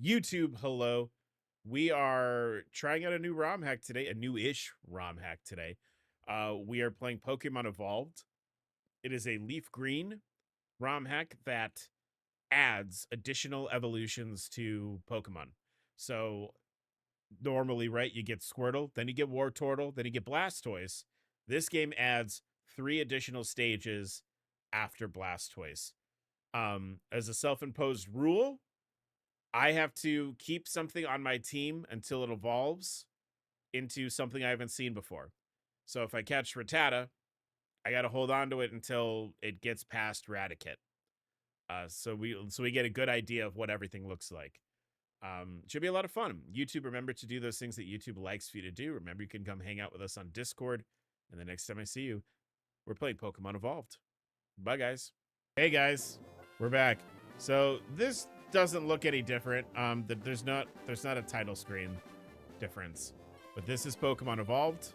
YouTube, hello. We are trying out a new ROM hack today, a new-ish ROM hack today. We are playing Pokemon Evolved. It is a leaf green ROM hack that adds additional evolutions to Pokemon. So normally, right, you get Squirtle, then you get Wartortle, then you get Blastoise. This game adds 3 additional stages after Blastoise. As a self-imposed rule, I have to keep something on my team until it evolves into something I haven't seen before. So if I catch Rattata, I got to hold on to it until it gets past Raticate. So we get a good idea of what everything looks like. Should be a lot of fun. YouTube, remember to do those things that YouTube likes for you to do. Remember, you can come hang out with us on Discord. And the next time I see you, we're playing Pokemon Evolved. Bye, guys. Hey, guys. We're back. So this doesn't look any different. There's not a title screen difference. But this is Pokemon Evolved.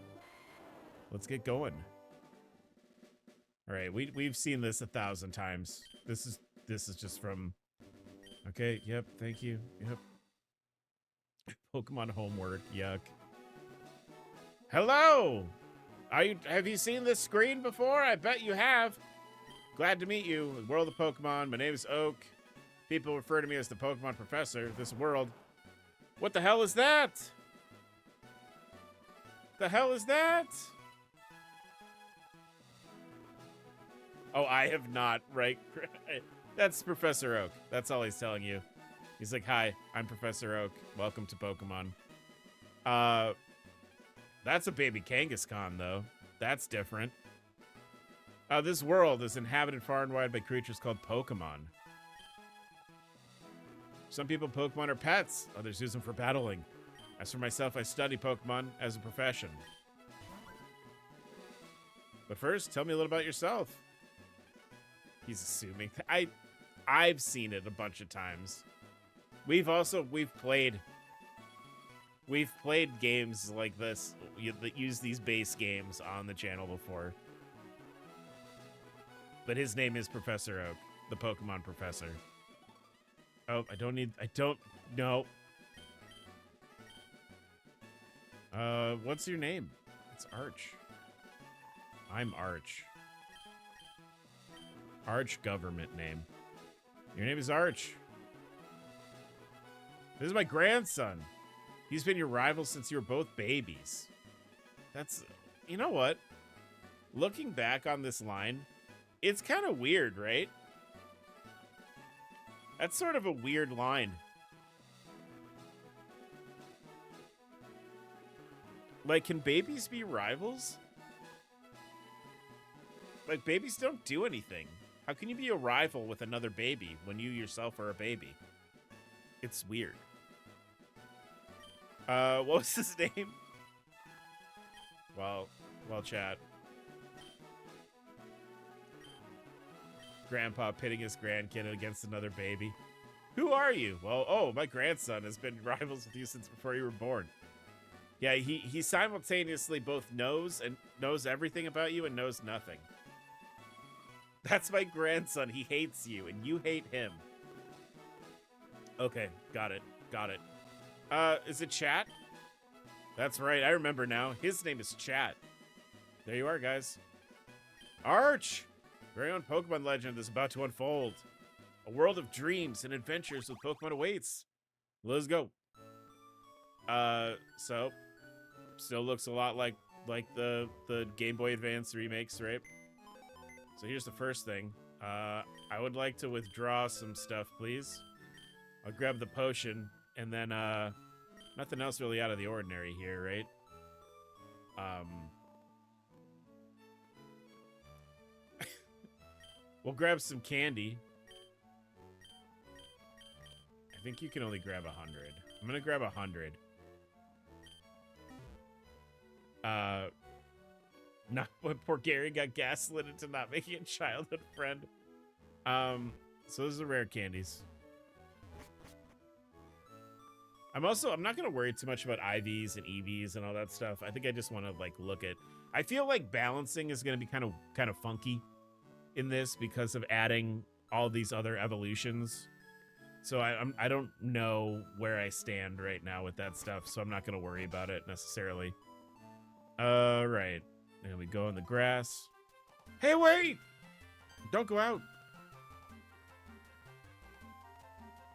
Let's get going. All right, we've seen this 1,000 times. This is just from... Okay, yep, thank you. Yep. Pokemon Homework, yuck. Hello! Have you seen this screen before? I bet you have. Glad to meet you. World of Pokemon. My name is Oak. People refer to me as the Pokemon Professor. This world. What the hell is that? The hell is that? Oh, I have not, right? That's Professor Oak. That's all he's telling you. He's like, hi, I'm Professor Oak. Welcome to Pokemon. That's a baby Kangaskhan, though. That's different. This world is inhabited far and wide by creatures called Pokemon. Some people, Pokemon are pets. Others use them for battling. As for myself, I study Pokemon as a profession. But first, tell me a little about yourself. He's assuming. I've seen it a bunch of times. We've played games like this that use these base games on the channel before. But his name is Professor Oak, the Pokemon Professor. Oh, I don't know. What's your name? It's Arch. I'm Arch. Arch government name. Your name is Arch. This is my grandson. He's been your rival since you were both babies. That's, you know what? Looking back on this line, it's kind of weird, right? That's sort of a weird line. Like, can babies be rivals? Like, babies don't do anything. How can you be a rival with another baby when you yourself are a baby? It's weird. What was his name? Well, chat. Grandpa pitting his grandkid against another baby. Who are you? Well, oh, my grandson has been rivals with you since before you were born. Yeah, he simultaneously both knows everything about you and knows nothing. That's my grandson. He hates you and you hate him. Okay, got it. Is it Chat? That's right, I remember now. His name is Chat. There you are, guys. Arch! Very own Pokemon legend is about to unfold. A world of dreams and adventures with Pokemon awaits. Let's go. So still looks a lot like the Game Boy Advance remakes, right? So here's the first thing. I would like to withdraw some stuff, please. I'll grab the potion, and then nothing else really out of the ordinary here, right? We'll grab some candy. I think you can only grab 100. I'm gonna grab 100. Not when poor Gary got gaslit into not making a childhood friend. So those are rare candies. I'm not gonna worry too much about IVs and EVs and all that stuff. I think I just want to like look at. I feel like balancing is gonna be kind of funky in this because of adding all these other evolutions. So I don't know where I stand right now with that stuff, so I'm not going to worry about it necessarily. Right. There we go in the grass. Hey, wait! Don't go out.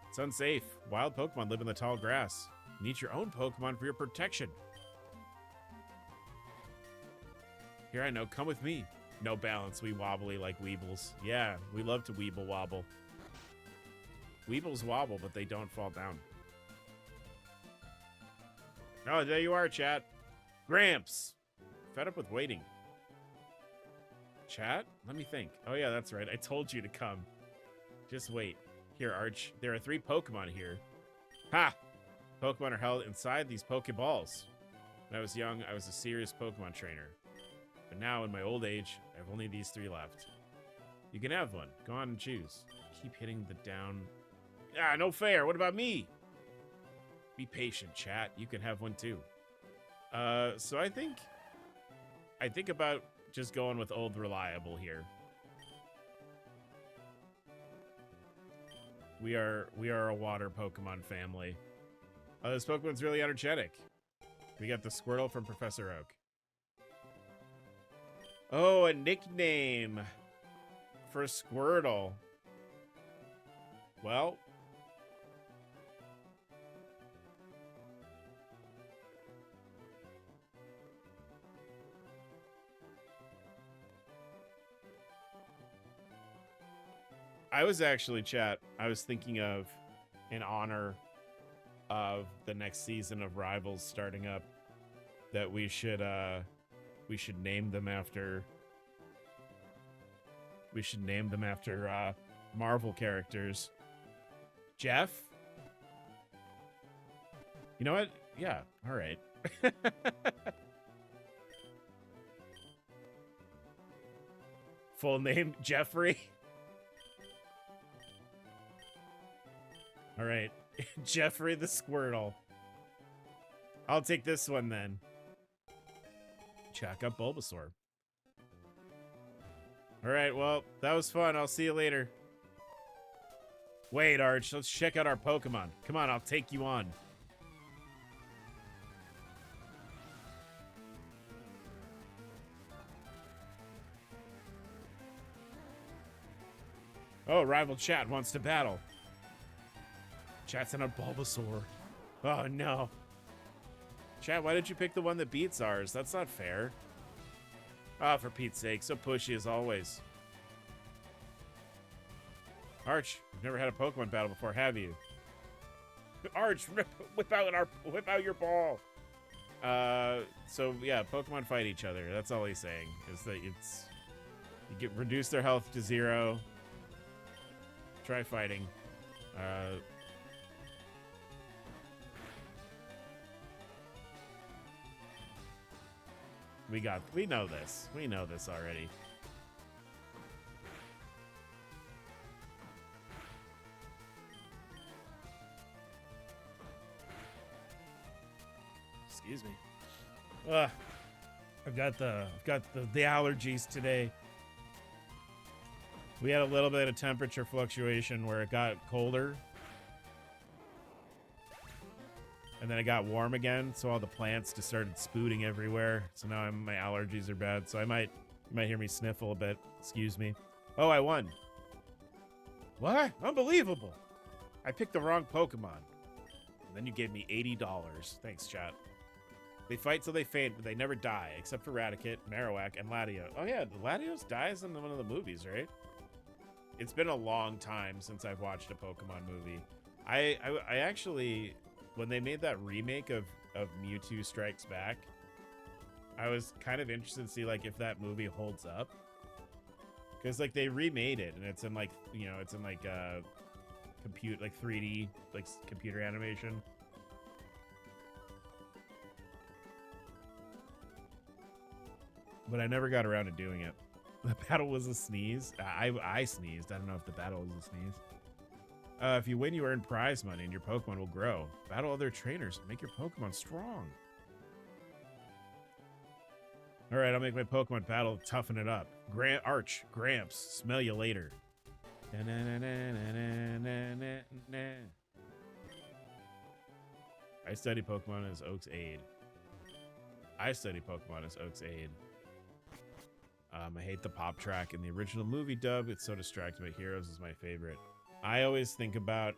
It's unsafe. Wild Pokemon live in the tall grass. You need your own Pokemon for your protection. Here I know. Come with me. No balance. We wobbly like Weebles. Yeah, we love to Weeble wobble. Weebles wobble, but they don't fall down. Oh, there you are, chat. Gramps. Fed up with waiting. Chat? Let me think. Oh, yeah, that's right. I told you to come. Just wait. Here, Arch. There are 3 Pokemon here. Ha! Pokemon are held inside these Pokeballs. When I was young, I was a serious Pokemon trainer. But now, in my old age, I have only these 3 left. You can have one. Go on and choose. Keep hitting the down... Ah, no fair. What about me? Be patient, chat. You can have one too. So I think about just going with old reliable here. We are a water Pokemon family. Oh, this Pokemon's really energetic. We got the Squirtle from Professor Oak. Oh, a nickname for Squirtle. Well, I was actually, chat, I was thinking of, in honor of the next season of Rivals starting up, that we should name them after Marvel characters. Jeff? You know what? Yeah, all right. Full name, Jeffrey? All right, Jeffrey the Squirtle. I'll take this one then. Check up Bulbasaur. All right, well, that was fun. I'll see you later. Wait, Arch, let's check out our Pokemon. Come on, I'll take you on. Oh, rival chat wants to battle. Chat's in a Bulbasaur. Oh, no. Chat, why did you pick the one that beats ours? That's not fair. Oh, for Pete's sake, so pushy as always. Arch, you've never had a Pokemon battle before, have you? Arch, whip out your ball. So yeah, Pokemon fight each other. That's all he's saying. Is that you reduce their health to 0. Try fighting. We know this. We know this already. Excuse me. I've got the allergies today. We had a little bit of temperature fluctuation where it got colder. And then it got warm again, so all the plants just started spooting everywhere. So now my allergies are bad. So you might hear me sniffle a bit. Excuse me. Oh, I won. What? Unbelievable. I picked the wrong Pokemon. And then you gave me $80. Thanks, chat. They fight till they faint, but they never die, except for Raticate, Marowak, and Latios. Oh yeah, Latios dies in one of the movies, right? It's been a long time since I've watched a Pokemon movie. I actually... When they made that remake of Mewtwo Strikes Back, I was kind of interested to see like if that movie holds up, because like they remade it and it's in like it's in like 3D like computer animation. But I never got around to doing it. The battle was a sneeze. I sneezed. I don't know if the battle was a sneeze. If you win, you earn prize money and your Pokemon will grow. Battle other trainers and make your Pokemon strong. Alright, I'll make my Pokemon battle toughen it up. Arch, Gramps, smell you later. I study Pokemon as Oak's aide. I study Pokemon as Oak's aide. I hate the pop track in the original movie dub. It's so distracting, but Heroes is my favorite. I always think about,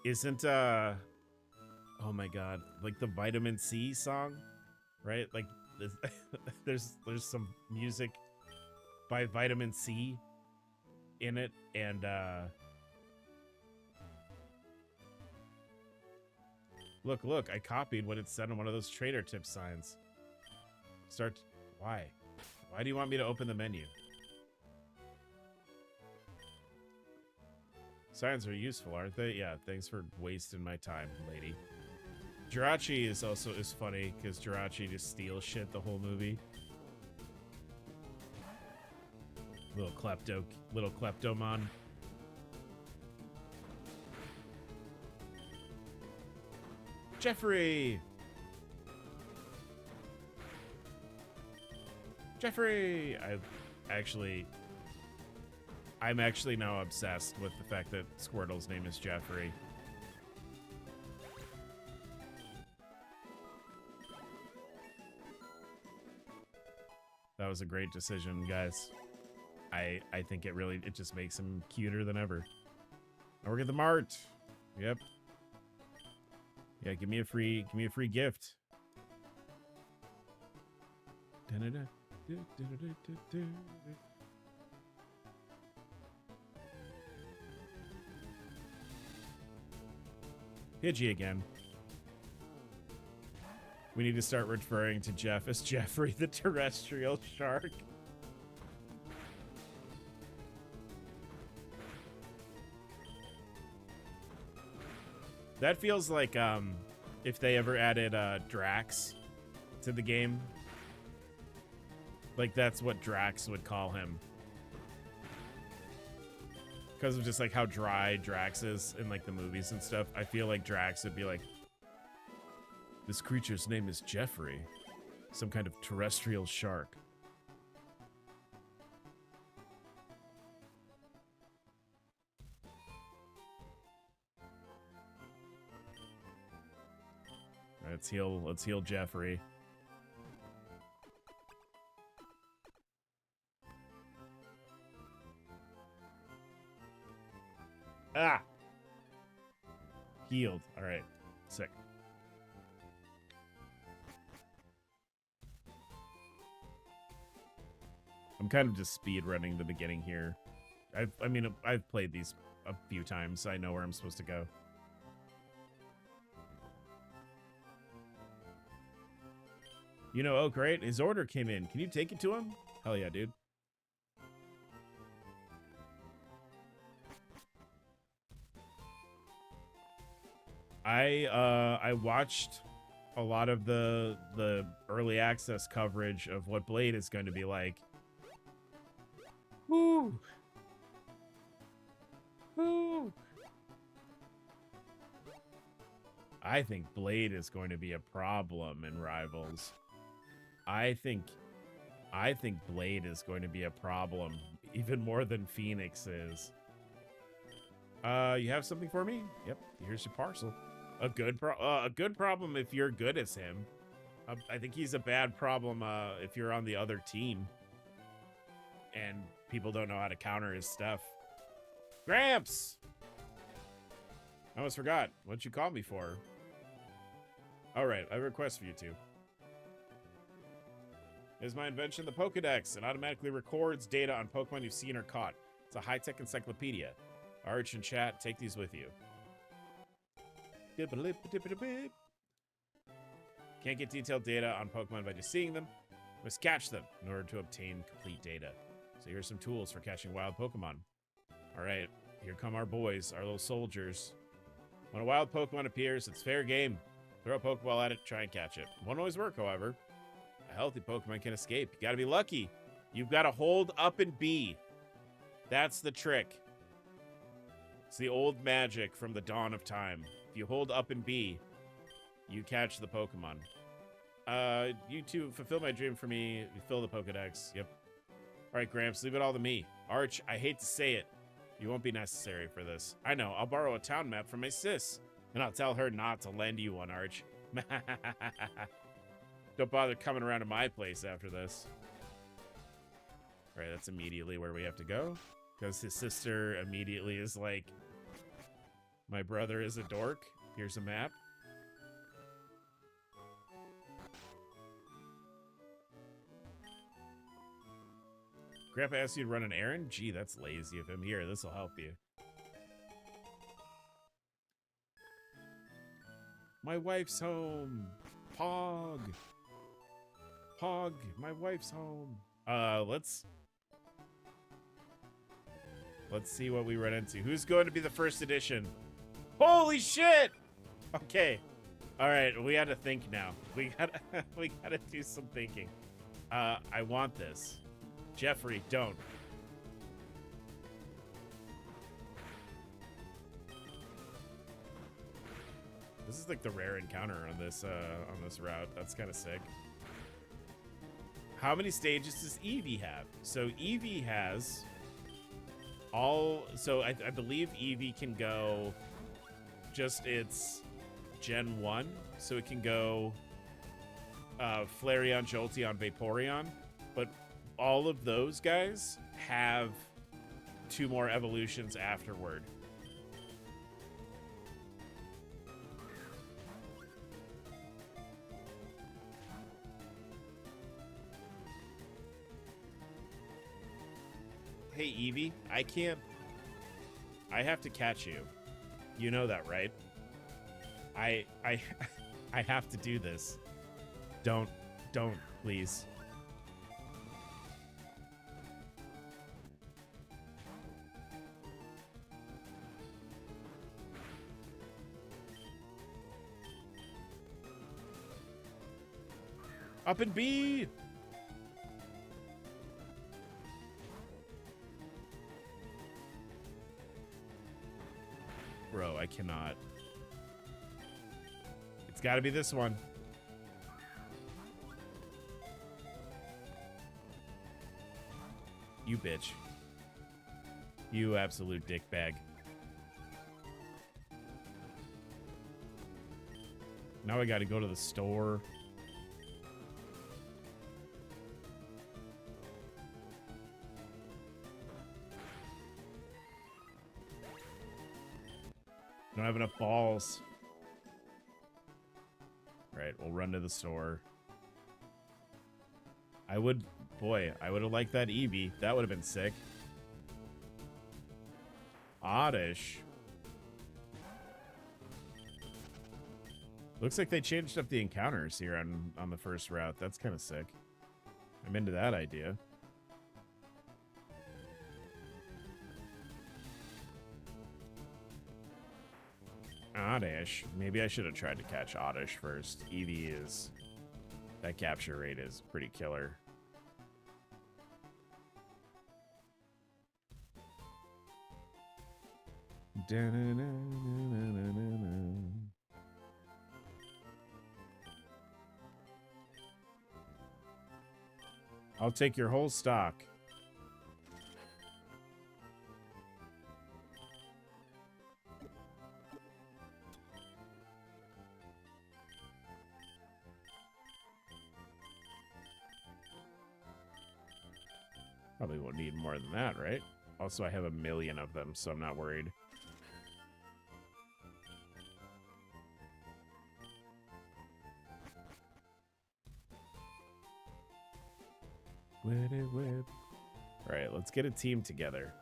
isn't, oh my god, like the Vitamin C song, right? Like, there's some music by Vitamin C in it, and, look, I copied what it said on one of those trader tip signs. Why? Why do you want me to open the menu? Signs are useful, aren't they? Yeah, thanks for wasting my time, lady. Jirachi is funny, because Jirachi just steals shit the whole movie. Little kleptomon. Jeffrey! I'm actually now obsessed with the fact that Squirtle's name is Jeffrey. That was a great decision, guys. I think it just makes him cuter than ever. Now we're at the mart. Yep. Yeah, give me a free gift. Pidgey again. We need to start referring to Jeff as Jeffrey the terrestrial shark. That feels like if they ever added Drax to the game. Like that's what Drax would call him. Because of just like how dry Drax is in like the movies and stuff. I feel like Drax would be like, this creature's name is Jeffrey. Some kind of terrestrial shark. Let's heal Jeffrey. Ah! Healed. All right. Sick. I'm kind of just speed running the beginning here. I've played these a few times, so I know where I'm supposed to go. You know, oh great, his order came in. Can you take it to him? Hell yeah, dude. I watched a lot of the early access coverage of what Blade is going to be like. Woo! Woo! I think Blade is going to be a problem in Rivals. I think Blade is going to be a problem even more than Phoenix is. You have something for me? Yep, here's your parcel. A good problem if you're good as him. I think he's a bad problem if you're on the other team and people don't know how to counter his stuff. Gramps! I almost forgot. What'd you call me for? All right, I have a request for you two. Is my invention the Pokedex. It automatically records data on Pokemon you've seen or caught. It's a high-tech encyclopedia. Arch and chat, take these with you. Can't get detailed data on Pokemon by just seeing them. Must catch them in order to obtain complete data. So here's some tools for catching wild Pokemon. All right, here come our boys, our little soldiers. When a wild Pokemon appears, it's fair game. Throw a Pokeball at it, try and catch it. Won't always work, however. A healthy Pokemon can escape. You gotta be lucky. You've got to hold up and B. That's the trick. It's the old magic from the dawn of time. If you hold up and B, you catch the Pokemon. You two fulfill my dream for me. You fill the Pokedex. Yep. All right, Gramps, leave it all to me. Arch, I hate to say it. You won't be necessary for this. I know, I'll borrow a town map from my sis. And I'll tell her not to lend you one, Arch. Don't bother coming around to my place after this. All right, that's immediately where we have to go. Because his sister immediately is like, my brother is a dork. Here's a map. Grandpa asked you to run an errand? Gee, that's lazy of him. Here, this will help you. My wife's home. Pog. Pog, my wife's home. Let's see what we run into. Who's going to be the first edition? Holy shit! Okay. All right, we got to think now. We gotta do some thinking. I want this. Jeffrey, don't. This is like the rare encounter on this route. That's kind of sick. How many stages does Eevee have? So Eevee has all. So I believe Eevee can go just its Gen 1. So it can go Flareon, Jolteon, Vaporeon. But all of those guys have 2 more evolutions afterward. Hey, Eevee, I have to catch you. You know that, right? I have to do this. Don't, please. Up and B! Bro, I cannot. It's got to be this one. You bitch. You absolute dickbag. Now I got to go to the store. Don't have enough balls. Right, we'll run to the store. I would have liked that Eevee. That would have been sick. Oddish. Looks like they changed up the encounters here on the first route. That's kind of sick. I'm into that idea. Oddish. Maybe I should have tried to catch Oddish first. Eevee is... That capture rate is pretty killer. I'll take your whole stock. Probably won't need more than that, right? Also, I have 1 million of them, so I'm not worried. Whip. All right, let's get a team together.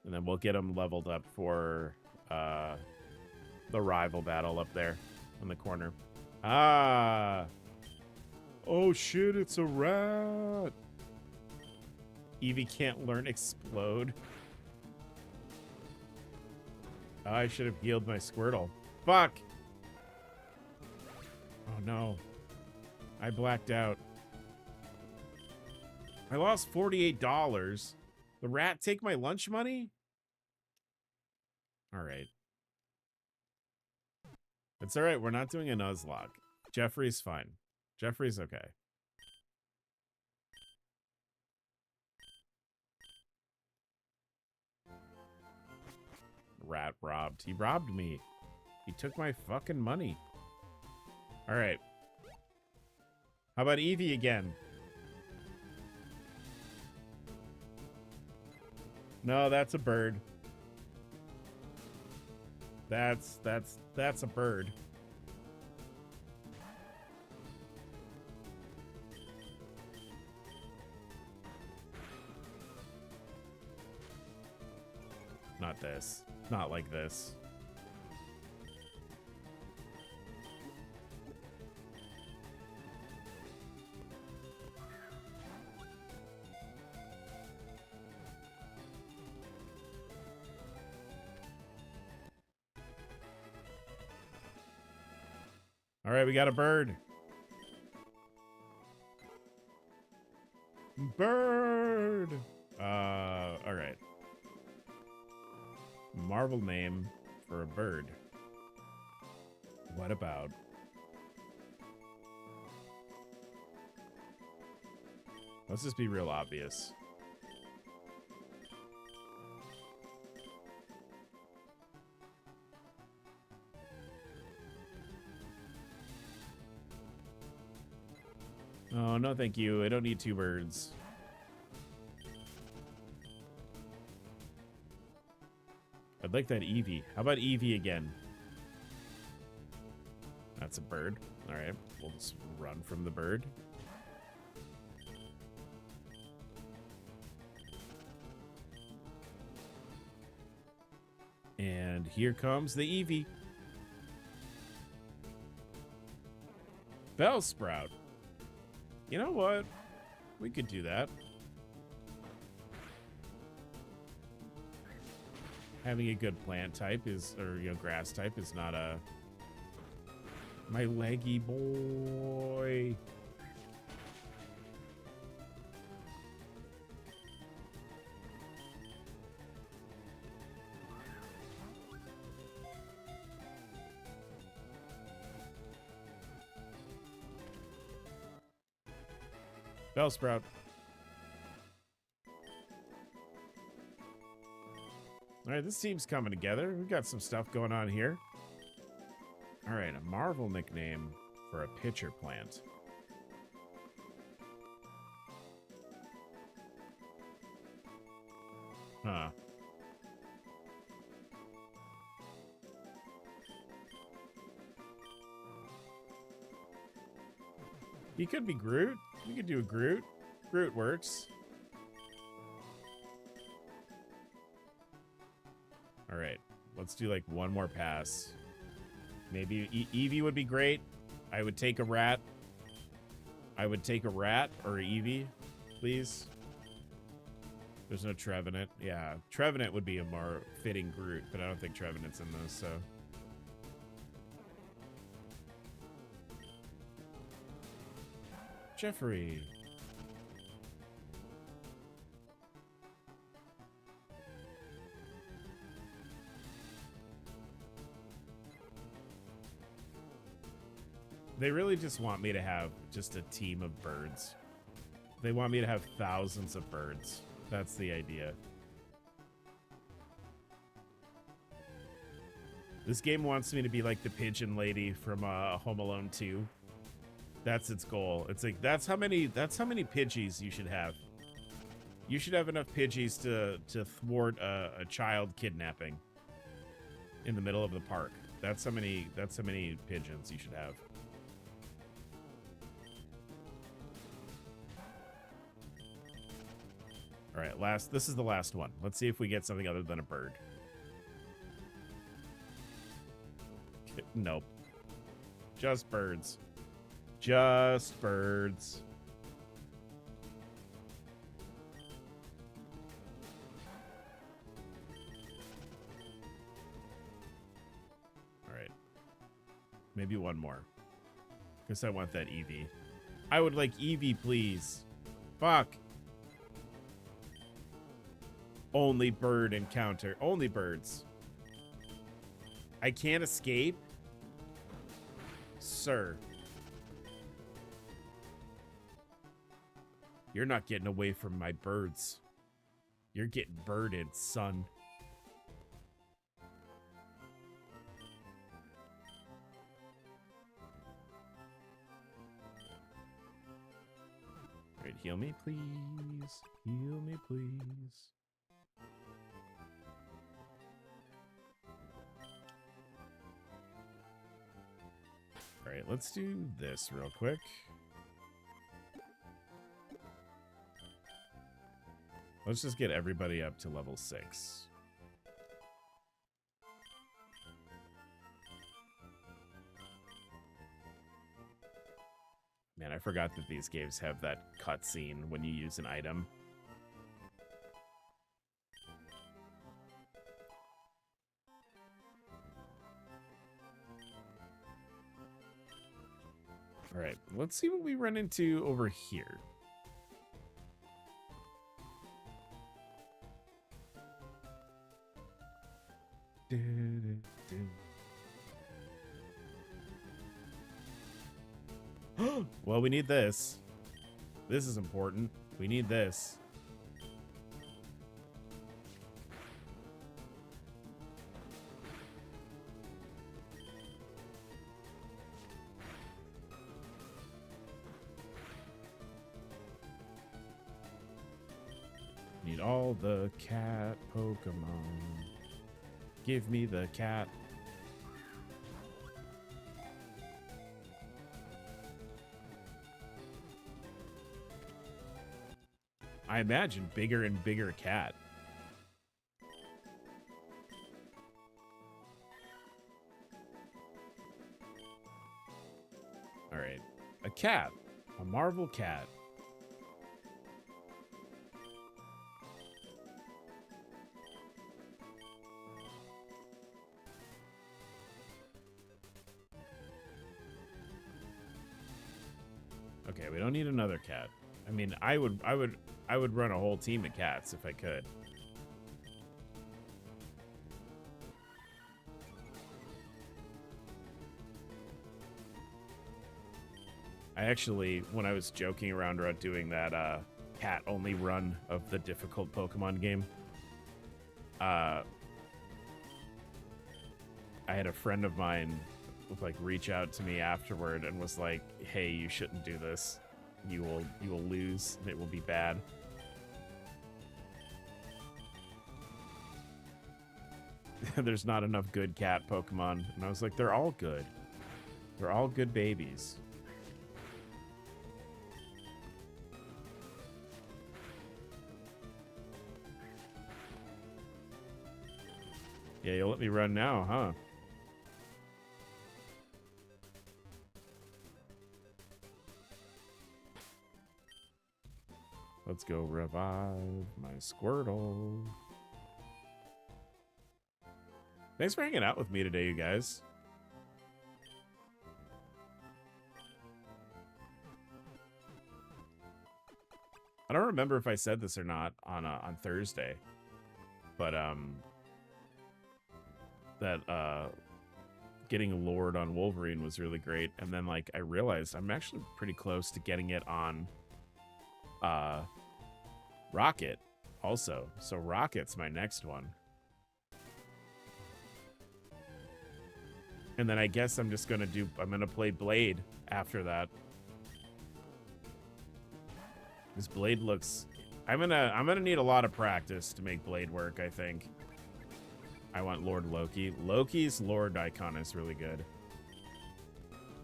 And then we'll get them leveled up for the rival battle up there in the corner. Ah! Oh shit, it's a rat! Eevee can't learn Explode. I should have healed my Squirtle. Fuck! Oh no. I blacked out. I lost $48. The rat take my lunch money? Alright. It's alright, we're not doing a Nuzlocke. Jeffrey's fine. Jeffrey's okay. rat robbed. He robbed me. He took my fucking money. All right. How about Eevee again? No, that's a bird. That's a bird. Not this. Not like this. All right, we got a bird. Bird. All right. Marvel name for a bird. What about? Let's just be real obvious. Oh, no thank you. I don't need two birds. I'd like that Eevee. How about Eevee again? That's a bird. All right, we'll just run from the bird. And here comes the Eevee. Bellsprout. You know what? We could do that. Having a good plant type is, or grass type is not a... My leggy boy. Bellsprout. All right, this team's coming together. We've got some stuff going on here. All right, a Marvel nickname for a pitcher plant. Huh. He could be Groot. We could do a Groot. Groot works. All right, let's do like one more pass. Maybe Eevee would be great. I would take a rat. I would take a rat or Eevee, please. There's no Trevenant. Yeah, Trevenant would be a more fitting Groot, but I don't think Trevenant's in those, so. Jeffrey. They really just want me to have just a team of birds. They want me to have thousands of birds. That's the idea. This game wants me to be like the pigeon lady from Home Alone 2. That's its goal. It's like that's how many Pidgeys you should have. You should have enough Pidgeys to thwart a child kidnapping in the middle of the park. That's how many pigeons you should have. All right, this is the last one. Let's see if we get something other than a bird. Nope. Just birds. Just birds. All right. Maybe one more. Guess I want that Eevee. I would like Eevee, please. Fuck. Only bird encounter. Only birds. I can't escape? Sir. You're not getting away from my birds. You're getting birded, son. Heal me, please. Heal me, please. All right, let's do this real quick. Let's just get everybody up to level 6. Man, I forgot that these games have that cutscene when you use an item. All right, let's see what we run into over here. Well, we need this. This is important. We need this. Need all the cat Pokemon. Give me the cat. I imagine bigger and bigger cat. All right, a cat, a Marvel cat. Okay, we don't need another cat. I mean, I would run a whole team of cats if I could. I actually, when I was joking around about doing that cat-only run of the difficult Pokemon game, I had a friend of mine like reach out to me afterward and was like, "Hey, you shouldn't do this. You will lose. And it will be bad." There's not enough good cat Pokemon, and I was like, "They're all good. They're all good babies." Yeah, you'll let me run now, huh? Let's go revive my Squirtle. Thanks for hanging out with me today, you guys. I don't remember if I said this or not on Thursday, but that getting Lord on Wolverine was really great, and then like I realized I'm actually pretty close to getting it on Rocket also. So Rocket's my next one. And then I guess I'm just gonna play Blade after that. This Blade looks, I'm gonna need a lot of practice to make Blade work, I think. I want Lord Loki. Loki's Lord icon is really good.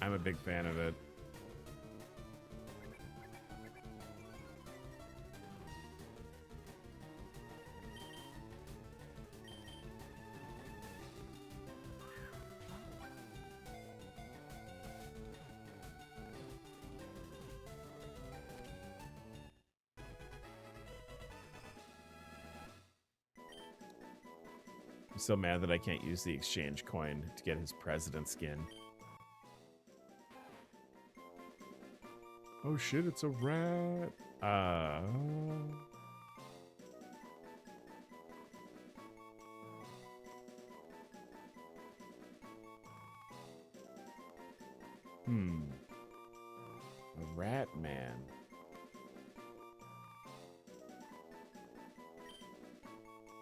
I'm a big fan of it. I'm so mad that I can't use the exchange coin to get his president skin. Oh shit, it's a rat. A rat man.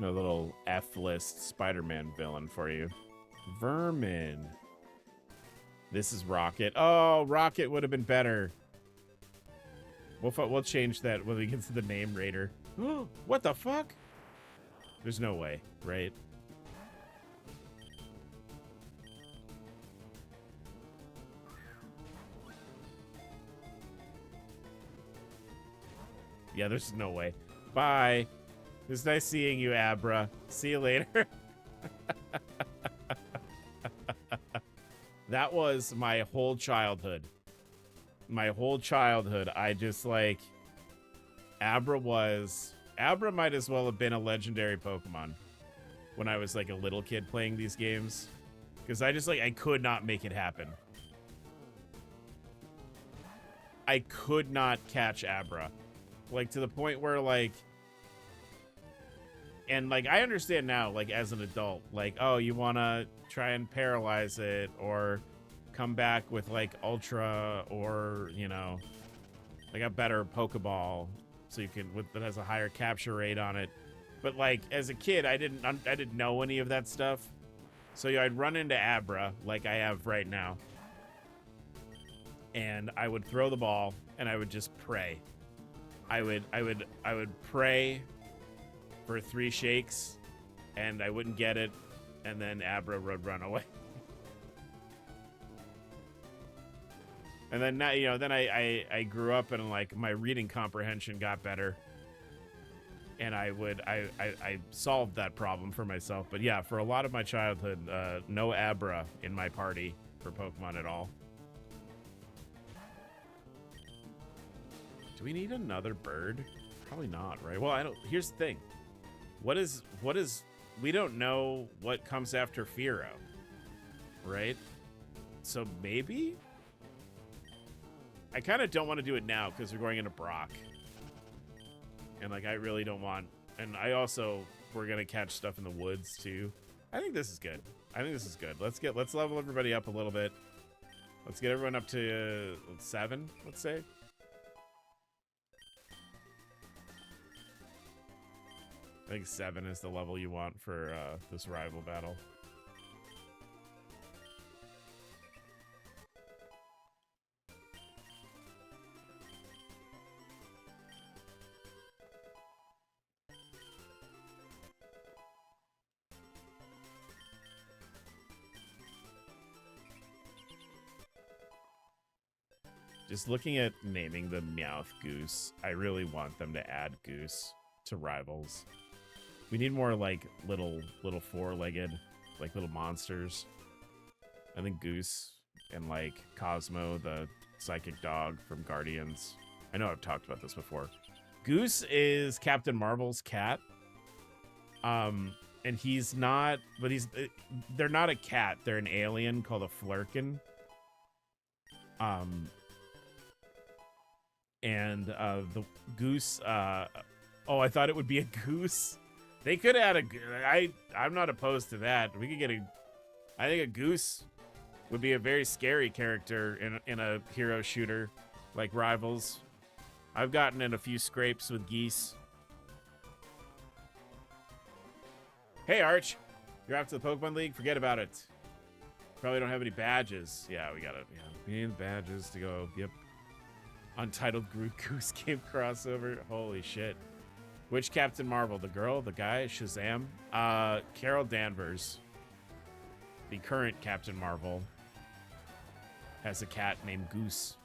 A little F-list Spider-Man villain for you. Vermin. This is Rocket. Oh, Rocket would have been better. We'll change that when we get to the name raider. What the fuck? There's no way, right? Yeah, there's no way. Bye. It was nice seeing you, Abra. See you later. That was my whole childhood. My whole childhood, I just like... Abra might as well have been a legendary Pokemon when I was like a little kid playing these games. Because I could not make it happen. I could not catch Abra. Like, to the point where, like... And, like, I understand now, like, as an adult, like, oh, you want to try and paralyze it, or come back with, like, Ultra, or, you know, like a better Pokeball, so you can, that has a higher capture rate on it. But, like, as a kid, I didn't know any of that stuff. So, yeah, I'd run into Abra, like I have right now. And I would throw the ball, and I would just pray. I would pray for 3 shakes, and I wouldn't get it, and then Abra would run away. And then, you know, then I grew up, and like my reading comprehension got better, and I solved that problem for myself. But yeah, for a lot of my childhood, no Abra in my party for Pokemon at all. Do we need another bird? Probably not, right? Well, I don't. Here's the thing. What is? We don't know what comes after Fearow, right? So maybe. I kind of don't want to do it now because we're going into Brock, and like I really don't want. And I also we're gonna catch stuff in the woods too. I think this is good. Let's level everybody up a little bit. Let's get everyone up to 7. Let's say. I think 7 is the level you want for this rival battle. Just looking at naming the Meowth Goose, I really want them to add Goose to rivals. We need more like little 4-legged, like little monsters. I think Goose and like Cosmo, the psychic dog from Guardians. I know I've talked about this before. Goose is Captain Marvel's cat. And he's not, but they're not a cat. They're an alien called a Flurkin. And the Goose, oh, I thought it would be a goose. They could add I'm not opposed to that. We could get I think a goose would be a very scary character in a hero shooter like Rivals. I've gotten in a few scrapes with geese. Hey, Arch. You're after the Pokemon League? Forget about it. Probably don't have any badges. Yeah, we got it. Yeah, we need badges to go. Yep. Untitled Goose Game crossover. Holy shit. Which Captain Marvel? The girl? The guy? Shazam? Carol Danvers, the current Captain Marvel, has a cat named Goose.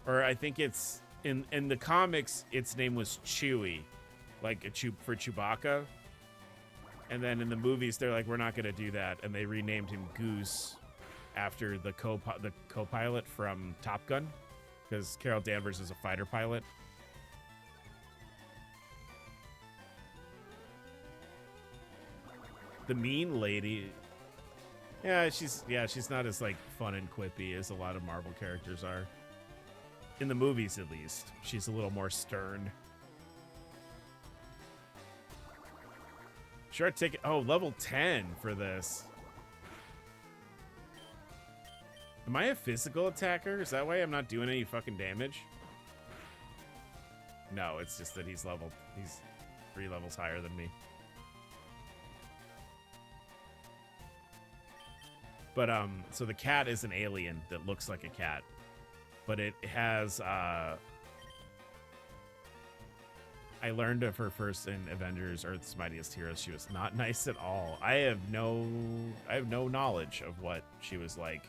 Or I think it's... In the comics, its name was Chewie. Like for Chewbacca. And then in the movies, they're like, we're not going to do that. And they renamed him Goose after the co-pilot from Top Gun. Because Carol Danvers is a fighter pilot. The mean lady. Yeah, she's not as like fun and quippy as a lot of Marvel characters are. In the movies, at least. She's a little more stern. Sure, ticket. Oh, level 10 for this. Am I a physical attacker? Is that why I'm not doing any fucking damage? No, it's just that he's 3 levels higher than me. But, so the cat is an alien that looks like a cat. But it has, I learned of her first in Avengers: Earth's Mightiest Heroes. She was not nice at all. I have no knowledge of what she was like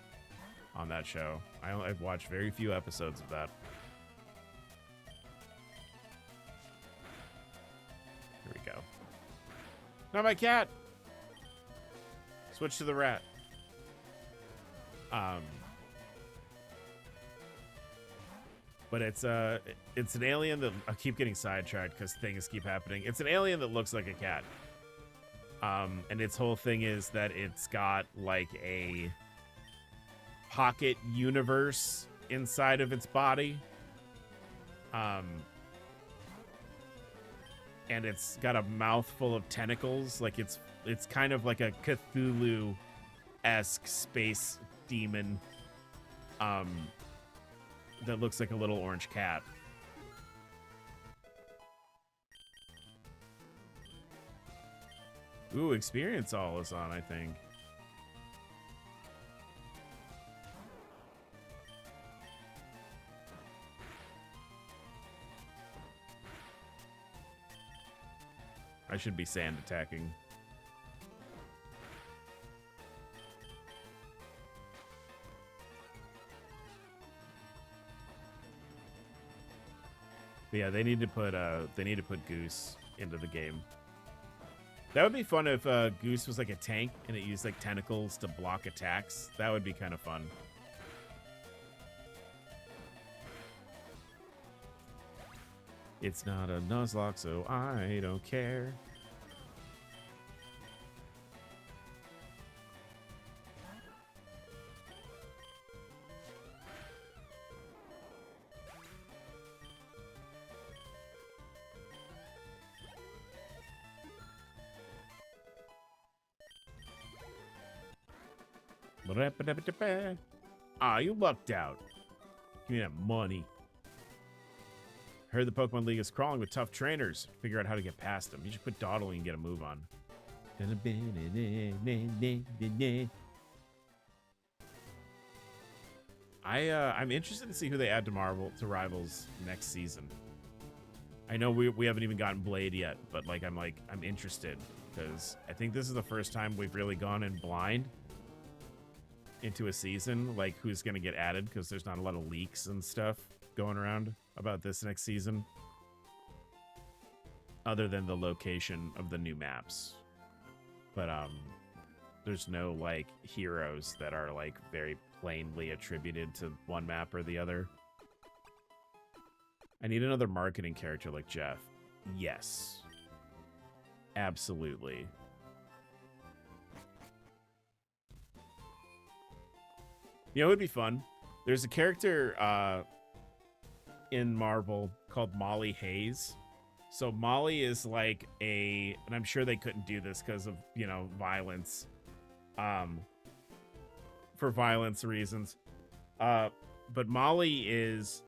on that show. I've watched very few episodes of that. Here we go. Not my cat. Switch to the rat. But it's an alien that I keep getting sidetracked because things keep happening. It's an alien that looks like a cat. And its whole thing is that it's got like a pocket universe inside of its body. And it's got a mouth full of tentacles. Like it's kind of like a Cthulhu-esque space demon. That looks like a little orange cat. Ooh, experience all is on, I think. I should be sand attacking. But yeah, they need to put Goose into the game. That would be fun if Goose was like a tank and it used like tentacles to block attacks. That would be kind of fun. It's not a Nuzlocke, so I don't care. Ah, you lucked out. Give me that money. Heard the Pokemon League is crawling with tough trainers. Figure out how to get past them. You should quit dawdling and get a move on. I'm interested to see who they add to Rivals next season. I know we haven't even gotten Blade yet, but I'm interested because I think this is the first time we've really gone in blind into a season, like who's going to get added, because there's not a lot of leaks and stuff going around about this next season other than the location of the new maps. But there's no like heroes that are like very plainly attributed to one map or the other. I need another marketing character like Jeff. Yes, absolutely. You know, it would be fun. There's a character in Marvel called Molly Hayes. So Molly is like and I'm sure they couldn't do this because of, you know, violence, for violence reasons. But Molly is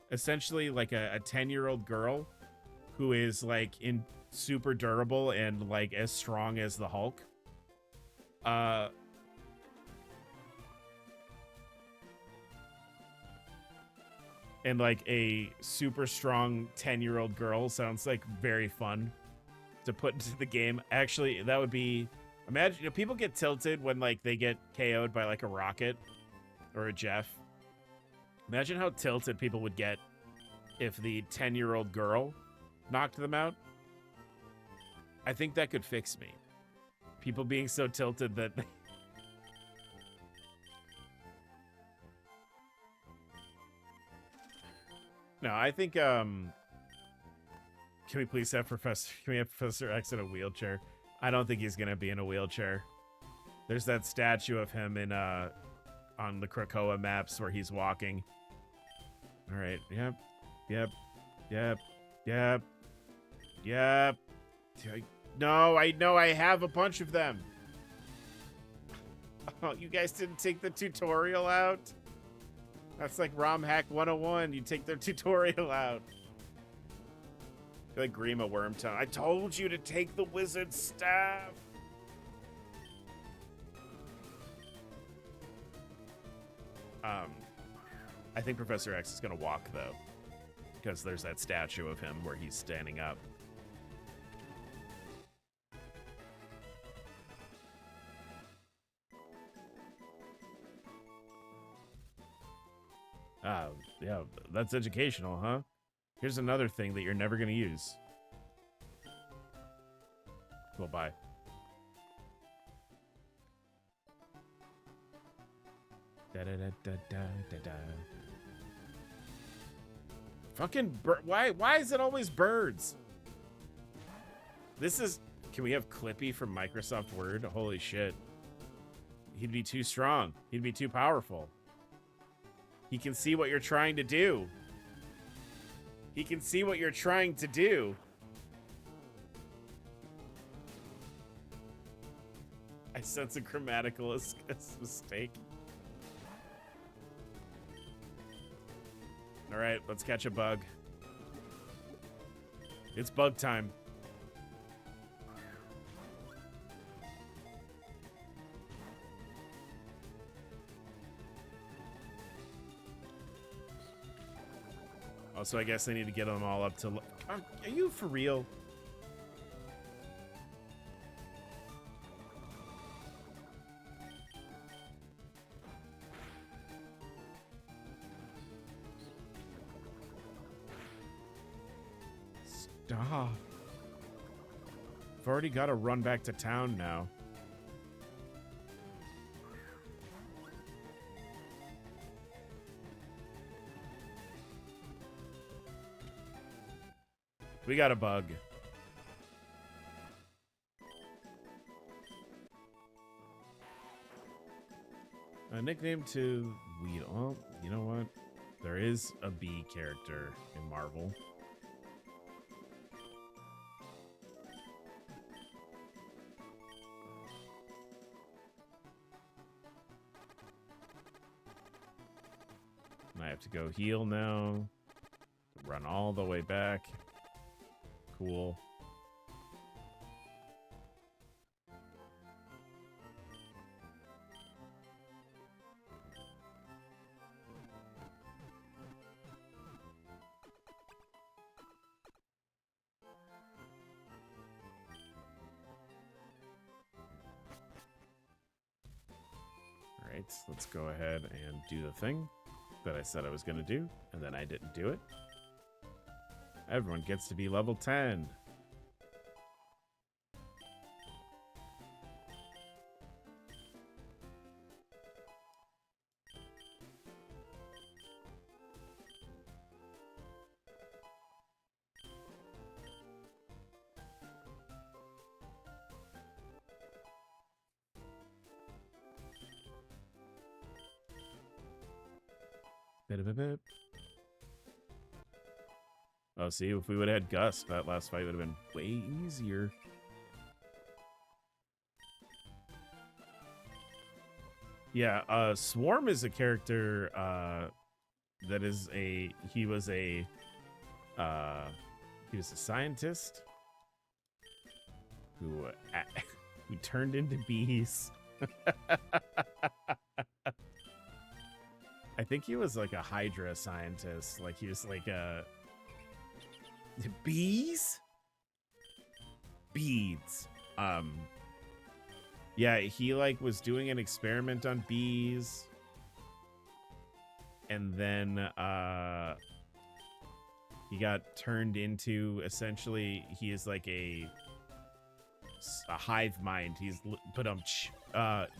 essentially like a 10-year-old girl who is like super durable and like as strong as the Hulk. And like a super strong 10-year-old girl sounds like very fun to put into the game. Actually, that would be, imagine, you know, people get tilted when like they get KO'd by like a Rocket or a Jeff. Imagine how tilted people would get if the 10-year-old girl knocked them out. I think that could fix me. People being so tilted that no, I think, can we please have Professor X in a wheelchair? I don't think he's going to be in a wheelchair. There's that statue of him in, on the Krakoa maps where he's walking. All right. Yep. No, I know I have a bunch of them. Oh, you guys didn't take the tutorial out? That's like Romhack 101. You take their tutorial out. I feel like Grima Wormtongue. I told you to take the wizard staff. I think Professor X is gonna walk though. because there's that statue of him where he's standing up. Yeah, that's educational, huh? Here's another thing that you're never going to use. Well, bye. Da-da-da-da-da-da-da. Fucking why is it always birds? This is... Can we have Clippy from Microsoft Word? Holy shit. He'd be too strong. He'd be too powerful. He can see what you're trying to do. He can see what you're trying to do. I sense a grammatical mistake. All right, let's catch a bug. It's bug time. Also, I guess I need to get them all up to... Are you for real? Stop. I've already got to run back to town now. We got a bug. A nickname to Weedle. Well, you know what? There is a bee character in Marvel. I have to go heal now. Run all the way back. Cool. All right, let's go ahead and do the thing that I said I was going to do, and then I didn't do it. Everyone gets to be level 10. Bip. Oh, see, if we would have had Gus, that last fight would have been way easier. Yeah, Swarm is a character that is he was a scientist who turned into bees. I think he was like a Hydra scientist. Like he was like a bees? Beads. Yeah, he like was doing an experiment on bees. And then he got turned into, essentially, he is like a hive mind. But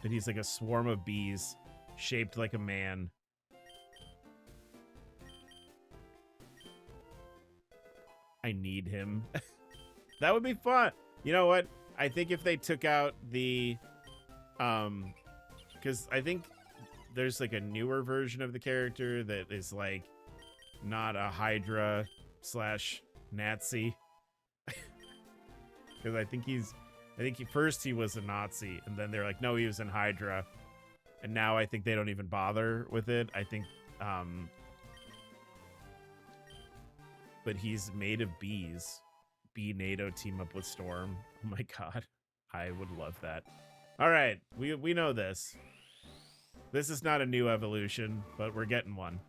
he's like a swarm of bees shaped like a man. I need him. That would be fun. You know what? I think if they took out the because I think there's like a newer version of the character that is like not a Hydra / Nazi. Because I think first he was a Nazi, and then they're like, no, he was in Hydra, and now I think they don't even bother with it. I think but he's made of bees. Bee NATO team up with Storm. Oh my god. I would love that. Alright, we know this. This is not a new evolution, but we're getting one.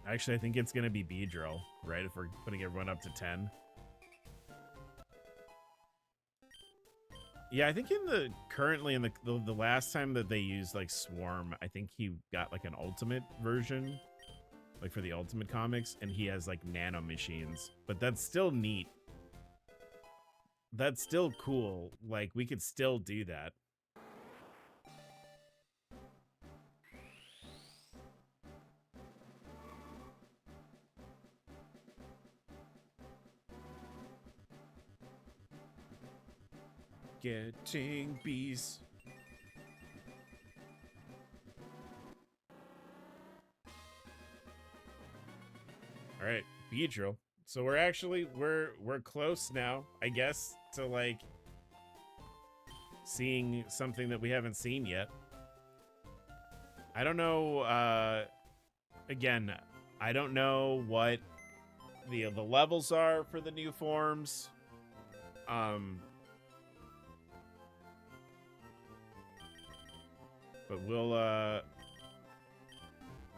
Actually, I think it's going to be Beedrill, right? If we're putting everyone up to 10. Yeah, I think currently in the last time that they used like Swarm, I think he got like an ultimate version, like for the ultimate comics, and he has like nano machines. But that's still neat. That's still cool. Like we could still do that. Getting bees. All right, Beedrill. So we're actually we're close now, I guess, to like seeing something that we haven't seen yet. I don't know. Again, I don't know what the levels are for the new forms. But we'll I'm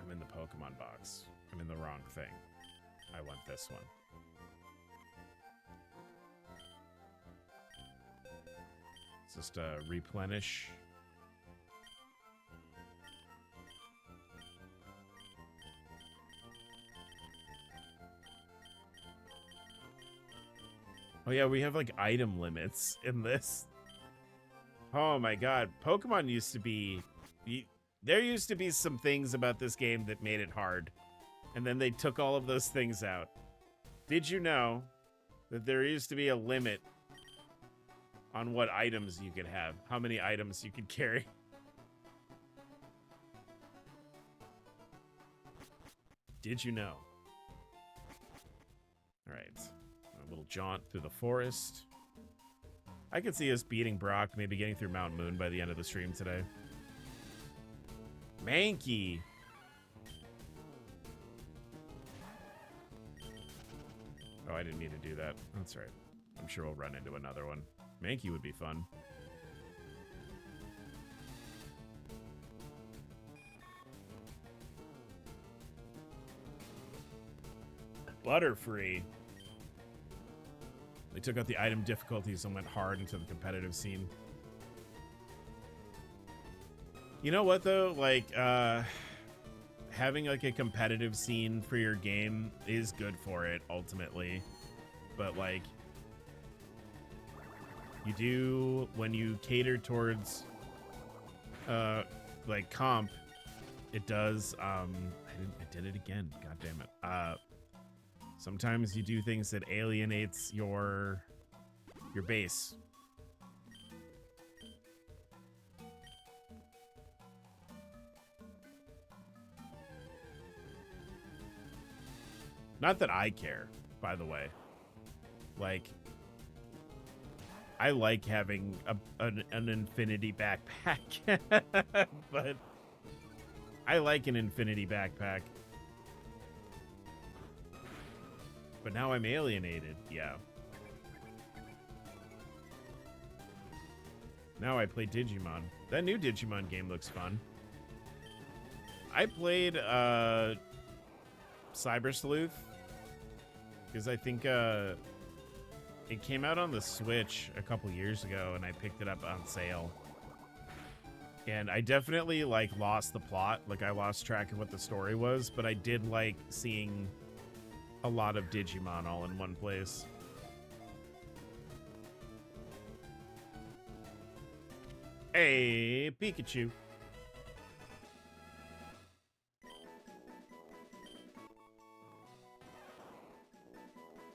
in the Pokemon box. I'm in the wrong thing. I want this one. It's just replenish. Oh yeah, we have like item limits in this. Oh my god, Pokemon used to be... There used to be some things about this game that made it hard. And then they took all of those things out. Did you know that there used to be a limit on what items you could have? How many items you could carry? Did you know? Alright. A little jaunt through the forest. I could see us beating Brock, maybe getting through Mount Moon by the end of the stream today. Mankey. Oh, I didn't mean to do that. That's right. I'm sure we'll run into another one. Mankey would be fun. Butterfree. They took out the item difficulties and went hard into the competitive scene. You know what, though? Like, having, like, a competitive scene for your game is good for it, ultimately. But, like, you do, when you cater towards, like, comp, it does, I did it again. God damn it. Sometimes you do things that alienates your base. Not that I care, by the way. Like, I like having an infinity backpack. But I like an infinity backpack. But now I'm alienated. Yeah. Now I play Digimon. That new Digimon game looks fun. I played Cyber Sleuth because I think it came out on the Switch a couple years ago and I picked it up on sale. And I definitely like lost the plot. Like I lost track of what the story was, but I did like seeing a lot of Digimon all in one place. Hey, Pikachu.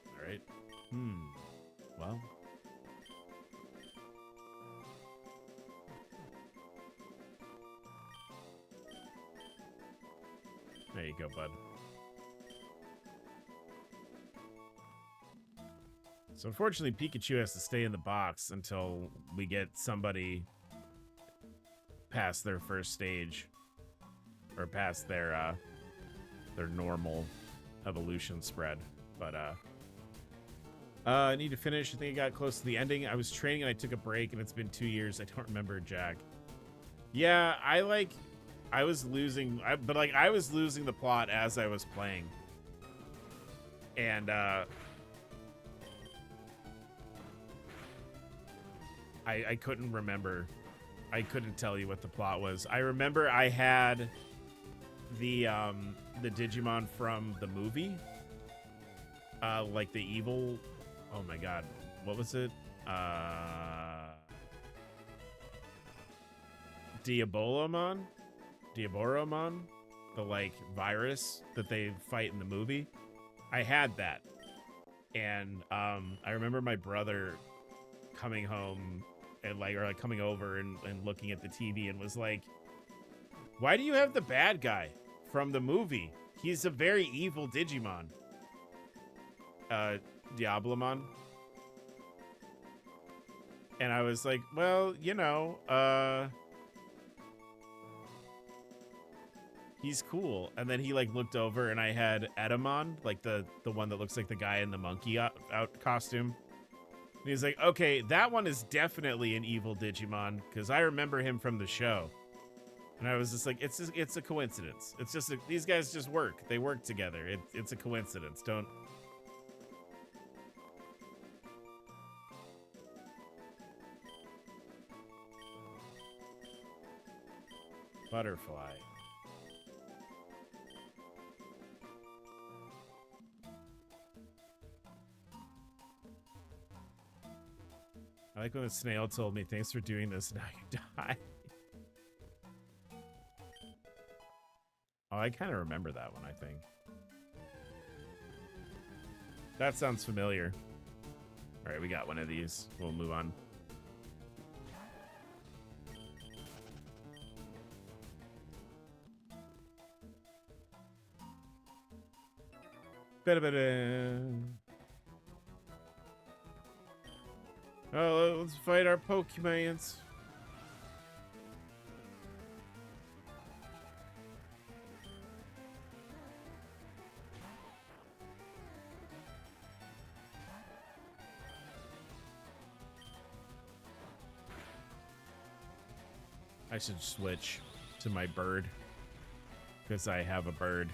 All right. Well. There you go, bud. So unfortunately, Pikachu has to stay in the box until we get somebody past their first stage, or past their normal evolution spread. But I need to finish. I think I got close to the ending. I was training and I took a break, and it's been 2 years. I don't remember Jack. Yeah, I like. I was losing, but like I was losing the plot as I was playing, and I couldn't remember. I couldn't tell you what the plot was. I remember I had the Digimon from the movie, like the evil. Oh my god, what was it? Diaboromon, the like virus that they fight in the movie. I had that, and I remember my brother coming home and like coming over and looking at the TV and was like, "Why do you have the bad guy from the movie? He's a very evil Digimon." Diablomon. And I was like, well, you know, he's cool. And then he like looked over and I had Edamon, like the one that looks like the guy in the monkey out costume. And he's like, okay, that one is definitely an evil Digimon because I remember him from the show. And I was just like, it's a coincidence. It's just these guys just work. They work together. It's a coincidence. Don't. Butterfly. I like when the snail told me, thanks for doing this, now you die. Oh, I kind of remember that one, I think. That sounds familiar. All right, we got one of these. We'll move on. Oh, let's fight our Pokemons. I should switch to my bird because I have a bird.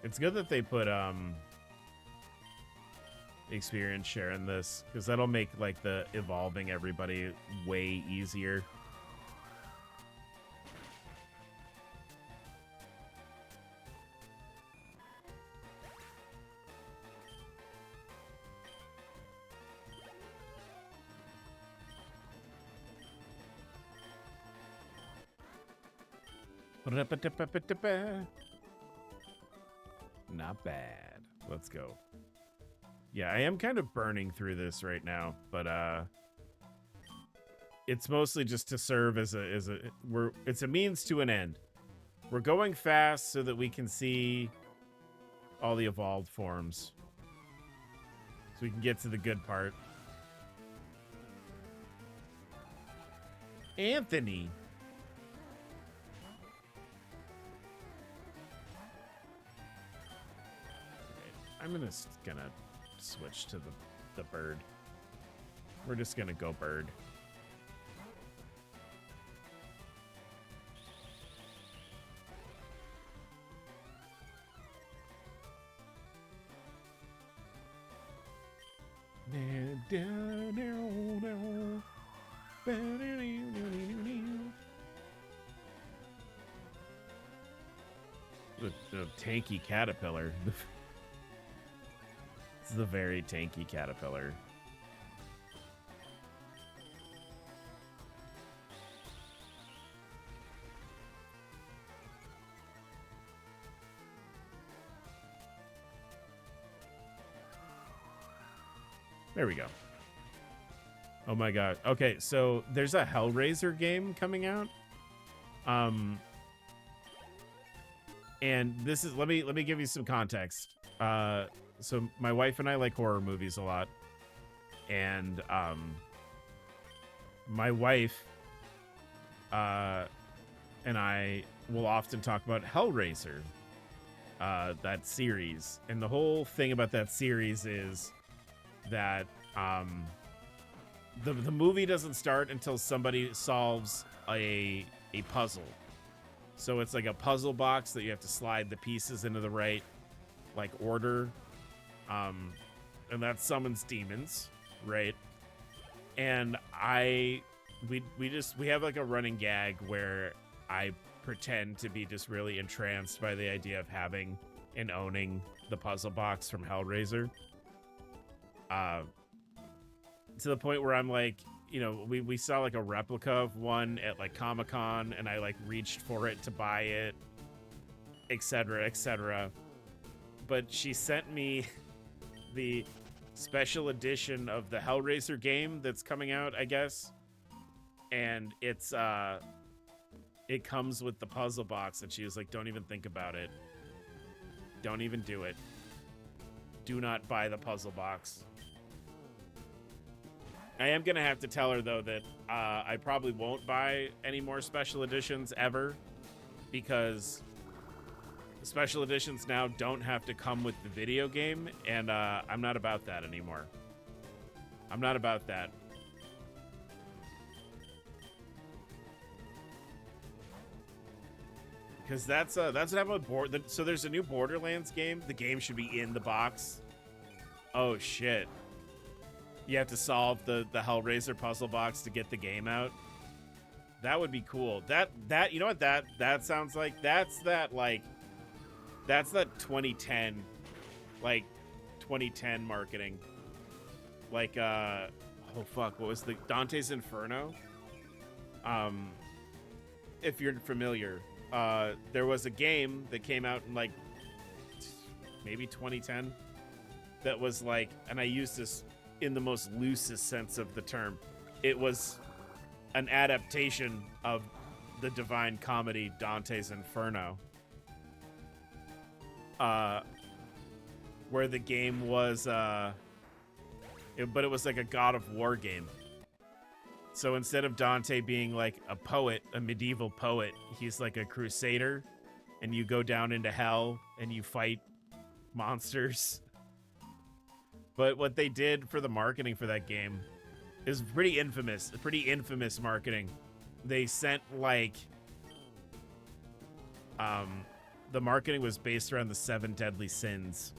It's good that they put experience share in this because that'll make like the evolving everybody way easier. Not bad. Let's go. Yeah, I am kind of burning through this right now, but it's mostly just to serve as it's a means to an end. We're going fast so that we can see all the evolved forms. So we can get to the good part. Anthony. I'm gonna switch to the bird. We're just gonna go bird. The tanky caterpillar. This is a very tanky caterpillar. There we go. Oh my god. Okay, so there's a Hellraiser game coming out. And this is let me give you some context. So my wife and I like horror movies a lot. And my wife and I will often talk about Hellraiser, that series. And the whole thing about that series is that the movie doesn't start until somebody solves a puzzle. So it's like a puzzle box that you have to slide the pieces into the right like order. And that summons demons, right? And we have like a running gag where I pretend to be just really entranced by the idea of having and owning the puzzle box from Hellraiser. To the point where I'm like, you know, we saw like a replica of one at like Comic-Con, and I like reached for it to buy it, etc., etc. But she sent me the special edition of the Hellraiser game that's coming out, I guess. And it's it comes with the puzzle box, and she was like, don't even think about it. Don't even do it. Do not buy the puzzle box. I am going to have to tell her, though, that I probably won't buy any more special editions ever, because special editions now don't have to come with the video game, and I'm not about that anymore. I'm not about that. Because that's what happened with so there's a new Borderlands game. The game should be in the box. Oh, shit. You have to solve the Hellraiser puzzle box to get the game out. That would be cool. That you know what that sounds like? That's that 2010 marketing. Like oh fuck, what was the Dante's Inferno? If you're familiar, there was a game that came out in like maybe 2010 that was like, and I use this in the most loosest sense of the term, it was an adaptation of the Divine Comedy Dante's Inferno, where the game was but it was like a God of War game. So instead of Dante being like a poet, a medieval poet, he's like a crusader, and you go down into hell and you fight monsters. But what they did for the marketing for that game is pretty infamous marketing. They sent like, the marketing was based around the 7 deadly sins.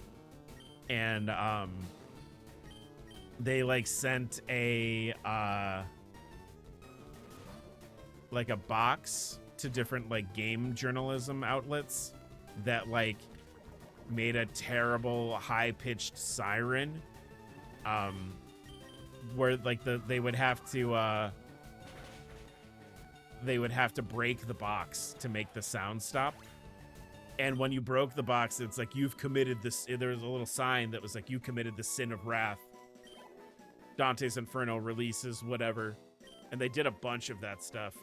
And, they like sent a box to different like game journalism outlets that like made a terrible high-pitched siren, where like they would have to break the box to make the sound stop. And when you broke the box, it's like, you've committed this. There was a little sign that was like, you committed the sin of wrath. Dante's Inferno releases whatever, and they did a bunch of that stuff.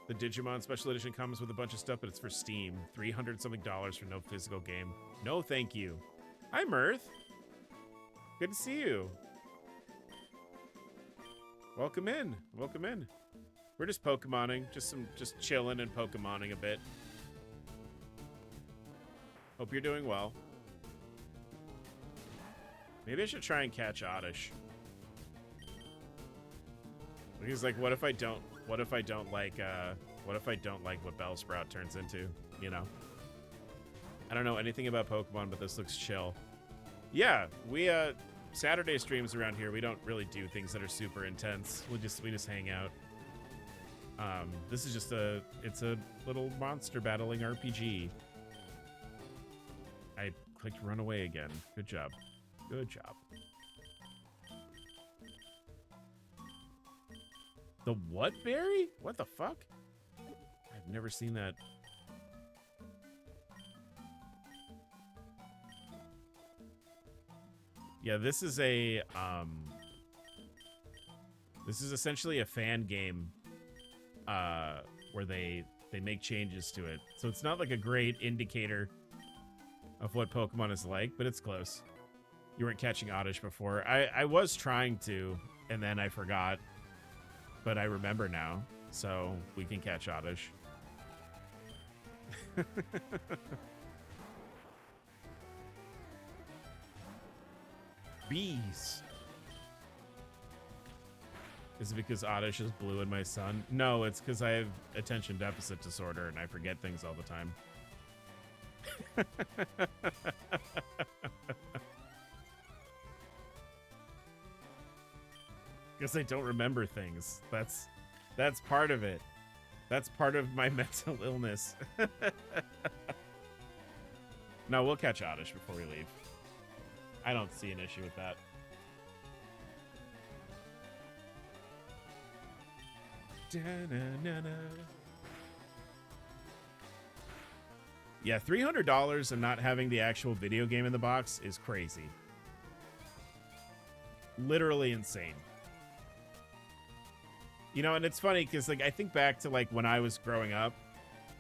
The Digimon Special Edition comes with a bunch of stuff, but it's for Steam. $300 something for no physical game. No, thank you. Hi, Mirth. Good to see you. Welcome in. Welcome in. We're just Pokemoning, just chilling and Pokemoning a bit. Hope you're doing well. Maybe I should try and catch Oddish. He's like, what if I don't like what Bellsprout turns into, you know? I don't know anything about Pokemon, but this looks chill. Yeah, we Saturday streams around here, we don't really do things that are super intense. We just hang out. This is just it's a little monster battling RPG. I clicked run away again. Good job. Good job. The what berry? What the fuck? I've never seen that. Yeah, this is essentially a fan game where they make changes to it. So it's not like a great indicator of what Pokemon is like, but it's close. You weren't catching Oddish before. I was trying to, and then I forgot. But I remember now, so we can catch Oddish. Bees. Is it because Oddish is blue and my son? No, it's because I have attention deficit disorder and I forget things all the time. Because I don't remember things. That's part of it. That's part of my mental illness. No, we'll catch Oddish before we leave. I don't see an issue with that. Yeah, $300 and not having the actual video game in the box is crazy. Literally insane. You know, and it's funny because, like, I think back to, like, when I was growing up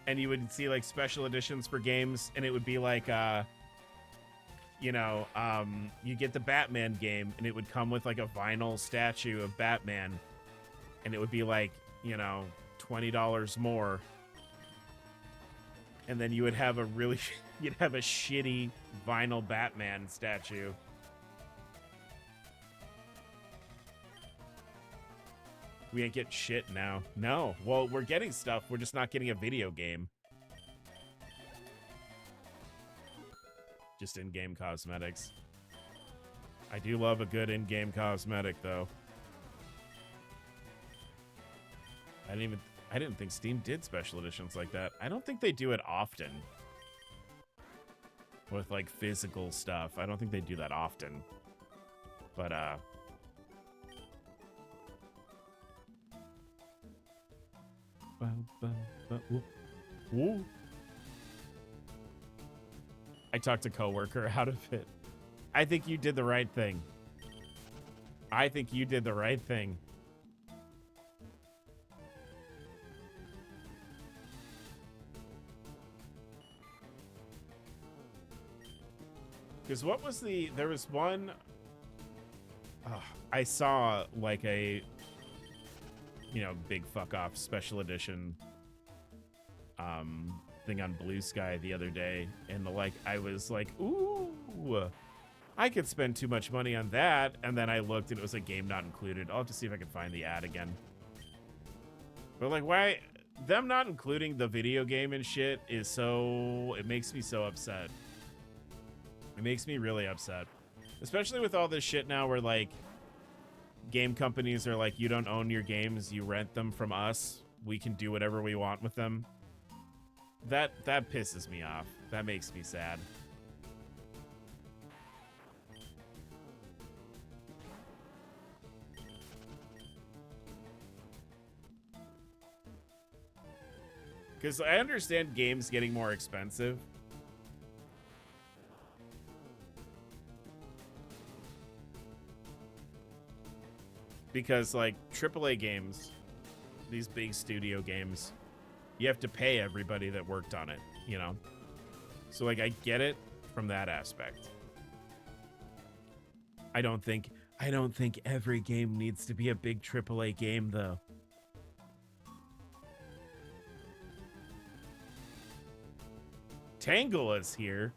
and you would see, like, special editions for games and it would be like, you know, you get the Batman game and it would come with, like, a vinyl statue of Batman and it would be, like, you know, $20 more. And then you would have a really, you'd have a shitty vinyl Batman statue. We ain't getting shit now. No. Well, we're getting stuff. We're just not getting a video game. Just in-game cosmetics. I do love a good in-game cosmetic, though. I didn't think Steam did special editions like that. I don't think they do it often. With, like, physical stuff. I don't think they do that often. But, Woo. I talked a coworker out of it. I think you did the right thing. I think you did the right thing. Because what was there was one, I saw like a, you know, big fuck off special edition thing on Blue Sky the other day. And like, I was like, ooh, I could spend too much money on that. And then I looked and it was a game not included. I'll have to see if I can find the ad again. But like, why, them not including the video game and shit is so, it makes me so upset. It makes me really upset. Especially with all this shit now where like game companies are like, you don't own your games, you rent them from us. We can do whatever we want with them. That pisses me off. That makes me sad. Because I understand games getting more expensive. Because, like, AAA games, these big studio games, you have to pay everybody that worked on it, you know? So, like, I get it from that aspect. I don't think every game needs to be a big AAA game, though. Tangle is here.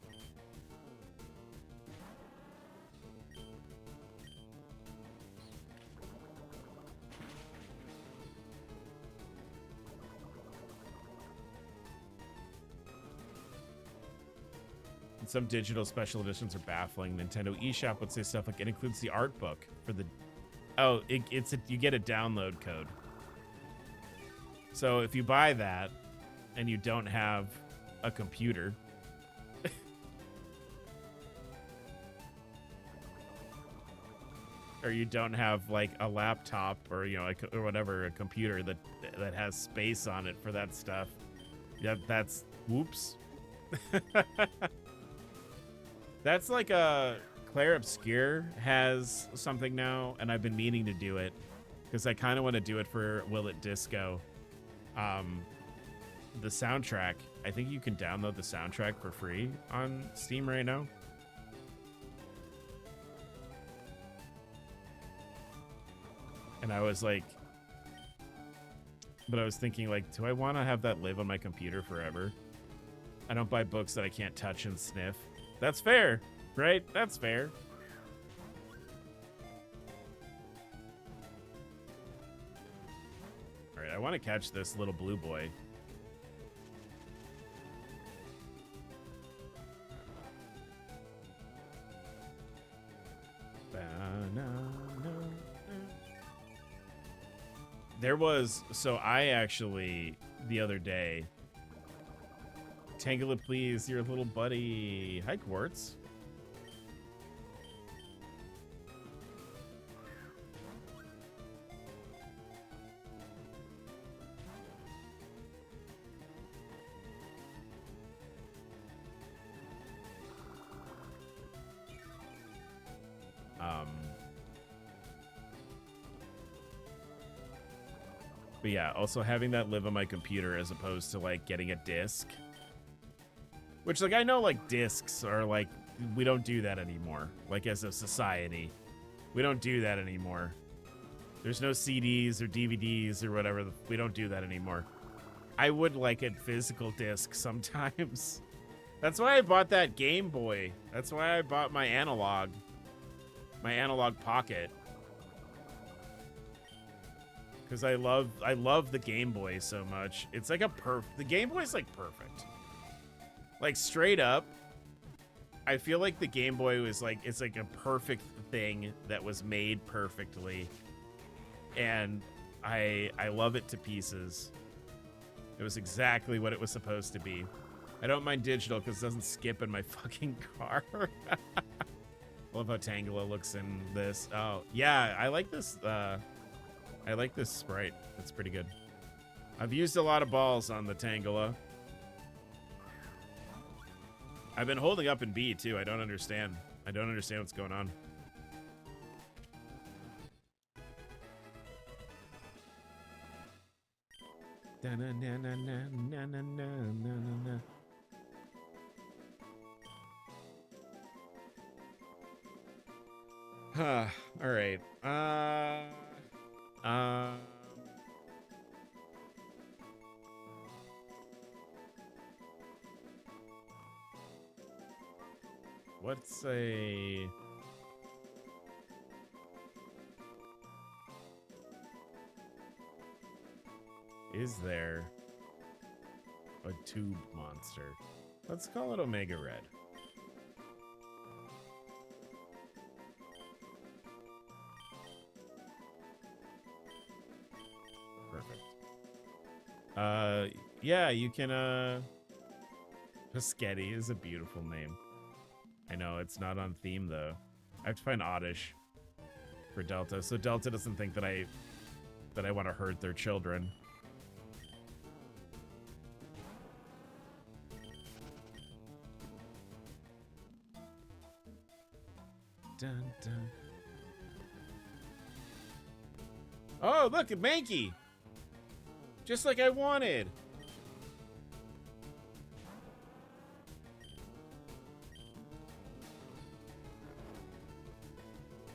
Some digital special editions are baffling. Nintendo eShop would say stuff like it includes the art book for the... Oh, you get a download code. So if you buy that and you don't have a computer... or you don't have like a laptop or, you know, or whatever, a computer that has space on it for that stuff. Yeah, that's... Whoops. That's like a Claire Obscure has something now, and I've been meaning to do it because I kind of want to do it for Will It Disco. The soundtrack, I think you can download the soundtrack for free on Steam right now. And I was like, but I was thinking, like, do I want to have that live on my computer forever? I don't buy books that I can't touch and sniff. That's fair, right? That's fair. All right, I want to catch this little blue boy. There was, so I actually, the other day, Tangela, please, your little buddy. Hi, Quartz. But yeah, also having that live on my computer as opposed to like getting a disc. Which, like, I know, like, discs are, like, we don't do that anymore. Like, as a society. We don't do that anymore. There's no CDs or DVDs or whatever. We don't do that anymore. I would like a physical disc sometimes. That's why I bought that Game Boy. That's why I bought my analog. My analog pocket. Because I love the Game Boy so much. It's like the Game Boy's like perfect. Like, straight up, I feel like the Game Boy was like, it's like a perfect thing that was made perfectly. And I love it to pieces. It was exactly what it was supposed to be. I don't mind digital because it doesn't skip in my fucking car. I love how Tangela looks in this. Oh, yeah, I like this. I like this sprite. It's pretty good. I've used a lot of balls on the Tangela. I've been holding up in B, too. I don't understand. I don't understand what's going on. Huh. All right. What's a... Is there a tube monster? Let's call it Omega Red. Perfect. Yeah, you can, Pescetti is a beautiful name. I know, it's not on theme, though. I have to find Oddish for Delta, so Delta doesn't think that I want to hurt their children. Dun, dun. Oh, look at Mankey! Just like I wanted!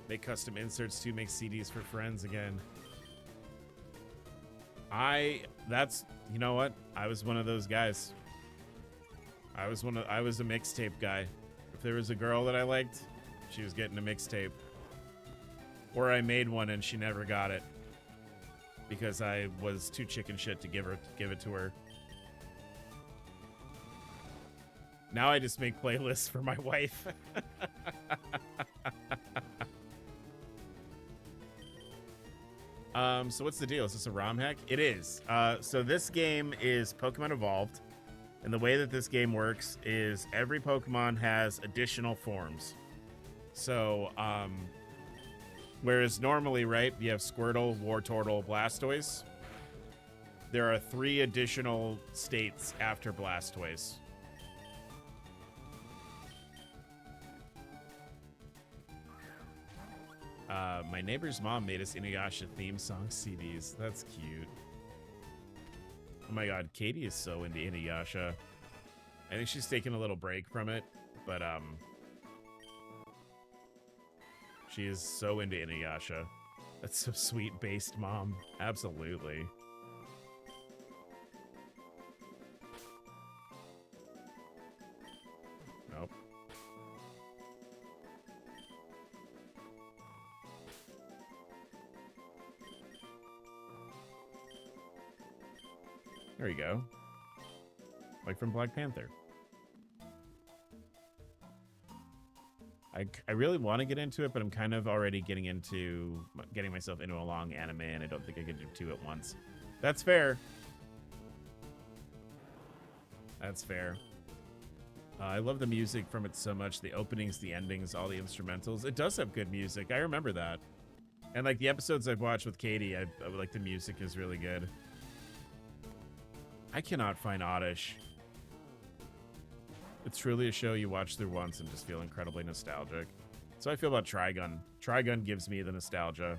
Make custom inserts to make CDs for friends again. You know what? I was one of those guys. I was a mixtape guy. If there was a girl that I liked, she was getting a mixtape. Or I made one and she never got it. Because I was too chicken shit to give it to her. Now I just make playlists for my wife. So what's the deal? Is this a ROM hack? It is. So this game is Pokemon Evolved. And the way that this game works is every Pokemon has additional forms. So, whereas normally, right, you have Squirtle, Wartortle, Blastoise. There are 3 additional states after Blastoise. My neighbor's mom made us Inuyasha theme song CDs. That's cute. Oh my god, Katie is so into Inuyasha. I think she's taking a little break from it, but she is so into Inuyasha. That's so sweet, based mom. Absolutely. Nope. There you go. Like from Black Panther. I really want to get into it, but I'm kind of already getting myself into a long anime, and I don't think I can do two at once. That's fair. That's fair. I love the music from it so much. The openings, the endings, all the instrumentals. It does have good music. I remember that. And like the episodes I've watched with Katie, I like the music is really good. I cannot find Oddish. It's truly a show you watch through once and just feel incredibly nostalgic. So I feel about Trigun. Trigun gives me the nostalgia.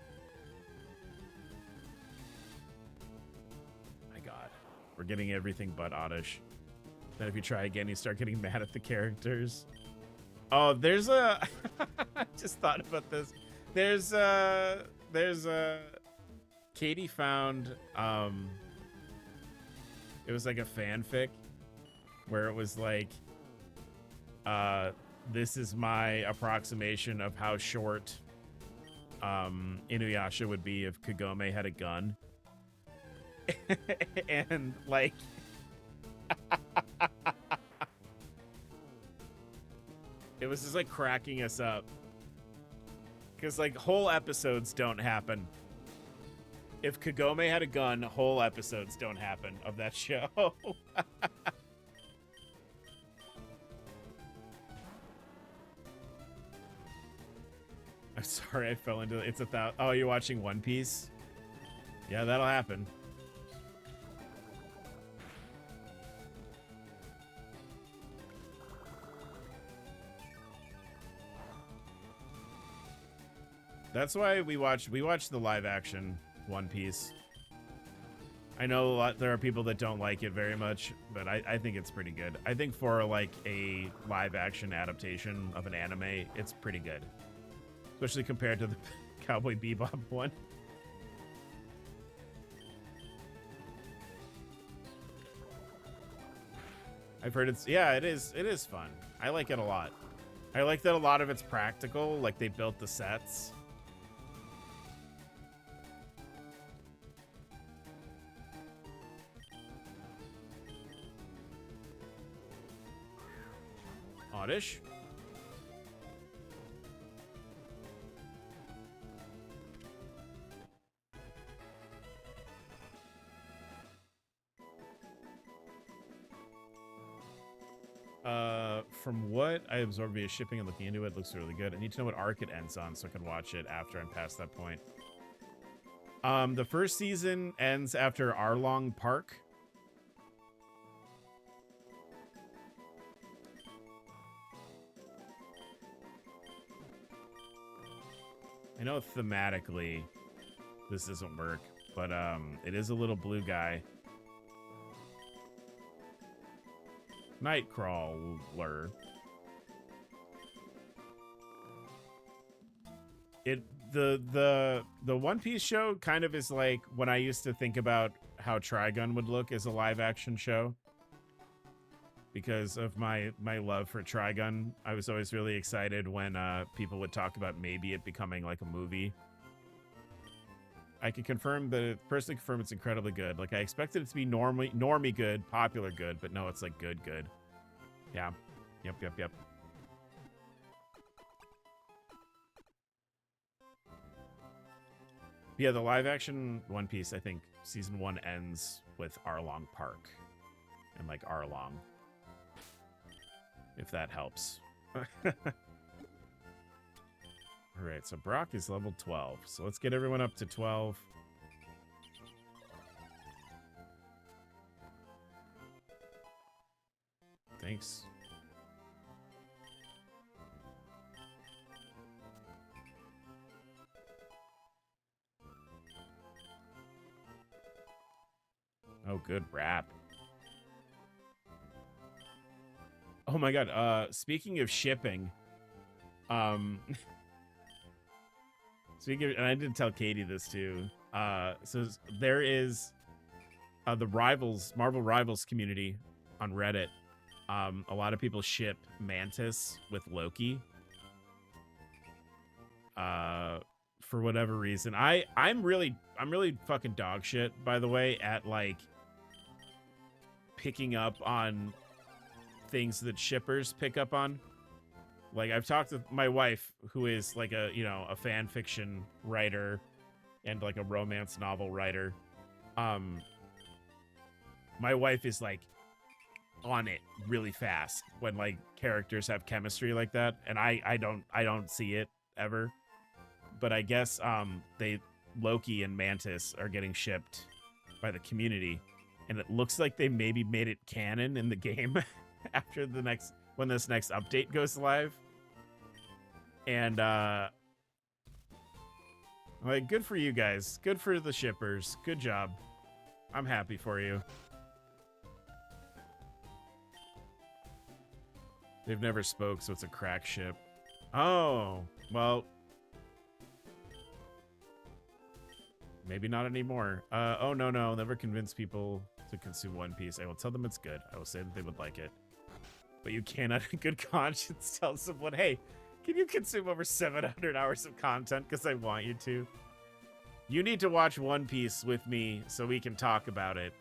My god. We're getting everything but Oddish. Then if you try again, you start getting mad at the characters. Oh, there's a... I just thought about this. There's a... Katie found... It was like a fanfic where it was like... this is my approximation of how short Inuyasha would be if Kagome had a gun. And like it was just like cracking us up because like whole episodes don't happen. If Kagome had a gun, whole episodes don't happen of that show. I'm sorry, I fell into it. It's oh, you're watching One Piece? Yeah, that'll happen. That's why we watch the live action One Piece. I know there are people that don't like it very much, but I think it's pretty good. I think for like a live action adaptation of an anime, it's pretty good. Especially compared to the Cowboy Bebop one. I've heard it is fun. I like it a lot. I like that a lot of it's practical, like they built the sets. Oddish. From what I absorbed via shipping and looking into it, looks really good. I need to know what arc it ends on so I can watch it after I'm past that point. The first season ends after Arlong Park. I know thematically this doesn't work, but it is a little blue guy. Nightcrawler. The One Piece show kind of is like when I used to think about how Trigun would look as a live action show. Because of my love for Trigun, I was always really excited when people would talk about maybe it becoming like a movie. I can personally confirm it's incredibly good. Like I expected it to be normie good, popular good, but no, it's like good. Yeah. Yep. Yeah, the live action One Piece, I think season 1 ends with Arlong Park and like Arlong. If that helps. Alright, so Brock is level 12. So let's get everyone up to 12. Thanks. Oh, good rap. Oh my god. Speaking of shipping, speaking of, and I did tell Katie this too. So there is the Marvel Rivals community on Reddit. A lot of people ship Mantis with Loki. For whatever reason. I'm really fucking dog shit, by the way, at like picking up on things that shippers pick up on. Like, I've talked with my wife, who is like a, you know, a fan fiction writer and like a romance novel writer. My wife is like on it really fast when like characters have chemistry like that, and I don't see it ever. But I guess Loki and Mantis are getting shipped by the community, and it looks like they maybe made it canon in the game after when this next update goes live. And like, good for you guys. Good for the shippers. Good job. I'm happy for you. They've never spoke, so it's a crack ship. Oh, well, maybe not anymore. Oh, no. Never convince people to consume One Piece. I will tell them it's good. I will say that they would like it. But you cannot in good conscience tell someone, hey, can you consume over 700 hours of content because I want you to? You need to watch One Piece with me so we can talk about it.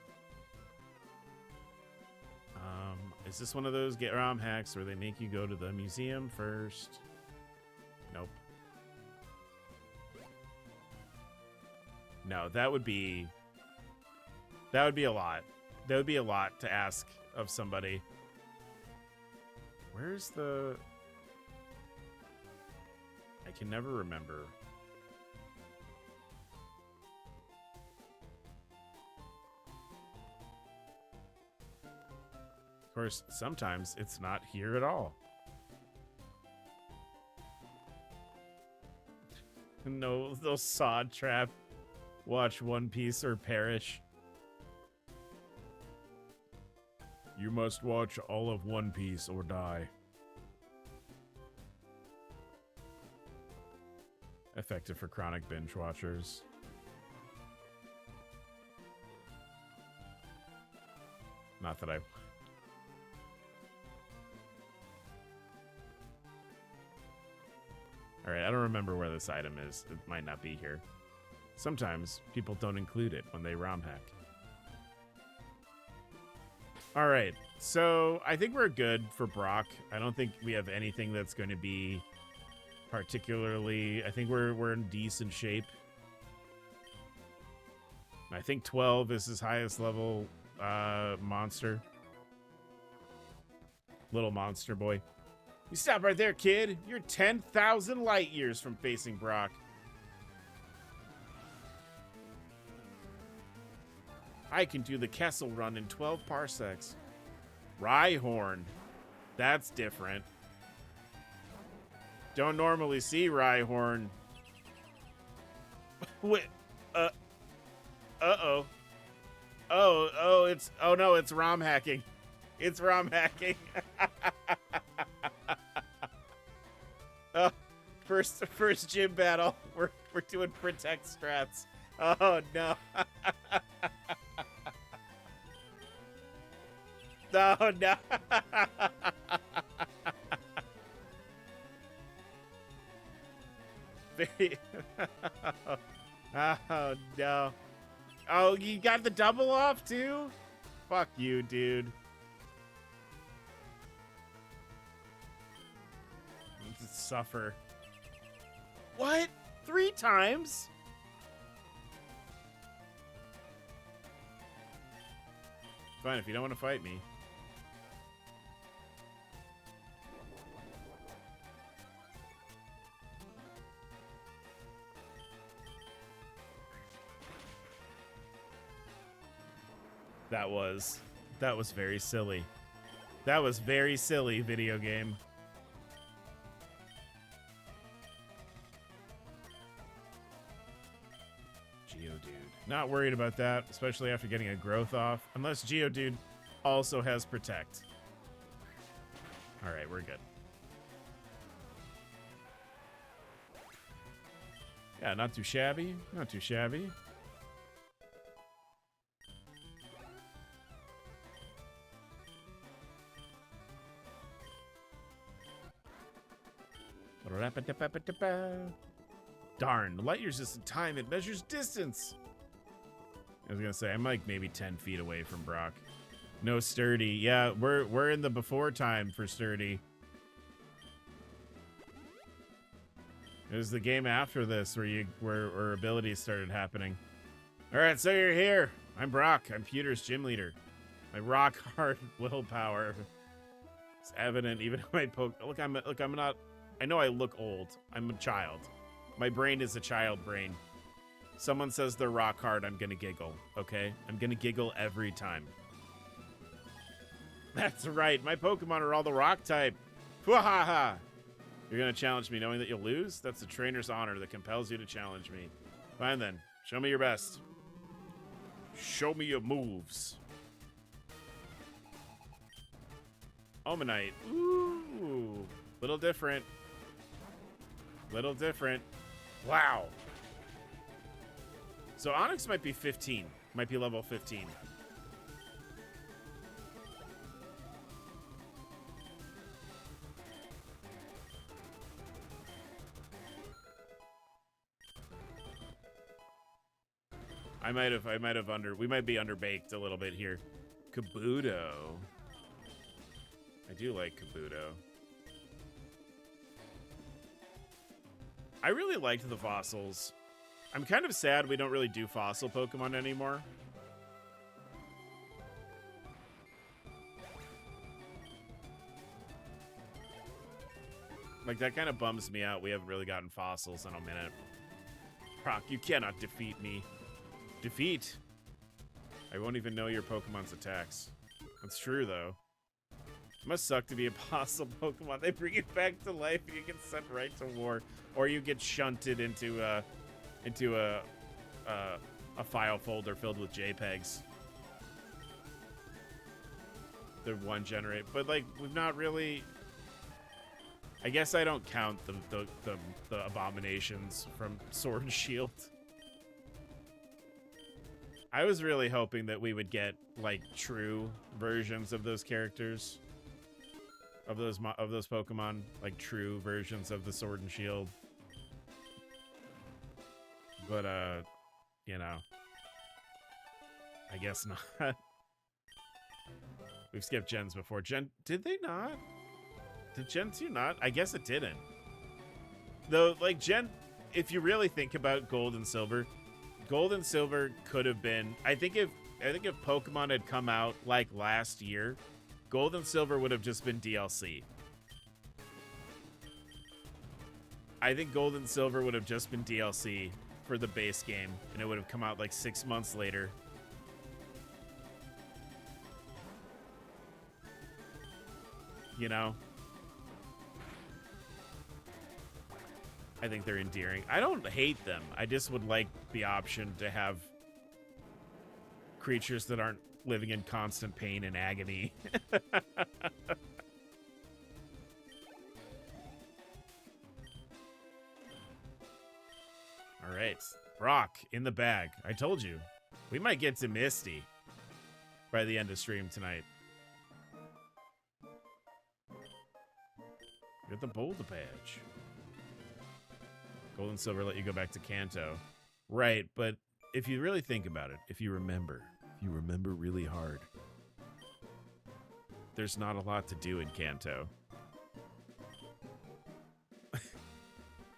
Is this one of those get ROM hacks where they make you go to the museum first? Nope. No, that would be a lot. That would be a lot to ask of somebody. Where's the... I can never remember. Of course, sometimes it's not here at all. No, those sod trap. Watch One Piece or perish. You must watch all of One Piece or die. Effective for chronic binge watchers. Not that I... Alright, I don't remember where this item is. It might not be here. Sometimes people don't include it when they ROM hack. Alright, so I think we're good for Brock. I don't think we have anything that's going to be particularly... I think we're in decent shape. I think 12 is his highest level monster. Little monster boy. You stop right there, kid. You're 10,000 light years from facing Brock. I can do the Kessel run in 12 parsecs. Rhyhorn. That's different. Don't normally see Rhyhorn. Wait. Uh-oh. Oh, it's... Oh, no, it's ROM hacking. It's ROM hacking. Oh, first gym battle. We're doing protect strats. Oh, no. Oh, no. Oh, no. Oh, you got the double off, too? Fuck you, dude. Just suffer. What? 3 times? Fine, if you don't want to fight me. That was very silly. That was very silly, video game. Geodude. Not worried about that, especially after getting a growth off. Unless Geodude also has Protect. All right, we're good. Yeah, not too shabby. Not too shabby. Darn, the light year's just in time. It measures distance. I was gonna say I'm like maybe 10 feet away from Brock. No Sturdy. Yeah, we're in the before time for Sturdy. It was the game after this where abilities started happening. All right, so you're here. I'm Brock. I'm Pewter's gym leader. My rock hard willpower. It's evident even in my poke. Look, I'm not. I know I look old. I'm a child. My brain is a child brain. Someone says they're rock hard, I'm gonna giggle. Okay, I'm gonna giggle every time. That's right. My Pokemon are all the rock type. Fwahaha! You're gonna challenge me knowing that you'll lose? That's the trainer's honor that compels you to challenge me. Fine then. Show me your best. Show me your moves. Omanite. Ooh. Little different. Little different. Wow. So Onyx might be 15. Might be level 15. We might be underbaked a little bit here. Kabuto. I do like Kabuto. I really liked the fossils. I'm kind of sad we don't really do fossil Pokemon anymore. Like, that kind of bums me out. We haven't really gotten fossils in a minute. Brock, you cannot defeat me. Defeat? I won't even know your Pokemon's attacks. That's true, though. It must suck to be a fossil Pokemon. They bring you back to life and you get sent right to war. Or you get shunted into a file folder filled with JPEGs. The one generate, but like we've not really. I guess I don't count the abominations from Sword and Shield. I was really hoping that we would get like true versions of those characters, of those Pokemon, like true versions of the Sword and Shield. But, you know, I guess not. We've skipped gens before. Did they not? Did Gen 2 not? I guess it didn't. Though, like, if you really think about Gold and Silver could have been, I think if Pokemon had come out, like, last year, Gold and Silver would have just been DLC. I think Gold and Silver would have just been DLC for the base game, and it would have come out like 6 months later. You know? I think they're endearing. I don't hate them. I just would like the option to have creatures that aren't living in constant pain and agony. All right, Brock in the bag. I told you, we might get to Misty by the end of stream tonight. Get the Boulder Badge. Gold and Silver let you go back to Kanto. Right, but if you really think about it, if you remember really hard, there's not a lot to do in Kanto.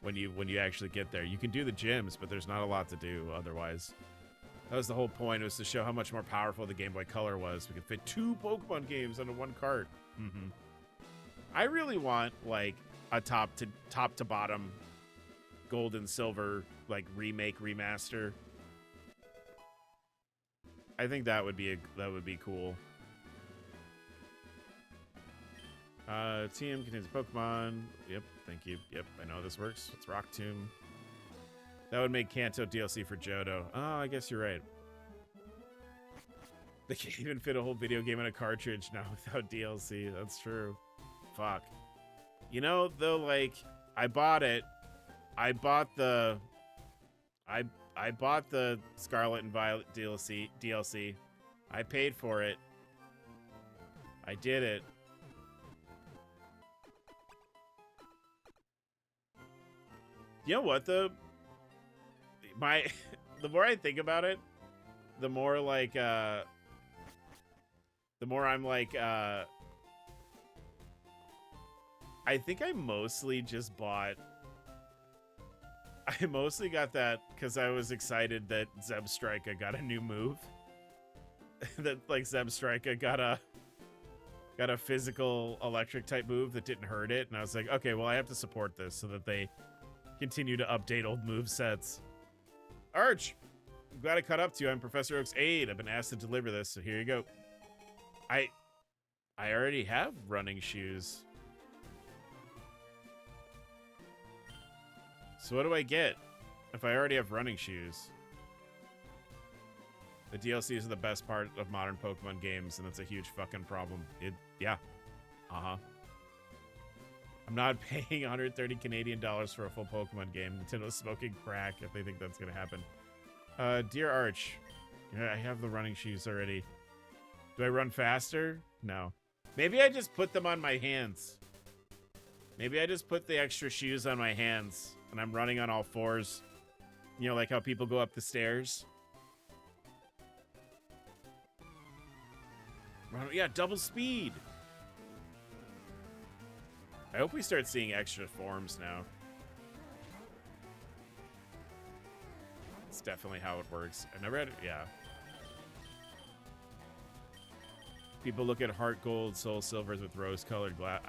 when you actually get there. You can do the gyms, but there's not a lot to do otherwise. That was the whole point, was to show how much more powerful the Game Boy Color was. We could fit 2 Pokemon games onto one cart. I really want like a top to bottom Gold and Silver like remake remaster. I think that would be cool. TM contains Pokemon. Yep, thank you. Yep, I know how this works. It's Rock Tomb. That would make Kanto DLC for Johto. Oh, I guess you're right. They can't even fit a whole video game in a cartridge now without DLC. That's true. Fuck. You know, though, like, I bought it. I bought the Scarlet and Violet DLC. I paid for it. I did it. You know what, though? The more I think about it, the more like the more I'm like I think I mostly just bought. I mostly got that because I was excited that Zebstrika got a new move. That like Zebstrika got a physical electric type move that didn't hurt it, and I was like, okay, well I have to support this so that they continue to update old move sets. Arch, I'm glad I caught up to you. I'm Professor Oak's aide. I've been asked to deliver this, so here you go. I already have running shoes. So what do I get if I already have running shoes? The DLCs are the best part of modern Pokemon games, and that's a huge fucking problem. Yeah. Uh-huh. I'm not paying 130 Canadian dollars for a full Pokemon game. Nintendo's smoking crack if they think that's gonna happen. Dear Arch, I have the running shoes already. Do I run faster? No. Maybe I just put them on my hands. Maybe I just put the extra shoes on my hands and I'm running on all fours. You know, like how people go up the stairs. Yeah, double speed. I hope we start seeing extra forms now. It's definitely how it works. I've never had it, yeah. People look at heart gold, soul silvers with rose-colored glass.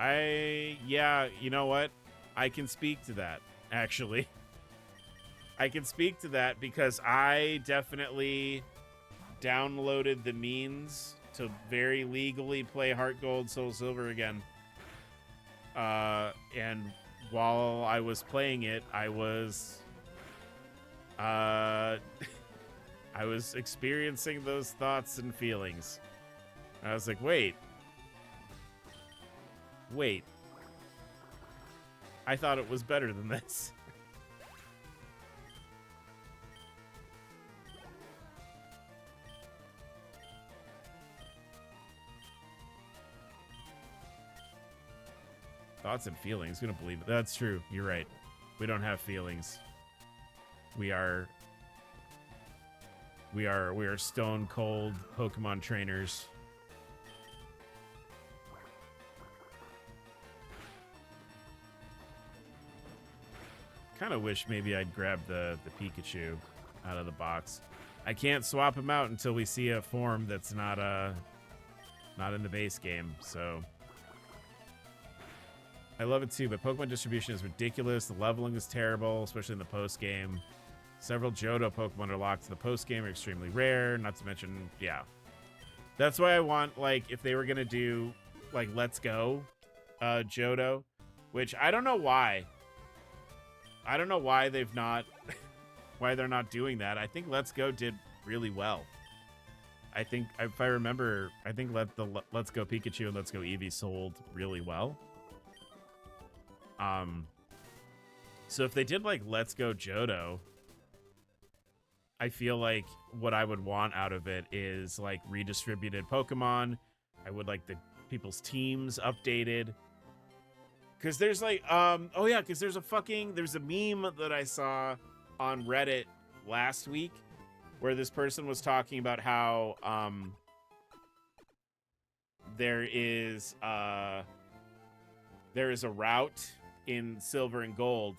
Yeah, you know what? I can speak to that, actually. I can speak to that because I definitely downloaded the means to very legally play heart gold, soul silver again. And while I was playing it, I was experiencing those thoughts and feelings. I was like, wait. I thought it was better than this. Thoughts and feelings. Gonna believe it. That's true. You're right. We don't have feelings. We are stone cold Pokemon trainers. Kind of wish maybe I'd grab the Pikachu out of the box. I can't swap him out until we see a form that's not in the base game, so I love it too, but Pokemon distribution is ridiculous. The leveling is terrible, especially in the post-game. Several Johto Pokemon are locked to the post-game, are extremely rare, not to mention, yeah. That's why I want, like, if they were going to do, like, Let's Go Johto, which I don't know why. I don't know why they've not, why they're not doing that. I think Let's Go did really well. I think, if I remember, I think Let's Go Pikachu and Let's Go Eevee sold really well. So if they did like Let's Go Johto, I feel like what I would want out of it is like redistributed Pokemon. I would like the people's teams updated. Cause there's like, oh yeah, cause there's a meme that I saw on Reddit last week where this person was talking about how, there is a route in Silver and Gold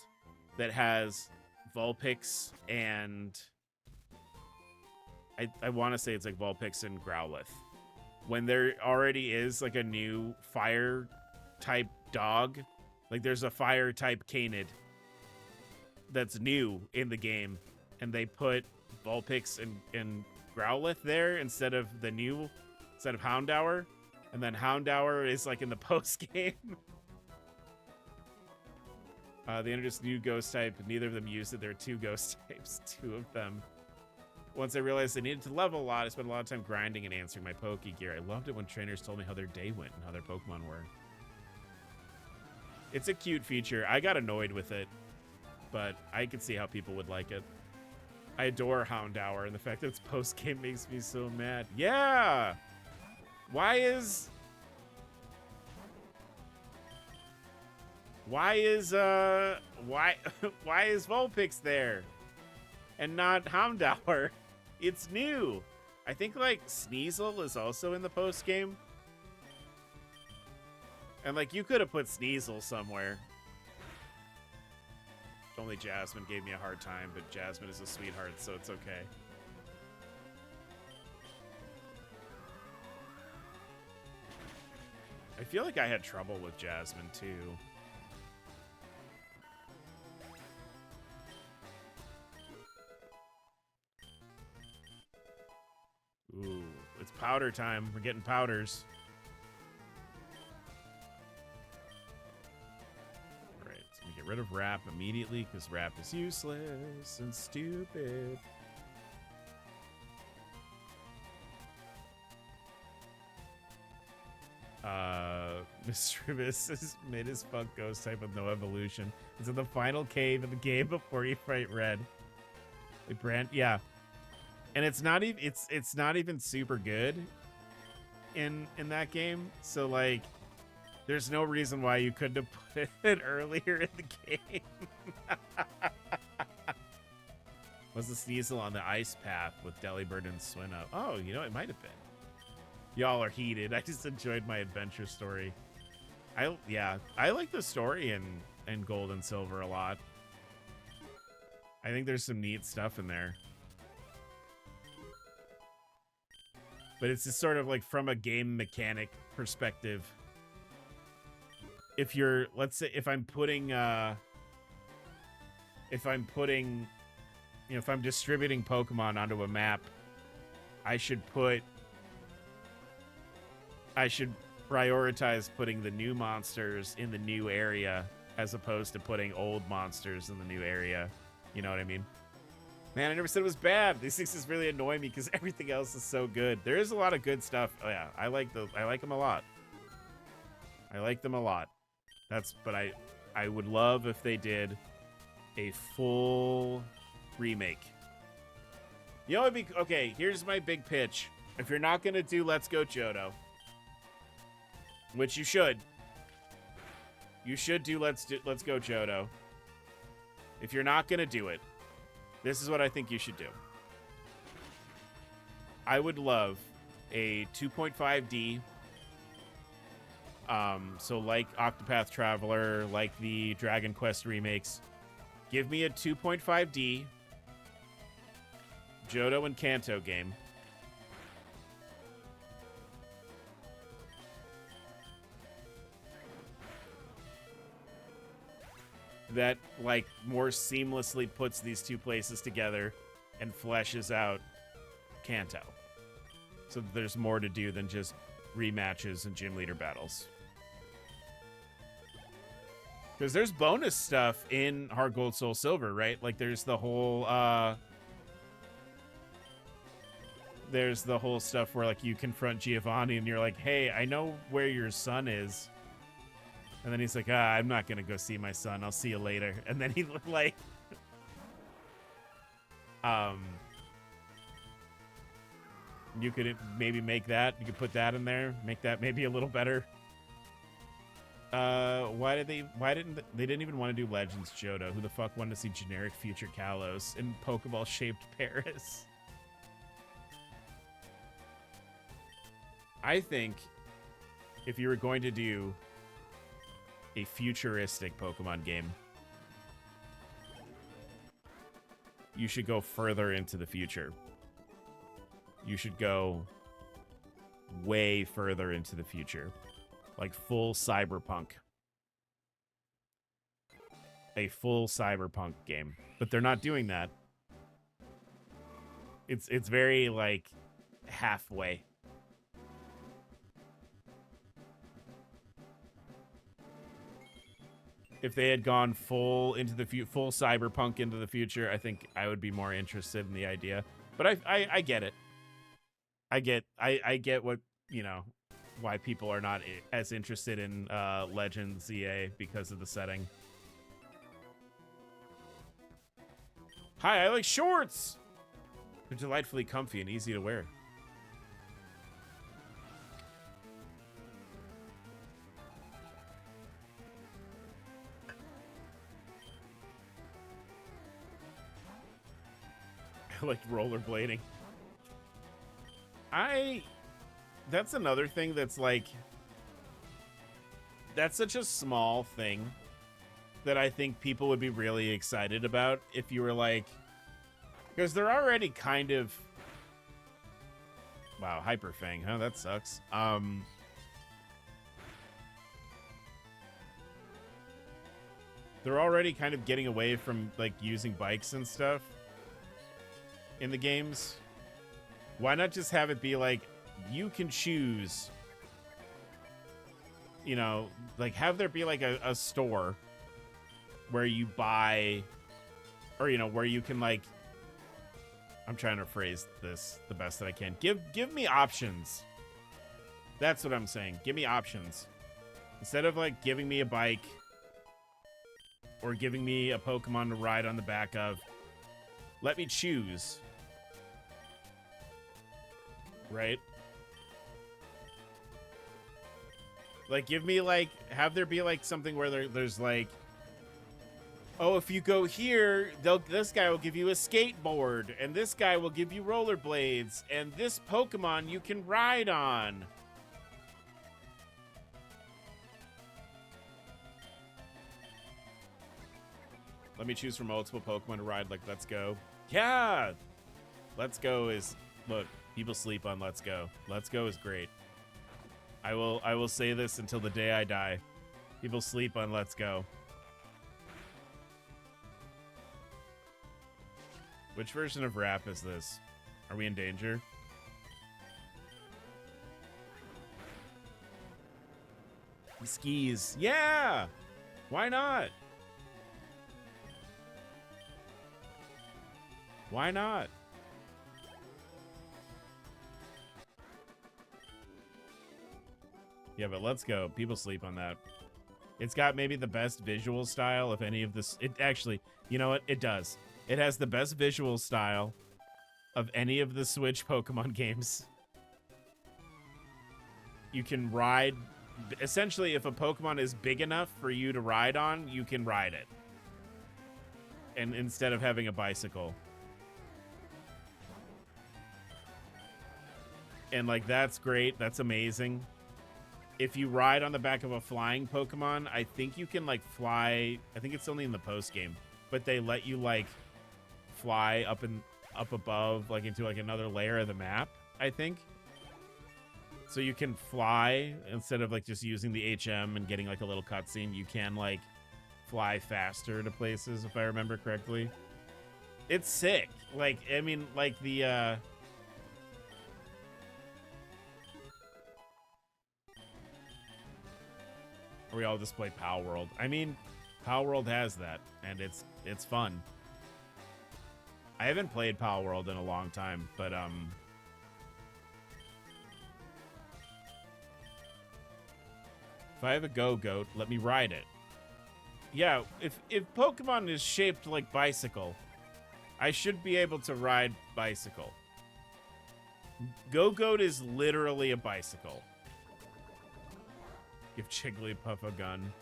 that has Vulpix and I want to say it's like Vulpix and Growlithe. When there already is like a new fire type dog, like there's a fire type Canid that's new in the game, and they put Vulpix and Growlithe there instead of Houndour, and then Houndour is like in the post game. They introduced a new ghost type, but neither of them used it. There are 2 ghost types, 2 of them. Once I realized I needed to level a lot, I spent a lot of time grinding and answering my Poke Gear. I loved it when trainers told me how their day went and how their Pokemon were. It's a cute feature. I got annoyed with it, but I could see how people would like it. I adore Houndour, and the fact that it's post-game makes me so mad. Yeah! Why is Vulpix there and not Houndour? It's new. I think like Sneasel is also in the post game. And like you could have put Sneasel somewhere. Only Jasmine gave me a hard time, but Jasmine is a sweetheart, so it's okay. I feel like I had trouble with Jasmine too. Ooh, it's powder time. We're getting powders. All right, so we get rid of Rap immediately because Rap is useless and stupid. Mischievous is mid as fuck ghost type with no evolution. It's in the final cave in the game before you fight Red. Yeah. And it's not even it's not even super good in that game. So like there's no reason why you couldn't have put it earlier in the game. Was the Sneasel on the ice path with Delibird and Swinub? Oh, you know, it might have been. Y'all are heated. I just enjoyed my adventure story. I like the story in Gold and Silver a lot. I think there's some neat stuff in there. But it's just sort of like from a game mechanic perspective. If you're, let's say, if I'm distributing Pokemon onto a map, I should prioritize putting the new monsters in the new area as opposed to putting old monsters in the new area. You know what I mean? Man, I never said it was bad. These things just really annoy me because everything else is so good. There is a lot of good stuff. Oh yeah, I like them a lot. I like them a lot. But I would love if they did a full remake. You know what would be okay, here's my big pitch. If you're not gonna do Let's Go Johto, which you should do Let's Go Johto. If you're not gonna do it, this is what I think you should do. I would love a 2.5D. So like Octopath Traveler, like the Dragon Quest remakes. Give me a 2.5D Johto and Kanto game. That like more seamlessly puts these two places together and fleshes out Kanto. So that there's more to do than just rematches and gym leader battles. Because there's bonus stuff in Heart Gold Soul Silver, right? Like there's the whole stuff where like you confront Giovanni and you're like, hey, I know where your son is. And then he's like, I'm not going to go see my son. I'll see you later. And then he like, you could maybe make that. You could put that in there. Make that maybe a little better. Why didn't they didn't even want to do Legends Johto? Who the fuck wanted to see generic future Kalos in Pokeball shaped Paris? I think if you were going to do a futuristic Pokemon game, you should go further into the future. You should go way further into the future. Like full cyberpunk. A full cyberpunk game. But they're not doing that. It's very like halfway. if they had gone full into the full cyberpunk into the future, I think I would be more interested in the idea. But I get it. I get what, you know, why people are not as interested in Legends EA because of the setting. Hi, I like shorts. They're delightfully comfy and easy to wear. I like rollerblading. That's another thing that's like, that's such a small thing that I think people would be really excited about if you were like, because they're already kind of, wow, Hyperfang, huh? That sucks. They're already kind of getting away from like using bikes and stuff in the games. Why not just have it be like, you can choose, you know, like have there be like a store where you buy, or, you know, where you can like, I'm trying to phrase this the best that I can. Give me options. That's what I'm saying. Give me options. Instead of like giving me a bike or giving me a Pokemon to ride on the back of, let me choose. Right? Like, give me, like, have there be, like, something where there's, like, oh, if you go here, this guy will give you a skateboard, and this guy will give you rollerblades, and this Pokemon you can ride on. Let me choose from multiple Pokemon to ride, like, Let's Go. Yeah! Let's Go is, look, people sleep on Let's Go. Let's Go is great. I will say this until the day I die. People sleep on Let's Go. Which version of rap is this? Are we in danger? Skis. Yeah! Why not? Why not? Yeah, but Let's Go. People sleep on that. It's got maybe the best visual style of any of this. It actually, you know what? It does. It has the best visual style of any of the Switch Pokemon games. You can ride. Essentially, if a Pokemon is big enough for you to ride on, you can ride it. And instead of having a bicycle. And, like, that's great. That's amazing. If you ride on the back of a flying Pokemon, I think you can, like, fly. I think it's only in the post game, but they let you, like, fly up above, like, into, like, another layer of the map, I think. So you can fly instead of, like, just using the HM and getting, like, a little cutscene. You can, like, fly faster to places, if I remember correctly. It's sick. Like, I mean, like, the, or we all just play Pal World. I mean, Pal World has that, and it's fun. I haven't played Pal World in a long time, but if I have a Go-Goat, let me ride it. Yeah, if Pokemon is shaped like bicycle, I should be able to ride bicycle. Go-Goat is literally a bicycle. Give Jigglypuff a gun.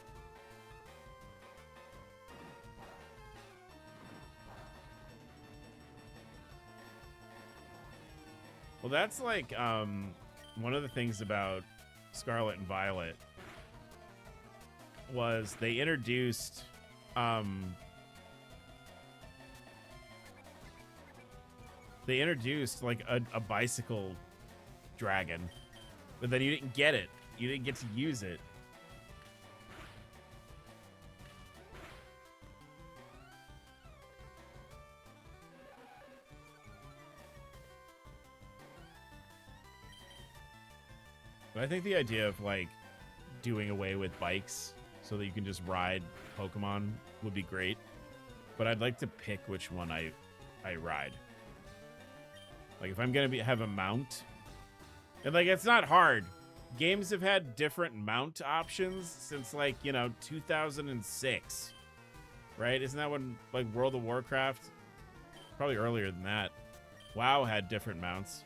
Well, that's like one of the things about Scarlet and Violet was they introduced like a bicycle dragon, but then you didn't get it. You didn't get to use it. But I think the idea of, like, doing away with bikes so that you can just ride Pokemon would be great. But I'd like to pick which one I ride. Like if I'm gonna have a mount, and like it's not hard. Games have had different mount options since like 2006, right? Isn't that when like World of Warcraft? Probably earlier than that. WoW had different mounts.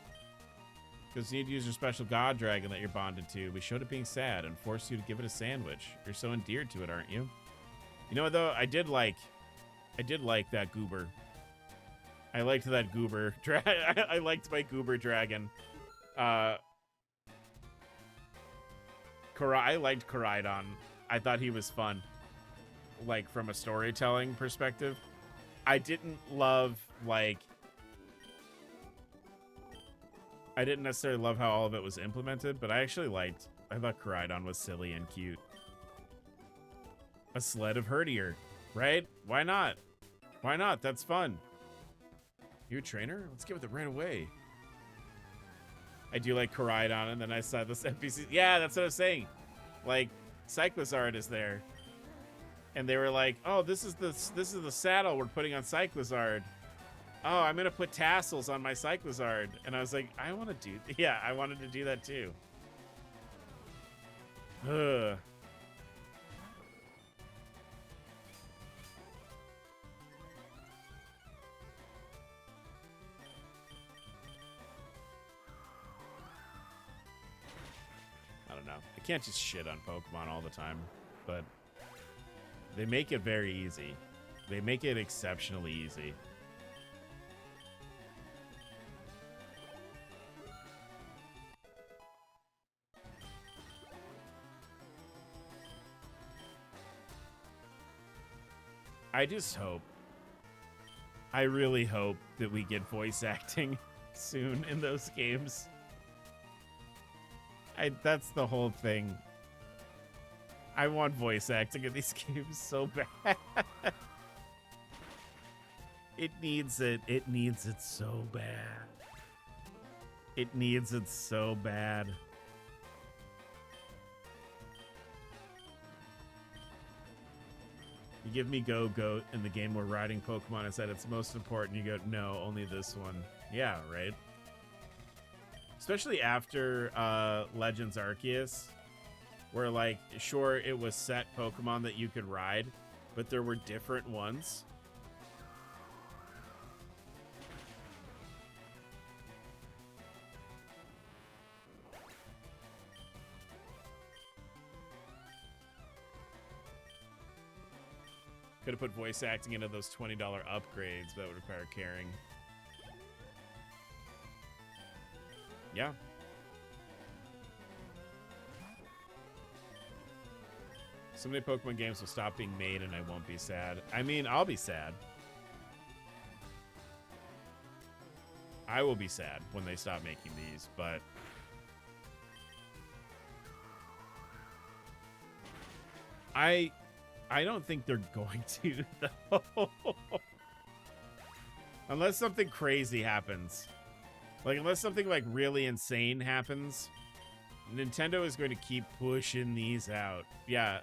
Because you need to use your special god dragon that you're bonded to. We showed it being sad and forced you to give it a sandwich. You're so endeared to it, aren't you? You know what though? I did like that goober. I liked that goober. I liked my goober dragon. I liked Koraidon. I thought he was fun. Like from a storytelling perspective. I didn't love I didn't necessarily love how all of it was implemented, but I thought Koraidon was silly and cute. A sled of Herdier, right? Why not? Why not? That's fun. You a trainer? Let's get with it right away. I do like Koraidon, and then I saw this NPC. Yeah, that's what I was saying. Like, Cyclizard is there. And they were like, oh, this is the saddle we're putting on Cyclizard. Oh, I'm gonna put tassels on my Cyclizard. And I was like, I wanted to do that too. Ugh. I don't know. I can't just shit on Pokemon all the time, but they make it very easy. They make it exceptionally easy. I just hope, I really hope that we get voice acting soon in those games. That's the whole thing. I want voice acting in these games so bad. It needs it. It needs it so bad. It needs it so bad. You give me Go-Goat in the game where riding Pokemon is at its most important. You go, no, only this one. Yeah, right? Especially after Legends Arceus, where, like, sure, it was set Pokemon that you could ride, but there were different ones. Could have put voice acting into those $20 upgrades, but that would require caring. Yeah. So many Pokemon games will stop being made and I won't be sad. I mean, I'll be sad. I will be sad when they stop making these, but I don't think they're going to, though. Unless something crazy happens. Like, unless something, like, really insane happens, Nintendo is going to keep pushing these out. Yeah,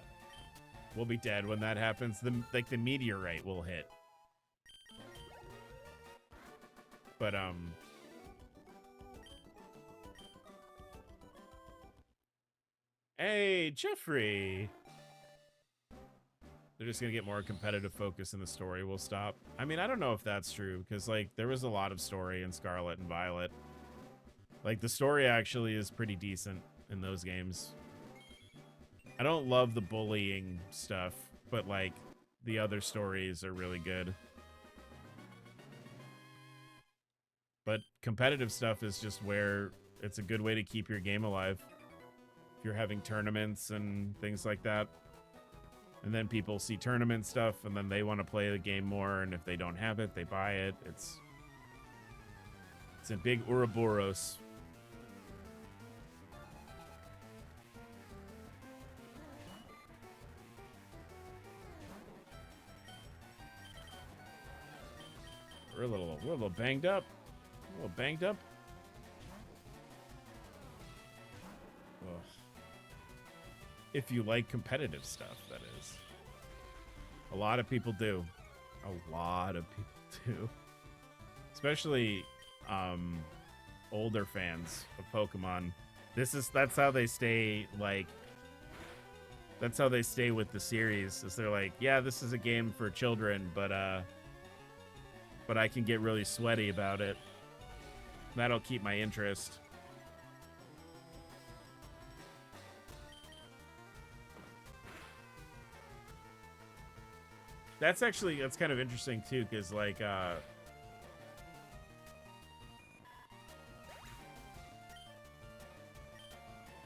we'll be dead when that happens. The meteorite will hit. But, Hey, Jeffrey! They're just gonna get more competitive focus in the story. We'll stop. I mean, I don't know if that's true, because, like, there was a lot of story in Scarlet and Violet. Like, the story actually is pretty decent in those games. I don't love the bullying stuff, but, like, the other stories are really good. But competitive stuff is just where it's a good way to keep your game alive. If you're having tournaments and things like that. And then people see tournament stuff, and then they want to play the game more, and if they don't have it, they buy it. It's a big Ouroboros. We're a little banged up. A little banged up. Ugh. If you like competitive stuff, that is. A lot of people do. A lot of people do. Especially older fans of Pokemon. That's how they stay, like, that's how they stay with the series, is they're like, yeah, this is a game for children, but I can get really sweaty about it. That'll keep my interest. That's kind of interesting too, because like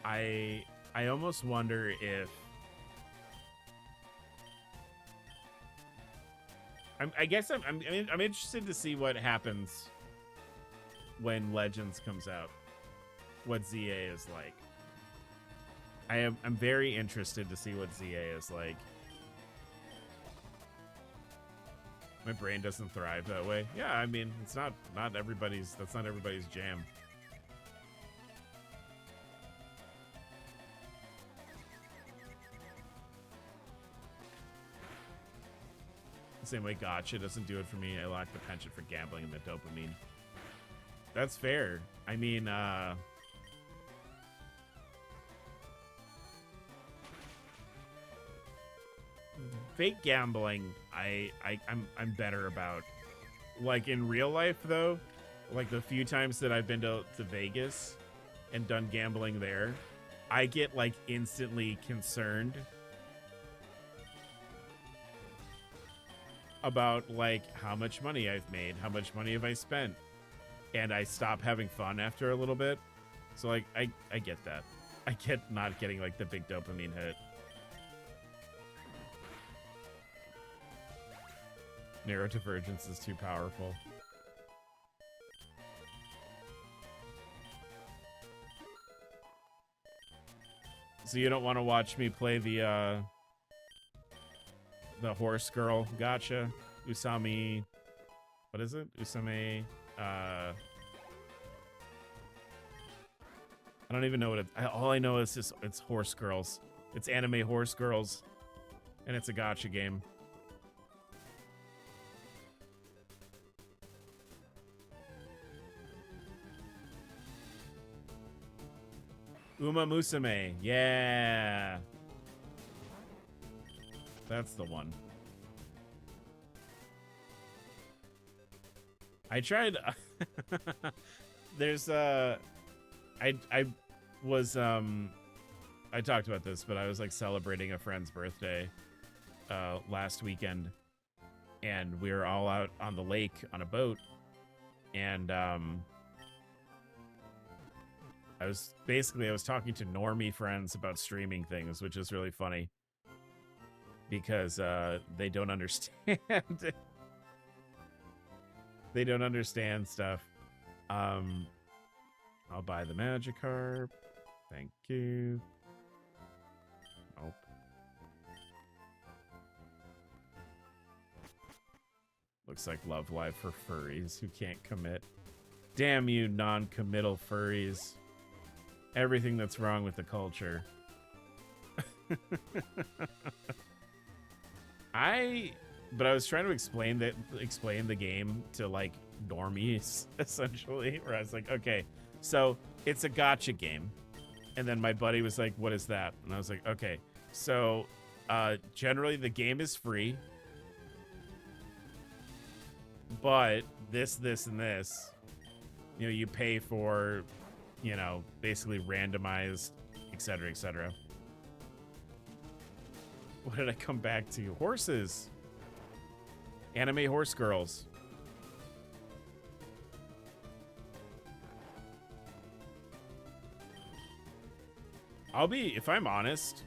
I almost wonder if I guess I'm interested to see what happens when Legends comes out. What ZA is like. I'm very interested to see what ZA is like. My brain doesn't thrive that way. Yeah, I mean, it's not everybody's, that's not everybody's jam. Same way Gotcha doesn't do it for me. I lack the penchant for gambling and the dopamine. That's fair. I mean, fake gambling, I'm better about. Like in real life though, like the few times that I've been to Vegas and done gambling there, I get like instantly concerned about like how much money I've made, how much money have I spent, and I stop having fun after a little bit. So like I get that. I get not getting like the big dopamine hit. Neurodivergence is too powerful. So you don't want to watch me play the horse girl. Gotcha. Usami. What is it? Usame. I don't even know what all I know is just it's horse girls. It's anime horse girls. And it's a gotcha game. Uma Musume. Yeah. That's the one. I tried. There's I was I talked about this, but I was like celebrating a friend's birthday last weekend, and we were all out on the lake on a boat, and I was talking to normie friends about streaming things, which is really funny because they don't understand. They don't understand stuff. I'll buy the Magikarp. Thank you. Nope. Looks like Love Live for furries who can't commit. Damn you, non-committal furries. Everything that's wrong with the culture. But I was trying to explain the game to like normies essentially, where I was like, okay, so it's a gotcha game. And then my buddy was like, what is that? And I was like, okay, so generally the game is free, but this, and this, you know, you pay for, you know, basically randomized, etc., etc. What did I come back to? Horses. Anime horse girls. If I'm honest,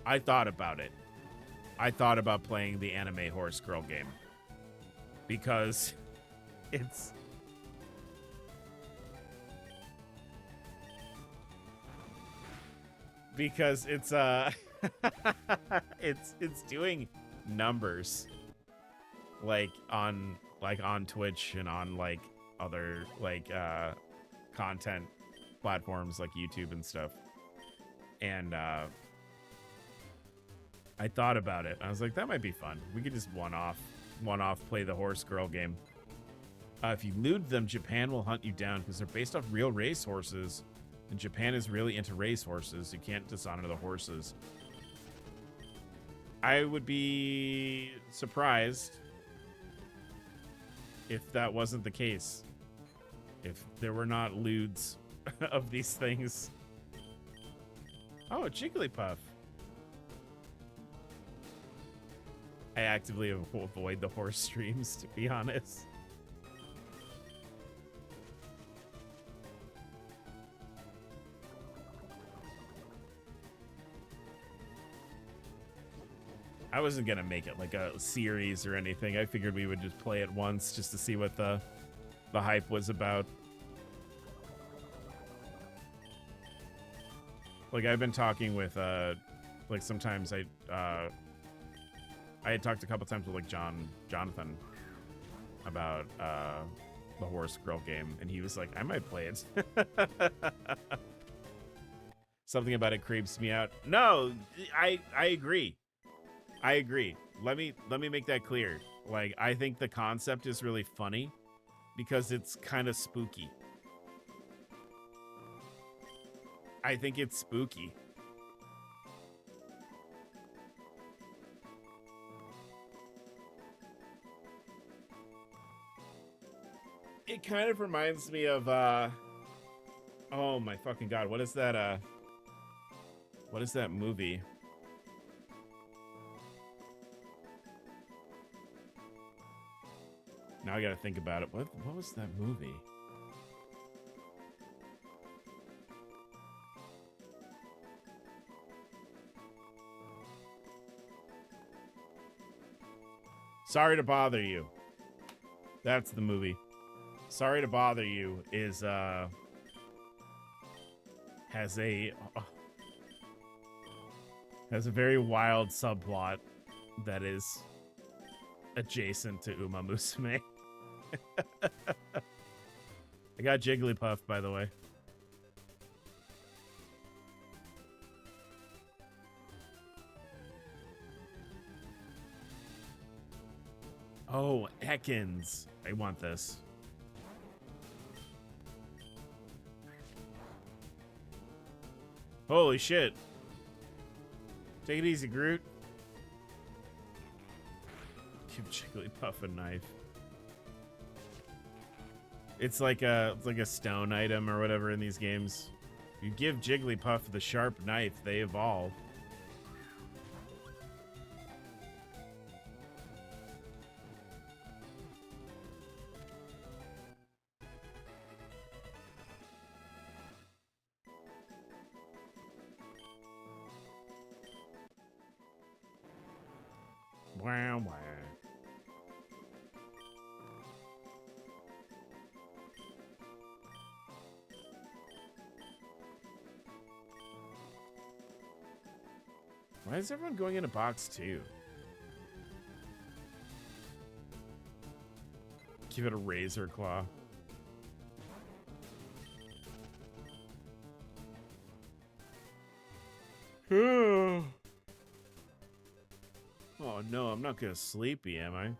I thought about it. I thought about playing the anime horse girl game. Because it's... Because it's it's doing numbers like on Twitch and on like other like content platforms like YouTube and stuff. And I thought about it. I was like, that might be fun. We could just one-off play the horse girl game. If you loot them, Japan will hunt you down because they're based off real racehorses. And Japan is really into racehorses. You can't dishonor the horses. I would be surprised if that wasn't the case. If there were not lewds of these things. Oh, a Jigglypuff. I actively avoid the horse streams, to be honest. I wasn't gonna make it like a series or anything. I figured we would just play it once just to see what the hype was about. Like I've been talking with like sometimes I had talked a couple times with like Jonathan about the horse girl game, and he was like, I might play it. Something about it creeps me out. No, I agree. I agree. Let me make that clear. Like, I think the concept is really funny because it's kind of spooky. I think it's spooky. It kind of reminds me of oh my fucking god, what is that movie? Now I gotta think about it. What was that movie? Sorry to Bother You. That's the movie. Sorry to Bother You is has a very wild subplot that is adjacent to Uma Musume. I got Jigglypuff, by the way. Oh, Ekans. I want this. Holy shit. Take it easy, Groot. Give Jigglypuff a knife. It's like a stone item or whatever in these games. You give Jigglypuff the sharp knife, they evolve. Wow, wow. Why is everyone going into box 2? Give it a razor claw. Oh no, I'm not gonna sleepy, am I?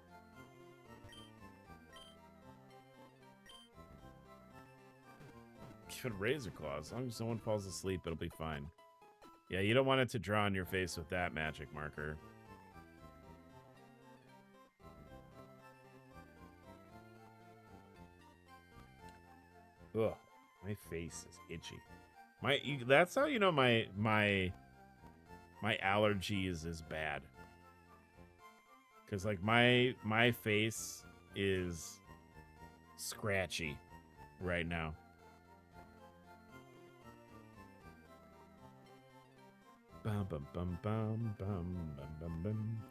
Give it a razor claw. As long as someone falls asleep, it'll be fine. Yeah, you don't want it to draw on your face with that magic marker. Ugh, my face is itchy. That's how you know my allergies is bad. Cause like my face is scratchy right now. Bum bum bum bum bum bum bum bum.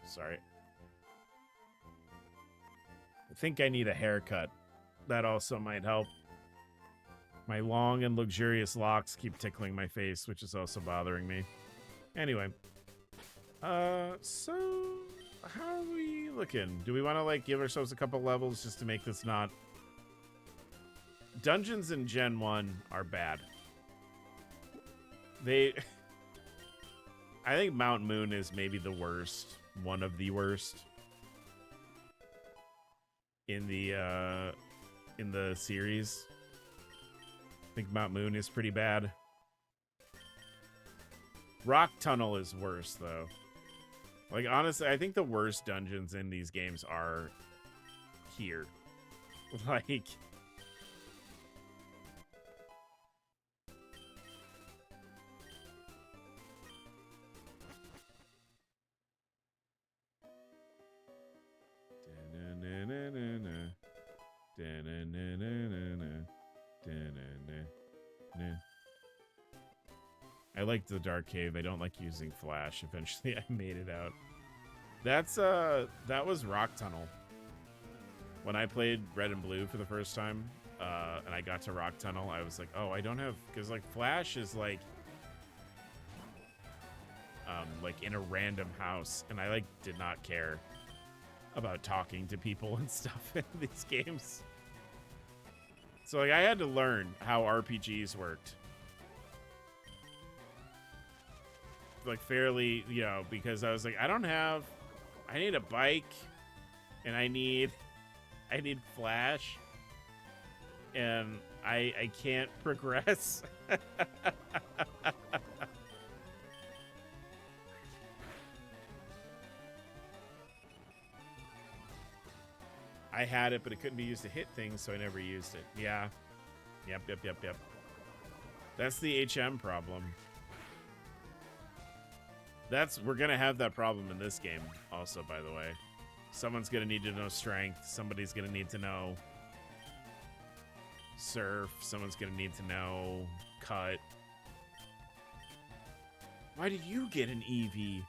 Sorry. I think I need a haircut. That also might help. My long and luxurious locks keep tickling my face, which is also bothering me. Anyway. So how are we looking? Do we want to like give ourselves a couple levels just to make this not... Dungeons in Gen 1 are bad. They... I think Mount Moon is maybe the worst. One of the worst. In the series. I think Mount Moon is pretty bad. Rock Tunnel is worse, though. Like, honestly, I think the worst dungeons in these games are here. Like... I like the Dark Cave. I don't like using Flash. Eventually, I made it out. That was Rock Tunnel. When I played Red and Blue for the first time, and I got to Rock Tunnel, I was like, oh, I don't have... Because, like, Flash is, like in a random house, and I, like, did not care about talking to people and stuff in these games. So, like, I had to learn how RPGs worked. Like, fairly, you know, because I was like, I need a bike, and I need Flash, and I can't progress. I had it, but it couldn't be used to hit things, so I never used it. Yeah. Yep. That's the HM problem. We're gonna have that problem in this game also, by the way. Someone's gonna need to know strength. Somebody's gonna need to know surf. Someone's gonna need to know cut. Why did you get an EV?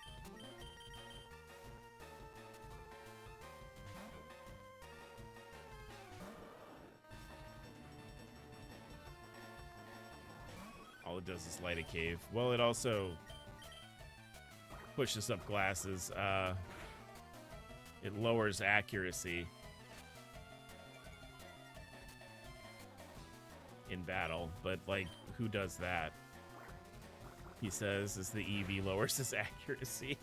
All it does is light a cave. Well, it also pushes up glasses. It lowers accuracy in battle, but like, who does that? He says as the EV lowers his accuracy.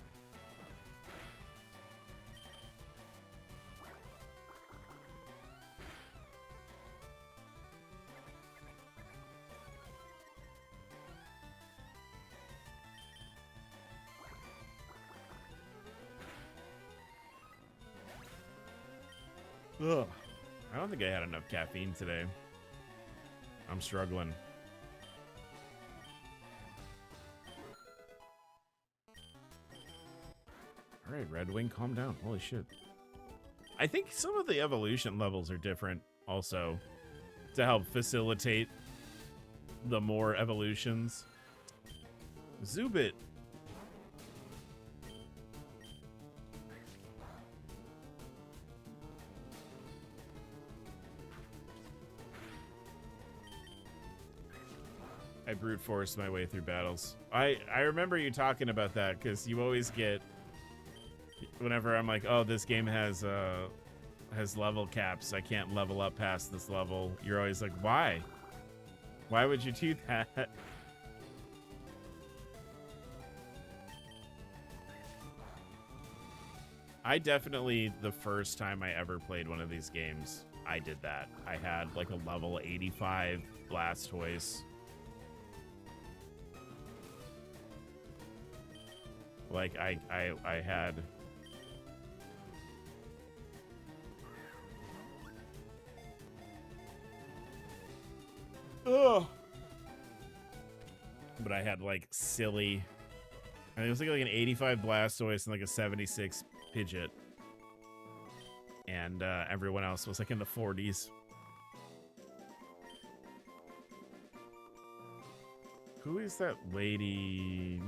Ugh. I don't think I had enough caffeine today. I'm struggling. All right, Red Wing, calm down. Holy shit. I think some of the evolution levels are different also to help facilitate the more evolutions. Zubit. I brute force my way through battles. I remember you talking about that because you always get, whenever I'm like, oh, this game has level caps, I can't level up past this level. You're always like, why? Why would you do that? I definitely, the first time I ever played one of these games, I did that. I had like a level 85 Blastoise. Like, I had... Ugh. But I had, like, silly... I think it was like an 85 Blastoise and like a 76 Pidgeot. And everyone else was like in the 40s. Who is that lady?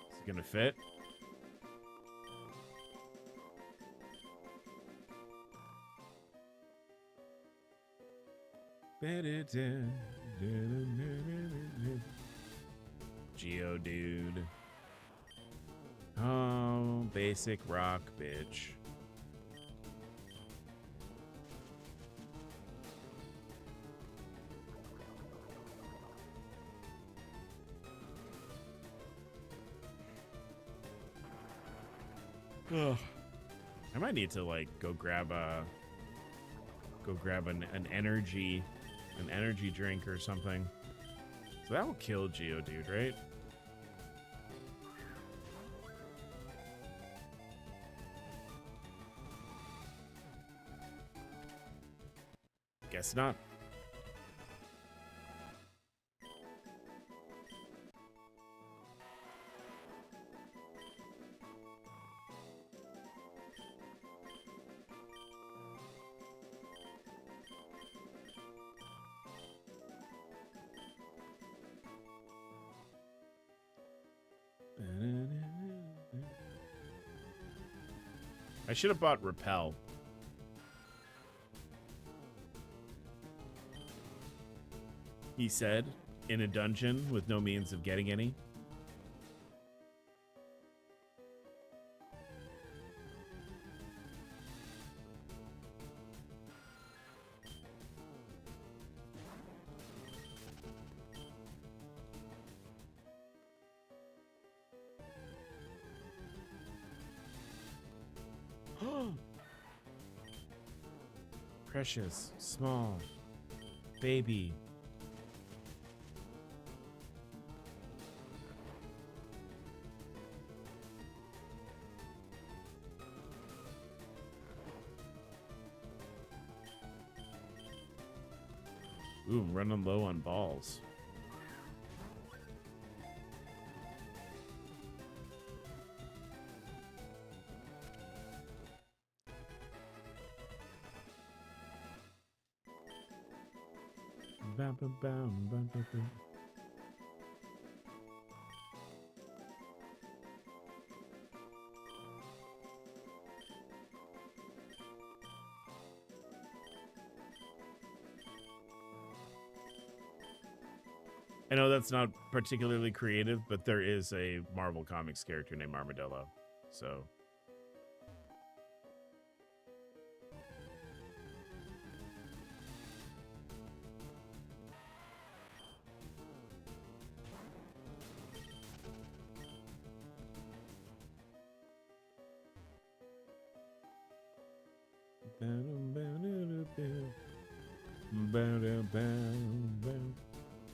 Is it gonna fit? Geodude. Oh, basic rock, bitch. Ugh. I might need to like go grab an energy drink or something. So that will kill Geodude, right? Guess not. I should have bought Repel. He said, in a dungeon with no means of getting any. Precious, small, baby. Ooh, I'm running low on balls. Bam, bam, bam, bam, bam, bam. I know that's not particularly creative, but there is a Marvel Comics character named Armadillo. So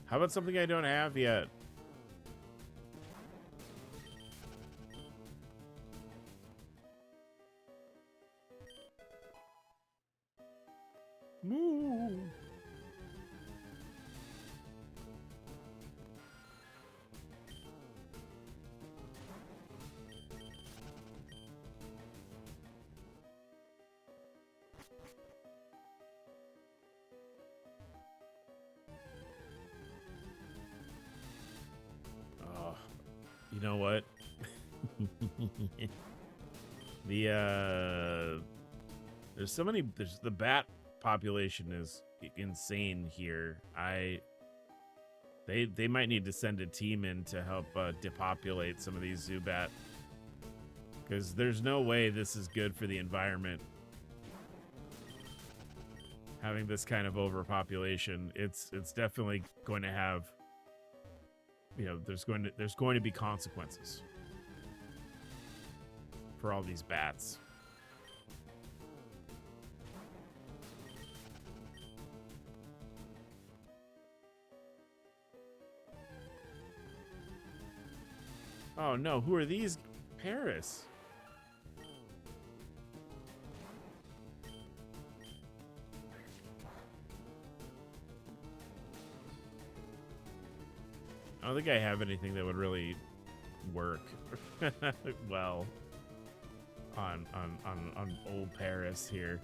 how about something I don't have yet? Moo. You know what? There's so many. The bat population is insane here. They might need to send a team in to help depopulate some of these Zubat, because there's no way this is good for the environment. Having this kind of overpopulation, it's definitely going to have. You know, there's going to be consequences for all these bats. Oh no, who are these? Paris. I don't think I have anything that would really work well on old Paris here.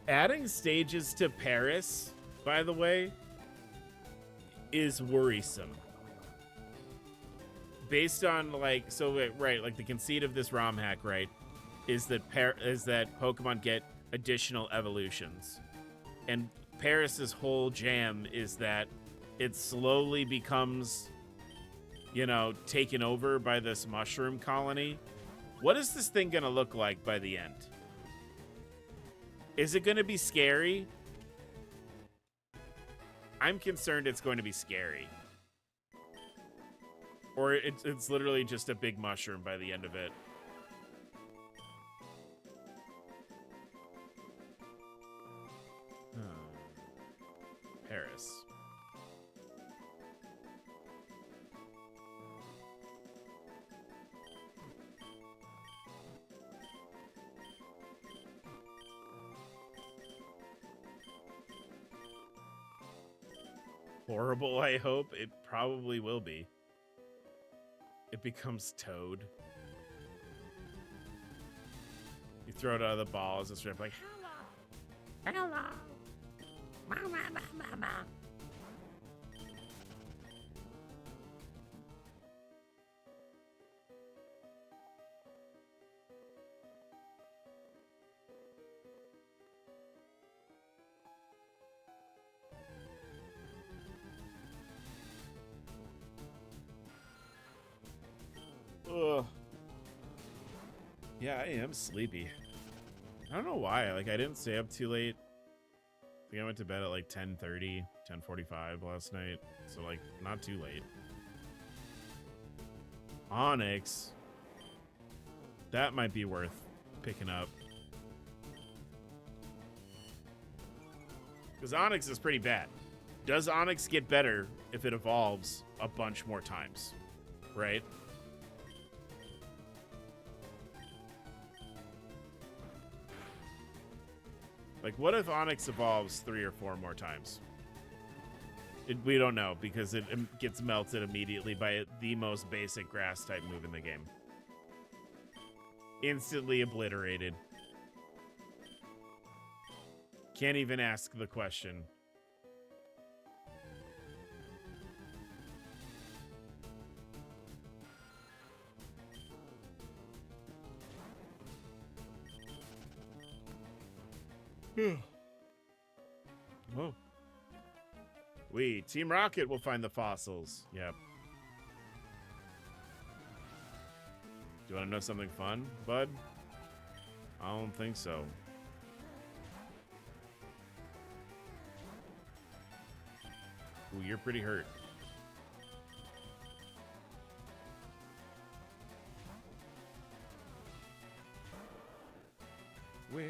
Adding stages to Paris, by the way, is worrisome. Based on like right, like the conceit of this ROM hack, right, is that Pokemon get additional evolutions. And Paris's whole jam is that it slowly becomes, you know, taken over by this mushroom colony. What is this thing going to look like by the end? Is it going to be scary? I'm concerned it's going to be scary. Or it's literally just a big mushroom by the end of it. Paris. Horrible, I hope. It probably will be. It becomes Toad. You throw it out of the balls, it's like, hello. Hello. Mama, mama. Ugh. Yeah, I am sleepy. I don't know why. Like, I didn't stay up too late. I think I went to bed at like 10:30, 10:45 last night. So, like, not too late. Onyx. That might be worth picking up. Because Onyx is pretty bad. Does Onyx get better if it evolves a bunch more times? Right? Like, what if Onyx evolves 3 or 4 more times? We don't know, because it gets melted immediately by the most basic grass-type move in the game. Instantly obliterated. Can't even ask the question. Oh. Team Rocket will find the fossils. Yep. Do you want to know something fun, bud? I don't think so. Ooh, you're pretty hurt. Wait.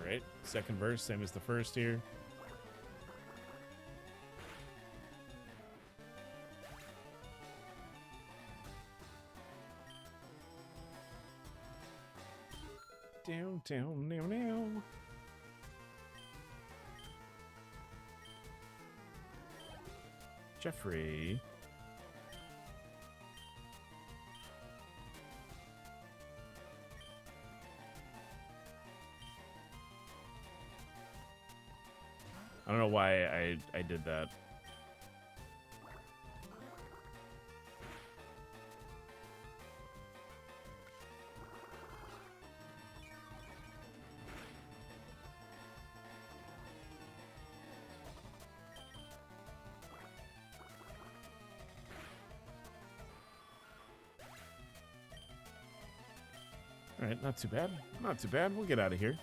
Alright, second verse, same as the first here. Down, now. Jeffrey. I don't know why I did that. All right, not too bad. Not too bad. We'll get out of here.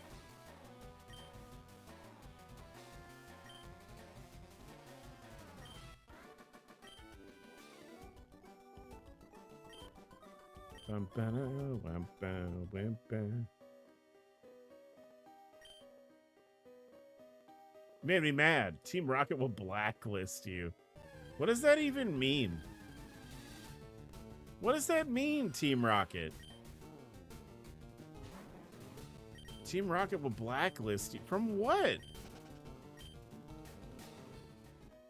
Made me mad. Team Rocket will blacklist you. What does that even mean? What does that mean, Team Rocket? Team Rocket will blacklist you. From what?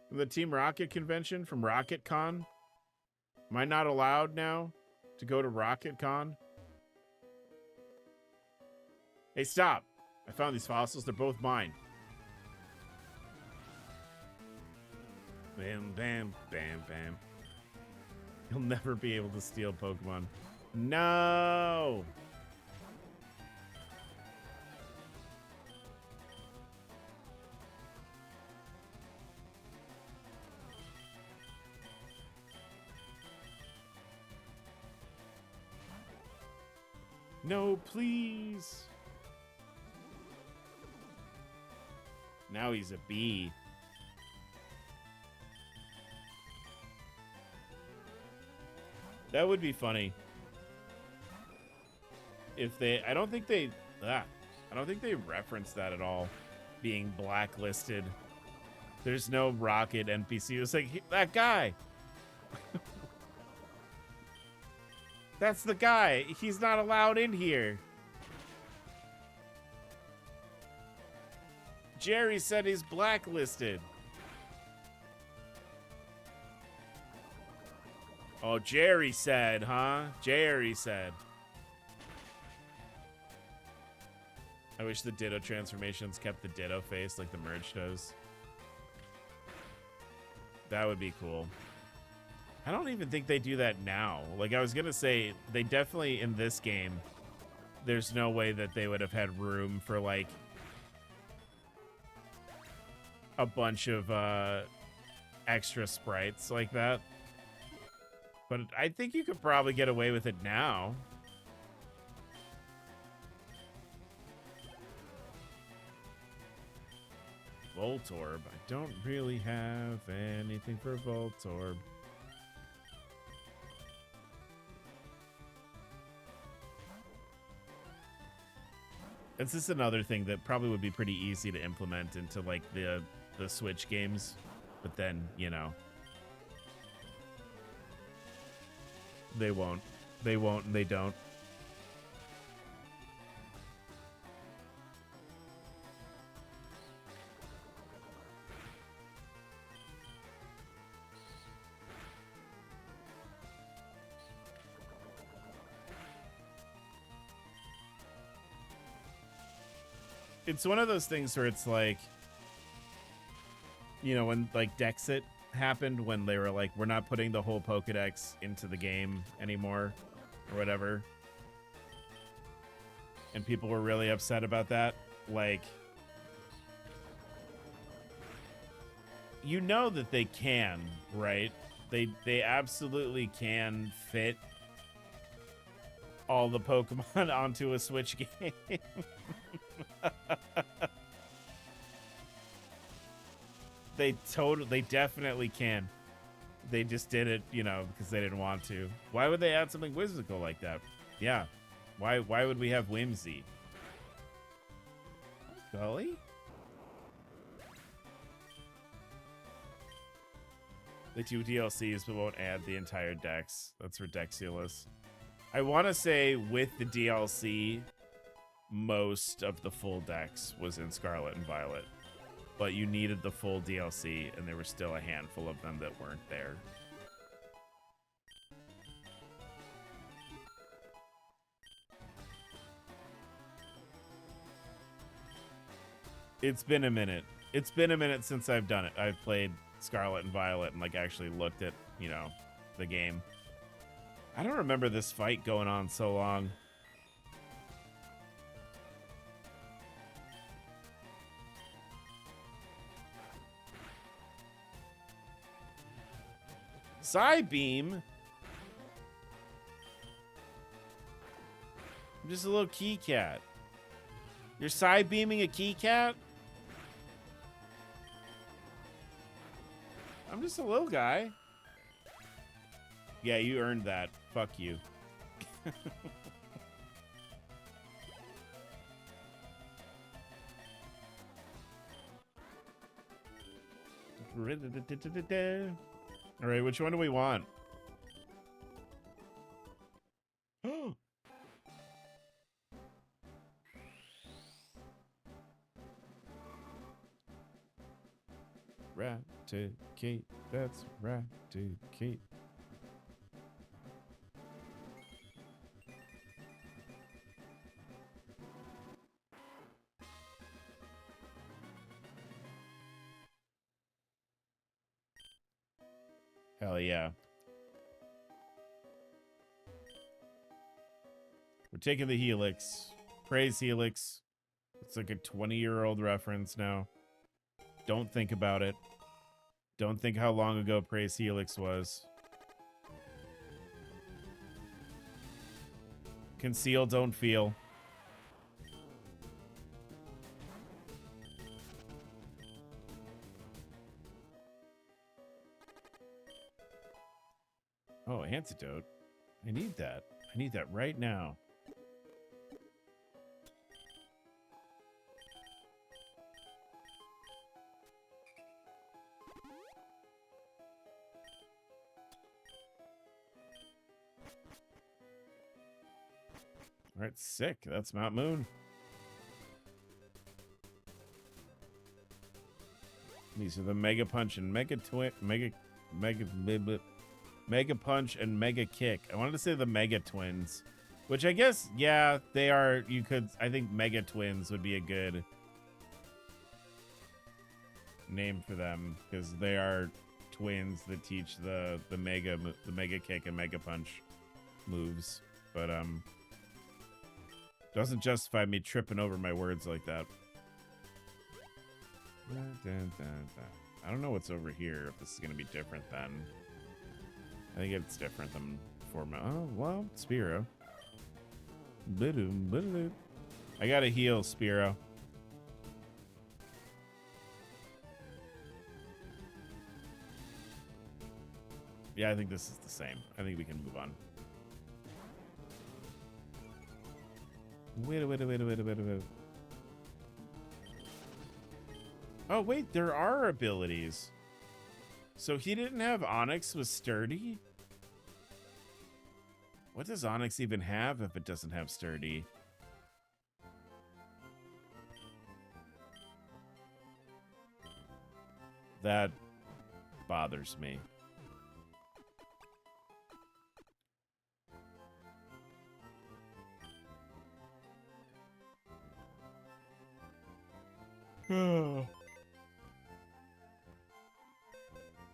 From the Team Rocket convention? From RocketCon? Am I not allowed now to go to RocketCon? Hey, stop. I found these fossils. They're both mine. Bam, bam, bam, bam. You'll never be able to steal Pokemon. No! No, please. Now he's a bee. That would be funny. If they, I don't think they reference that at all, being blacklisted. There's no Rocket NPC. It's like, that guy. That's the guy. He's not allowed in here. Jerry said he's blacklisted. Oh, Jerry said, huh? Jerry said. I wish the Ditto transformations kept the Ditto face like the merge does. That would be cool. I don't even think they do that now. Like, I was going to say, they definitely, in this game, there's no way that they would have had room for, like, a bunch of extra sprites like that. But I think you could probably get away with it now. Voltorb. I don't really have anything for Voltorb. This is another thing that probably would be pretty easy to implement into like the Switch games, but then, you know, they won't and they don't. It's one of those things where it's like, you know, when like Dexit happened, when they were like, we're not putting the whole Pokedex into the game anymore or whatever, and people were really upset about that. Like, you know that they can, right? They absolutely can fit all the Pokemon onto a Switch game. They definitely can. They just did it, you know, because they didn't want to. Why would they add something whimsical like that? Yeah. Why would we have whimsy? Gully? They do DLCs but won't add the entire Dex. That's ridiculous. I want to say with the DLC, most of the full Dex was in Scarlet and Violet, but you needed the full DLC, and there were still a handful of them that weren't there. It's been a minute. It's been a minute since I've done it. I've played Scarlet and Violet and like actually looked at, you know, the game. I don't remember this fight going on so long. Psybeam? I'm just a little key cat. You're Psybeaming a key cat? I'm just a little guy. Yeah, you earned that. Fuck you. All right, which one do we want? Raticate, that's Raticate. Hell yeah. We're taking the Helix. Praise Helix. It's like a 20-year-old reference now. Don't think about it. Don't think how long ago Praise Helix was. Conceal, don't feel. Oh, antidote. I need that. I need that right now. All right, sick. That's Mount Moon. These are the Mega Punch and Mega Punch and Mega Kick. I wanted to say the Mega Twins, which I guess, yeah, they are. You could, I think Mega Twins would be a good name for them because they are twins that teach the Mega Kick and Mega Punch moves. But doesn't justify me tripping over my words like that. I don't know what's over here, if this is going to be different then. I think it's different than before. Oh, well, Spearow. I got to heal Spearow. Yeah, I think this is the same. I think we can move on. Wait. Oh, wait, there are abilities. So he didn't have Onyx with Sturdy? What does Onyx even have if it doesn't have Sturdy? That bothers me.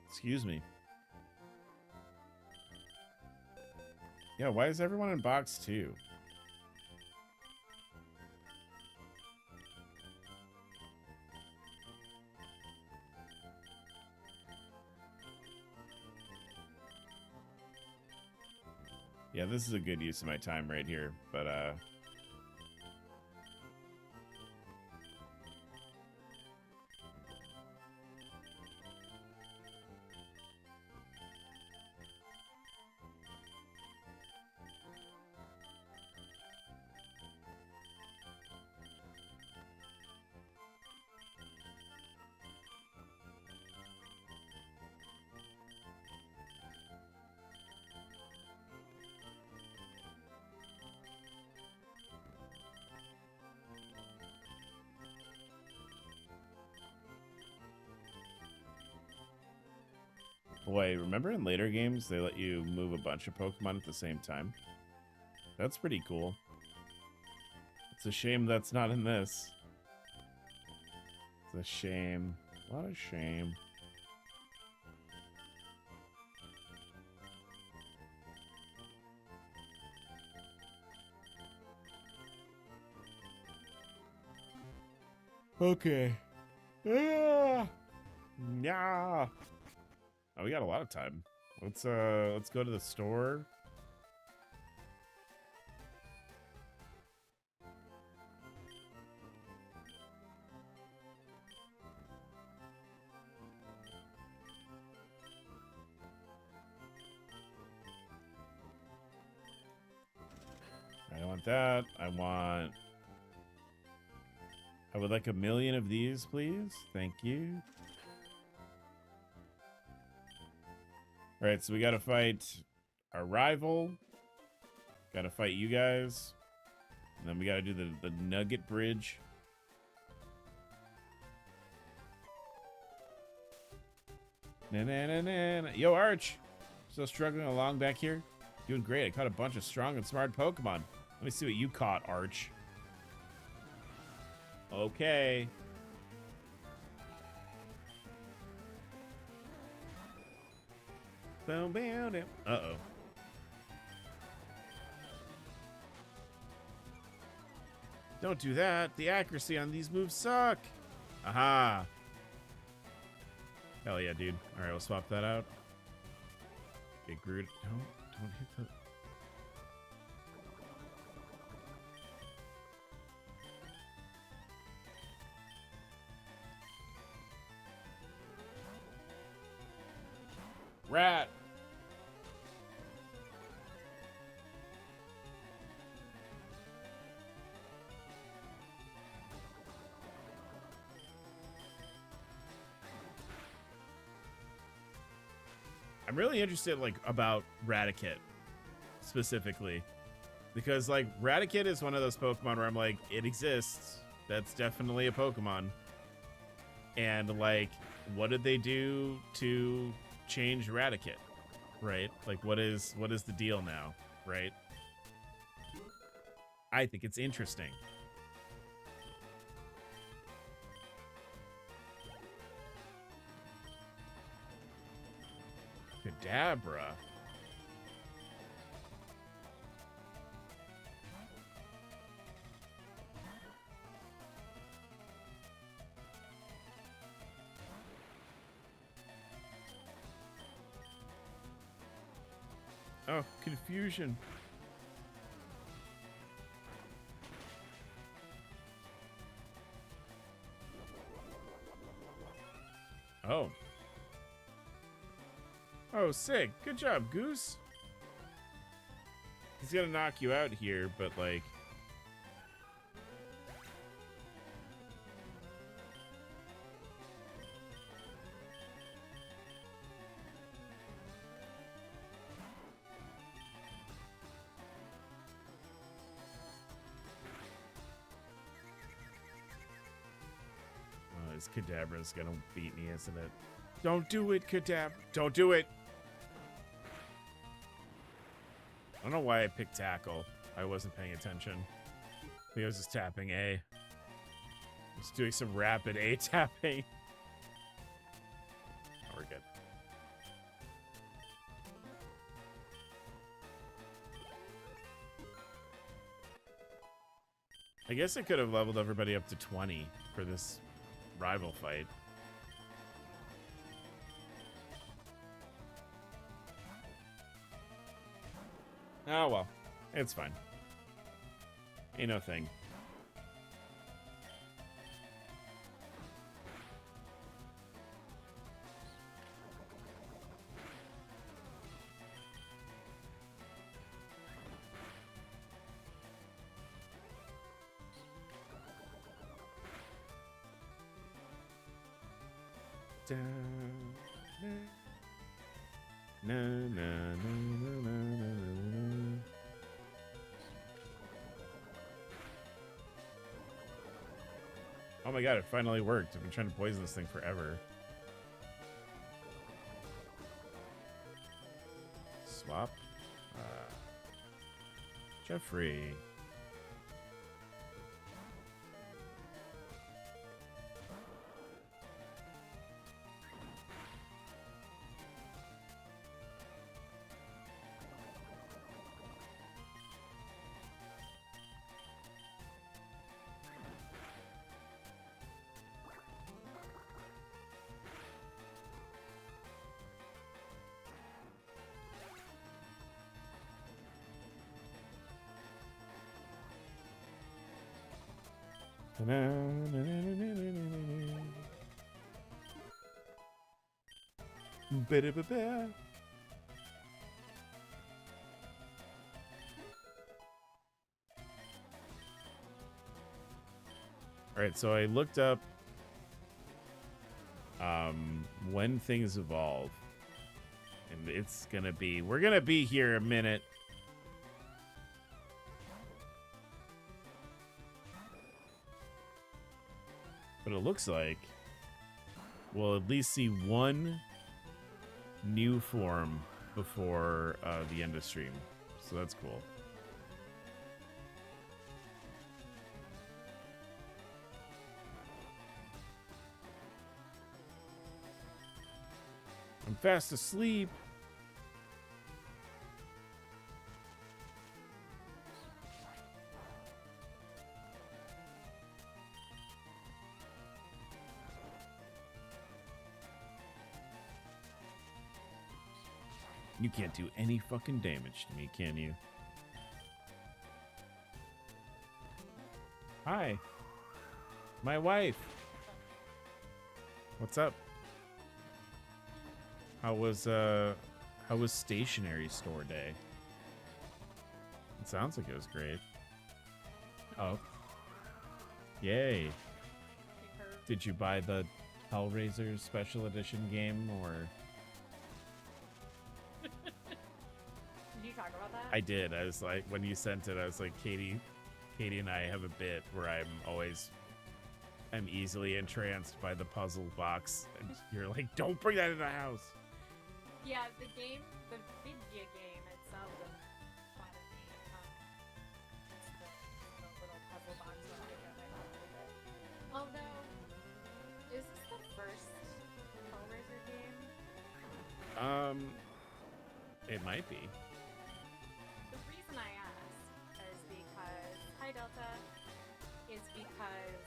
Excuse me. Yeah, why is everyone in box 2? Yeah, this is a good use of my time right here, but boy, remember in later games they let you move a bunch of Pokemon at the same time? That's pretty cool. It's a shame that's not in this. It's a shame. What a shame. Okay. Yeah. Yeah. Oh, we got a lot of time. Let's go to the store. I don't want that. I would like 1,000,000 of these, please. Thank you. All right, so we got to fight our rival. Got to fight you guys. And then we got to do the Nugget Bridge. Yo, Arch. Still struggling along back here? Doing great. I caught a bunch of strong and smart Pokemon. Let me see what you caught, Arch. Okay. Uh-oh. Don't do that. The accuracy on these moves suck. Aha. Hell yeah, dude. All right, we'll swap that out. Get Groot. Don't hit the... Rat. I'm really interested, like, about Raticate specifically, because, like, Raticate is one of those Pokemon where I'm like, it exists. That's definitely a Pokemon. And, like, what did they do to change Raticate, right? Like, what is the deal now, right? I think it's interesting. Kadabra. Oh, confusion. Oh. Oh, sick. Good job, Goose. He's gonna knock you out here, but, like... Oh, this Kadabra's gonna beat me, isn't it? Don't do it, Kadabra. Don't do it! I don't know why I picked Tackle. I wasn't paying attention. I think I was just tapping A. Just doing some rapid A tapping. Oh, we're good. I guess I could have leveled everybody up to 20 for this rival fight. Oh, well. It's fine. Ain't no thing. Na, na, na, na, na, na, na. Oh my god, it finally worked. I've been trying to poison this thing forever. Swap. Jeffrey. Alright, so I looked up when things evolve. And it's gonna be... We're gonna be here a minute. But it looks like we'll at least see one new form before the end of stream. So that's cool. I'm fast asleep. You can't do any fucking damage to me, can you? Hi. My wife. What's up? How was stationery store day? It sounds like it was great. Oh. Yay. Did you buy the Hellraiser special edition game or? Did you talk about that? I did. I was like, when you sent it, I was like, Katie and I have a bit where I'm easily entranced by the puzzle box. And you're like, don't bring that in the house. Yeah, the video game itself is fun. It's the little puzzle box that I got. Although, is this the first Hellraiser game? It might be. The reason I ask is because Delta is because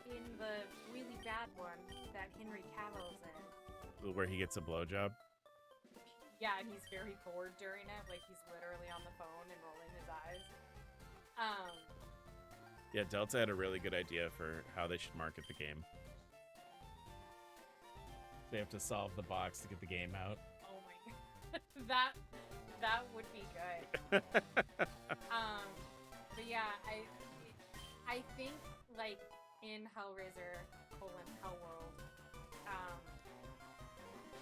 in the really bad one that Henry Cavill's in, Where he gets a blowjob? yeah, and he's very bored during it, like he's literally on the phone and rolling his eyes. Yeah, Delta had a really good idea for how they should market the game. They have to solve the box to get the game out. Oh my god. that would be good. But yeah, I think like in Hellraiser Hellworld,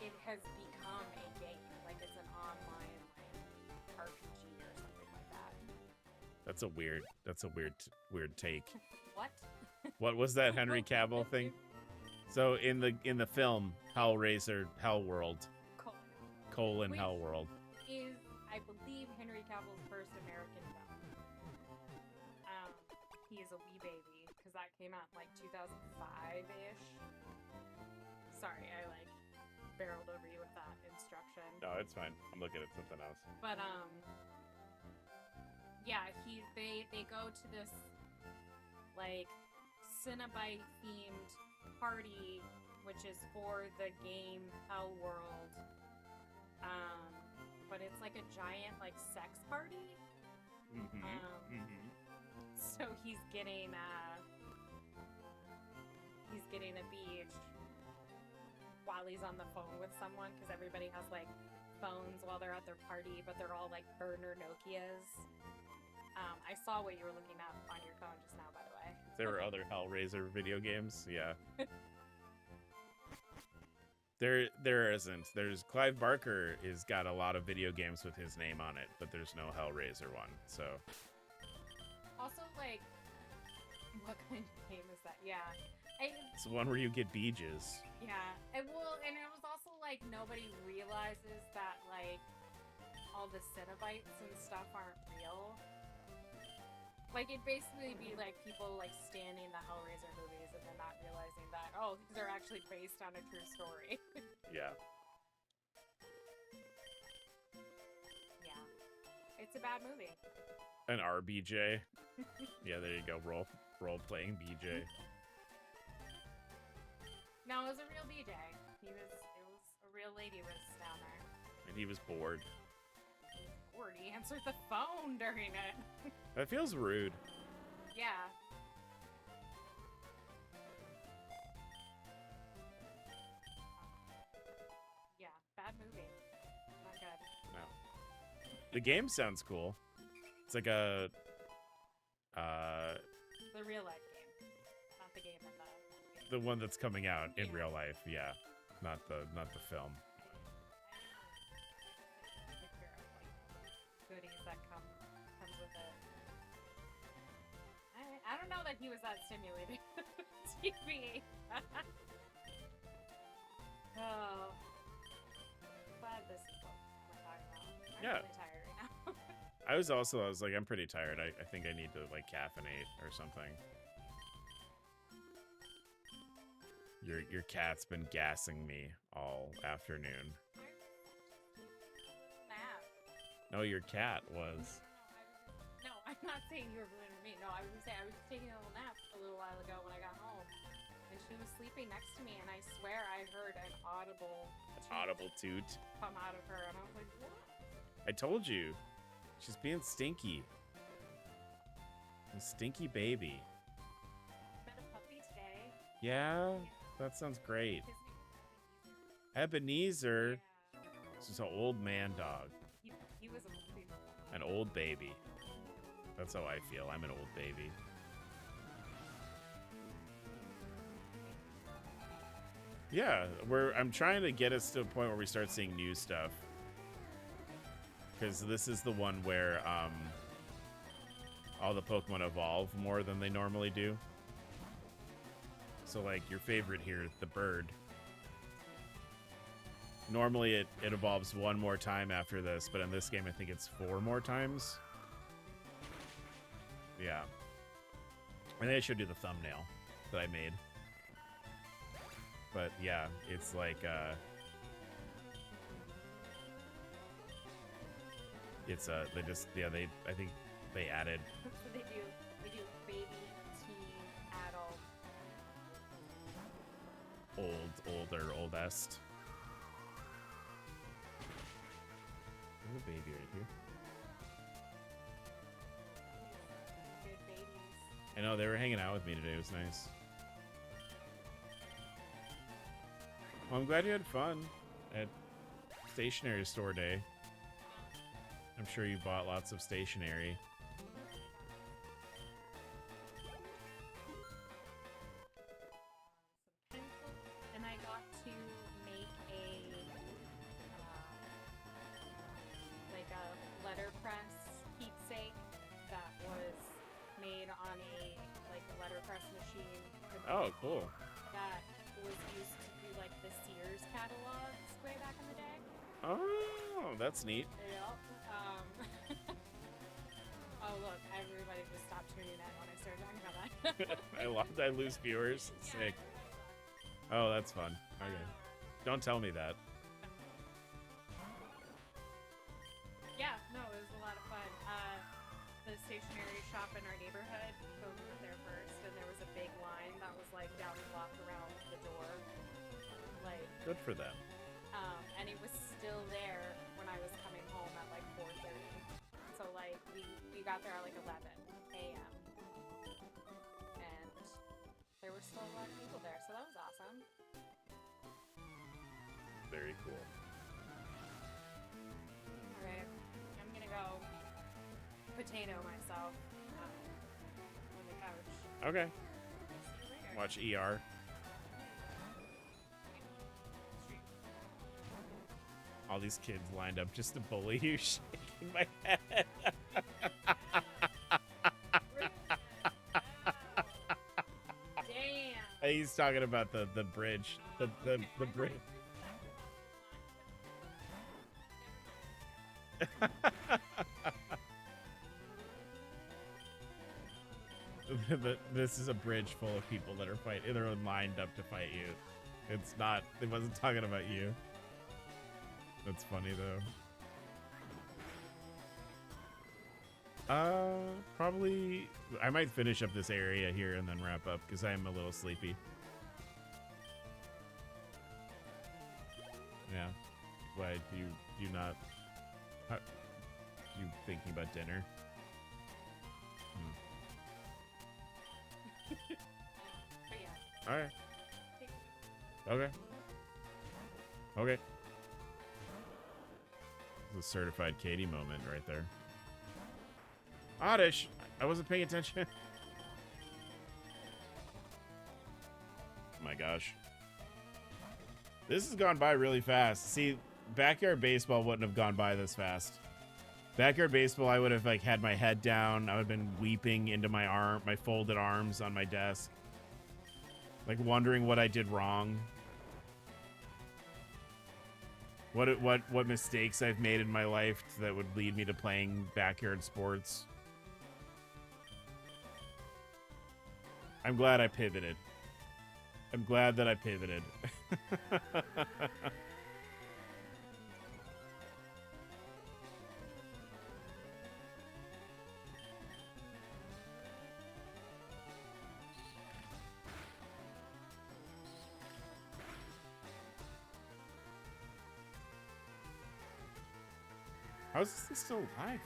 it has become a game. Like it's an online like RPG or something like that. That's a weird take. What? What was that Henry Cavill thing? So in the film Hellraiser Hellworld, colon Which Hellworld is, I believe, Henry Cavill's first American film. He is a wee baby because that came out in like 2005-ish. Sorry, I like barreled over you with that instruction. No, it's fine. I'm looking at something else. But yeah, they go to this like Cinnabite themed party, which is for the game Hellworld. But it's like a giant like sex party. So he's getting a beach while he's on the phone with someone because everybody has like phones while they're at their party, but they're all like burner Nokias. I saw what you were looking at on your phone just now, by the way. There were other Hellraiser video games, yeah. There isn't. There's Clive Barker is got a lot of video games with his name on it, but there's no Hellraiser one. So. Also, like, what kind of game is that? Yeah. It's the one where you get beaches. Yeah. And it was also like nobody realizes that like all the Cenobites and stuff aren't real. Like it'd basically be like people like standing the Hellraiser movies and then not realizing that these are actually based on a true story. Yeah. Yeah. It's a bad movie. An RBJ. Yeah, there you go. Role playing BJ. No, it was a real BJ. It was a real lady was down there. And he was bored. He answered the phone during it. That feels rude. Yeah. Yeah, bad movie. Not good. No. The game sounds cool. It's like a the real life game, not the game in the one that's coming out in Yeah. real life, yeah. Not the film. Goodies that comes with it. I don't know that he was that stimulating. TV. Oh, glad this is what we're talking about. I'm Yeah. really tired right now. I was like, I'm pretty tired. I think I need to like caffeinate or something. Your cat's been gassing me all afternoon. Nap. No, your cat was. No, I'm not saying you were blaming me. No, I was just saying I was taking a little nap a little while ago when I got home, and She was sleeping next to me, and I swear I heard an audible toot come out of her, and I was like, what? I told you. She's being stinky. A stinky baby. Met a puppy today. Yeah, that sounds great. His name was Ebenezer. Yeah. This is an old man dog. He was a movie. An old baby. That's how I feel. I'm an old baby. Yeah, I'm trying to get us to a point where we start seeing new stuff. Because this is the one where all the Pokemon evolve more than they normally do. So like your favorite here, the bird. Normally it evolves one more time after this, but in this game I think it's 4 more times. Yeah. I think I showed you the thumbnail that I made. But yeah, it's like it's they just I think they added They do baby, teen, adult. oldest. There's a baby right here. Good babies. I know, they were hanging out with me today. It was nice. Well, I'm glad you had fun at stationery store day. I'm sure you bought lots of stationery. And I got to make a letterpress keepsake that was made on a letterpress machine. Oh, cool. That was used to do the Sears catalogs way back in the day. Oh, that's neat. Yep. Oh look, everybody just stopped tuning in when I started talking about that. I lose viewers. Sick. Oh, that's fun. Okay. Don't tell me that. Yeah, no, it was a lot of fun. The stationery shop in our neighborhood, Coke was there first, and there was a big line that was down the block around the door. Good for them. And it was still there when I was coming home at 4:30. So we got there at 11 a.m. And there were still a lot of people there, so that was awesome. Very cool. Okay, I'm gonna go potato myself on the couch. Okay. See you later. Watch ER. All these kids lined up just to bully you, shaking my head. Damn. He's talking about the bridge. The bridge. This is a bridge full of people that are fighting. They're lined up to fight you. It's not. It wasn't talking about you. That's funny though. Probably. I might finish up this area here and then wrap up because I am a little sleepy. Yeah. Why do you not? You thinking about dinner? But yeah. All right. Okay. Okay. It's a certified Katie moment right there. Oddish, I wasn't paying attention. Oh my gosh. This has gone by really fast. See, backyard baseball wouldn't have gone by this fast. Backyard baseball, I would have had my head down. I would have been weeping into my folded arms on my desk. Wondering what I did wrong. What mistakes I've made in my life that would lead me to playing backyard sports. I'm glad I pivoted. I'm glad that I pivoted. How is this thing still alive?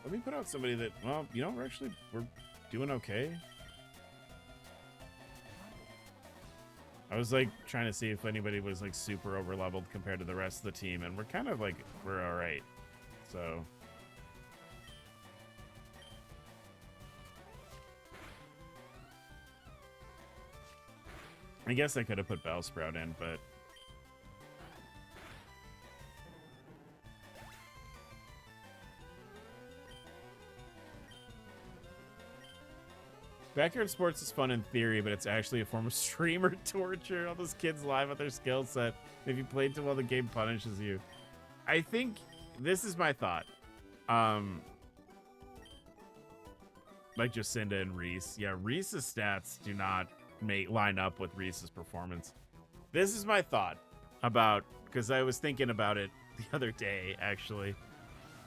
Let me put out somebody that, well, you know, we're doing okay. I was like trying to see if anybody was like super over leveled compared to the rest of the team, and we're kind of like, we're all right. So I guess I could have put Bellsprout in, but backyard sports is fun in theory, but it's actually a form of streamer torture. All those kids live with their skill set. If you play too well, the game punishes you. I think this is my thought. Like Jacinda and Reese. Yeah, Reese's stats do not line up with Reese's performance. This is my thought about, because I was thinking about it the other day, actually.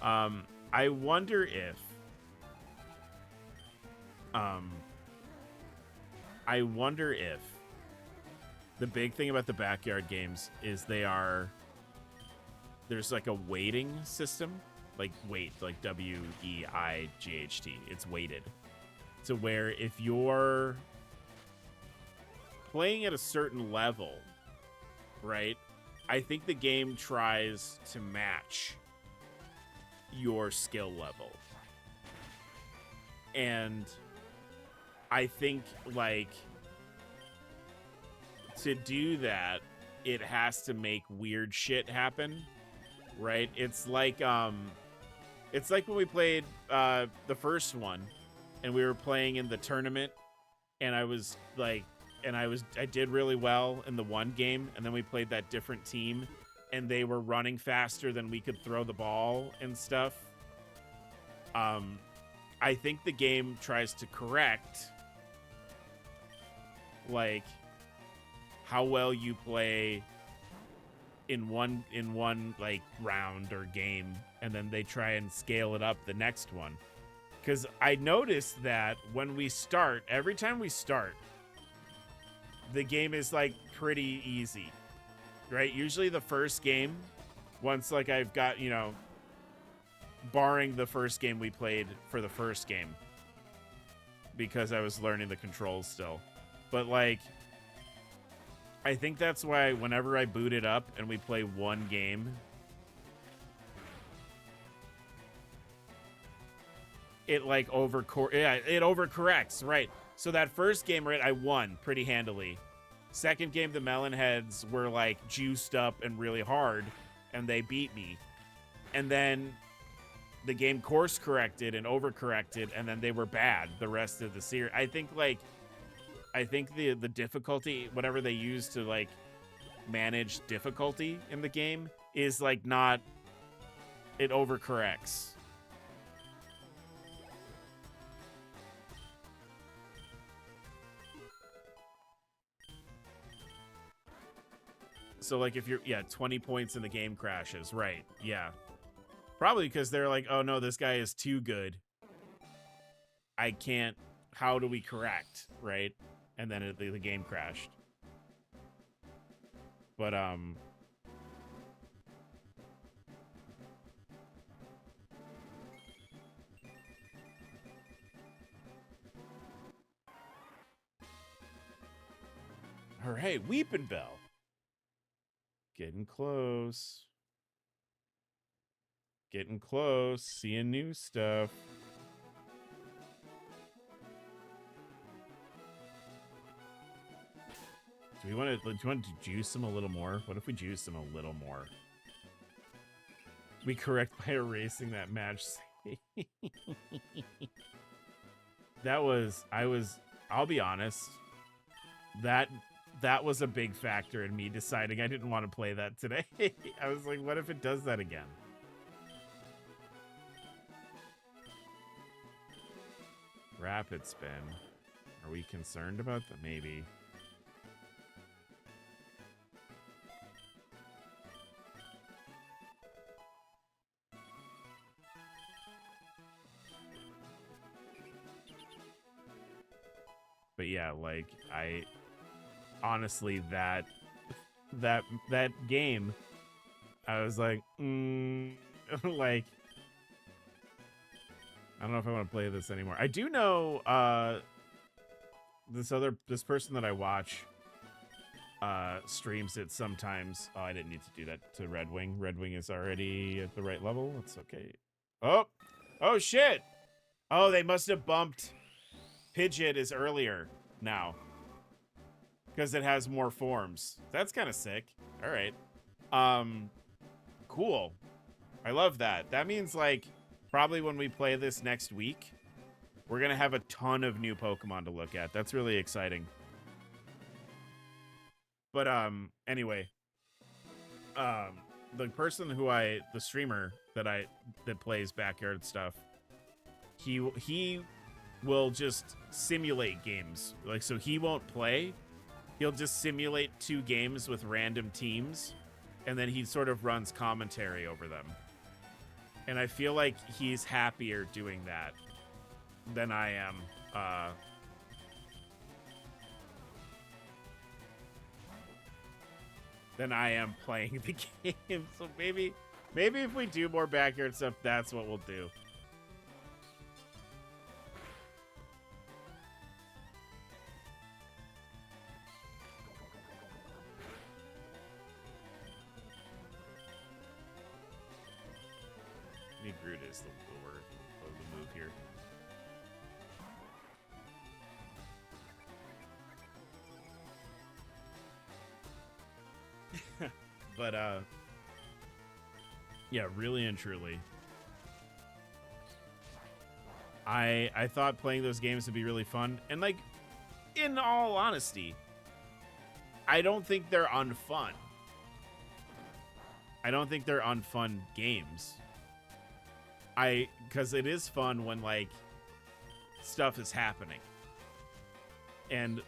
I wonder if the big thing about the backyard games is there's like a weighting system, like weight, like WEIGHT. It's weighted. So where if you're playing at a certain level, right? I think the game tries to match your skill level. And I think, like, to do that, it has to make weird shit happen, right? It's like when we played the first one, and we were playing in the tournament, and I did really well in the one game, and then we played that different team, and they were running faster than we could throw the ball and stuff. I think the game tries to correct, like, how well you play in one like round or game, and then they try and scale it up the next one. Because I noticed that when we start, every time we start, the game is like pretty easy, right? Usually the first game, once like I've got, you know, barring the first game we played for the first game, because I was learning the controls still. But like, I think that's why whenever I boot it up and we play one game, it like it overcorrects, right? So that first game, right, I won pretty handily. Second game, the Melonheads were like juiced up and really hard, and they beat me. And then the game course corrected and overcorrected, and then they were bad the rest of the series. I think the difficulty, whatever they use to like manage difficulty in the game, is like not, it overcorrects. So like if you're 20 points and the game crashes, right? Yeah. Probably because they're like, oh no, this guy is too good. I can't, how do we correct, right? And then the game crashed. But all right, Weepin' Bell. Getting close. Getting close. Seeing new stuff. Do you want to juice them a little more? What if we juice them a little more? We correct by erasing that match. I'll be honest, that that was a big factor in me deciding I didn't want to play that today. I was like, what if it does that again? Rapid spin. Are we concerned about that? Maybe. But yeah, like, I honestly, that game, I was like, like, I don't know if I want to play this anymore. I do know this person that I watch streams it sometimes. Oh, I didn't need to do that to Red Wing. Red Wing is already at the right level. It's okay. Oh shit. Oh, they must have bumped Pidgeot is earlier now because it has more forms. That's kind of sick. All right. Cool. I love that. That means like probably when we play this next week, we're going to have a ton of new Pokemon to look at. That's really exciting. But anyway, the person the streamer that plays backyard stuff, he will just simulate games. Like, so he won't play. He'll just simulate 2 games with random teams, and then he sort of runs commentary over them. And I feel like he's happier doing that than I am. Than I am playing the game. So maybe if we do more backyard stuff, that's what we'll do. Groot is the word of the move here. But yeah, really and truly, I thought playing those games would be really fun, and like, in all honesty, I don't think they're unfun. I don't think they're unfun games. Because it is fun when like stuff is happening, and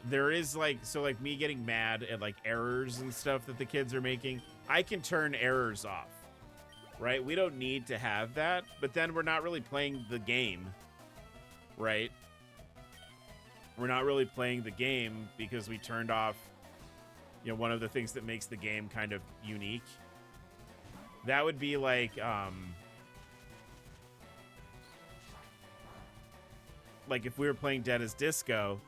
there is like, so like me getting mad at like errors and stuff that the kids are making, I can turn errors off, right? We don't need to have that, but then we're not really playing the game, right? We're not really playing the game because we turned off, you know, one of the things that makes the game kind of unique. That would be like if we were playing Dead as Disco